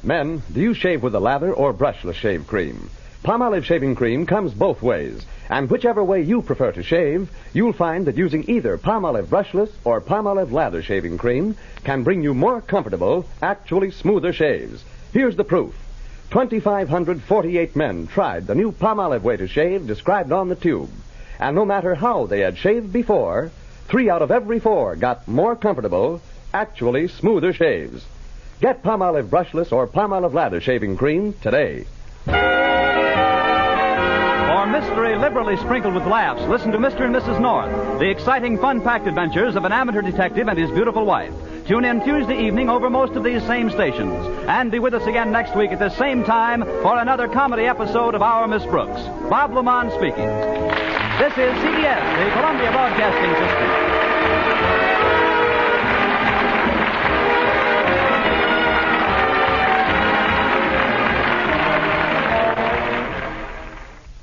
S13: Men, do you shave with a lather or brushless shave cream? Palmolive shaving cream comes both ways, and whichever way you prefer to shave, you'll find that using either Palmolive brushless or Palmolive lather shaving cream can bring you more comfortable, actually smoother shaves. Here's the proof. 2,548 men tried the new Palmolive way to shave described on the tube. And no matter how they had shaved before, 3 out of every 4 got more comfortable, actually smoother shaves. Get Palmolive brushless or Palmolive lather shaving cream today.
S19: For mystery liberally sprinkled with laughs, listen to Mr. and Mrs. North, the exciting, fun-packed adventures of an amateur detective and his beautiful wife. Tune in Tuesday evening over most of these same stations. And be with us again next week at the same time for another comedy episode of Our Miss Brooks. Bob Lamont speaking. This is CBS, the Columbia Broadcasting System.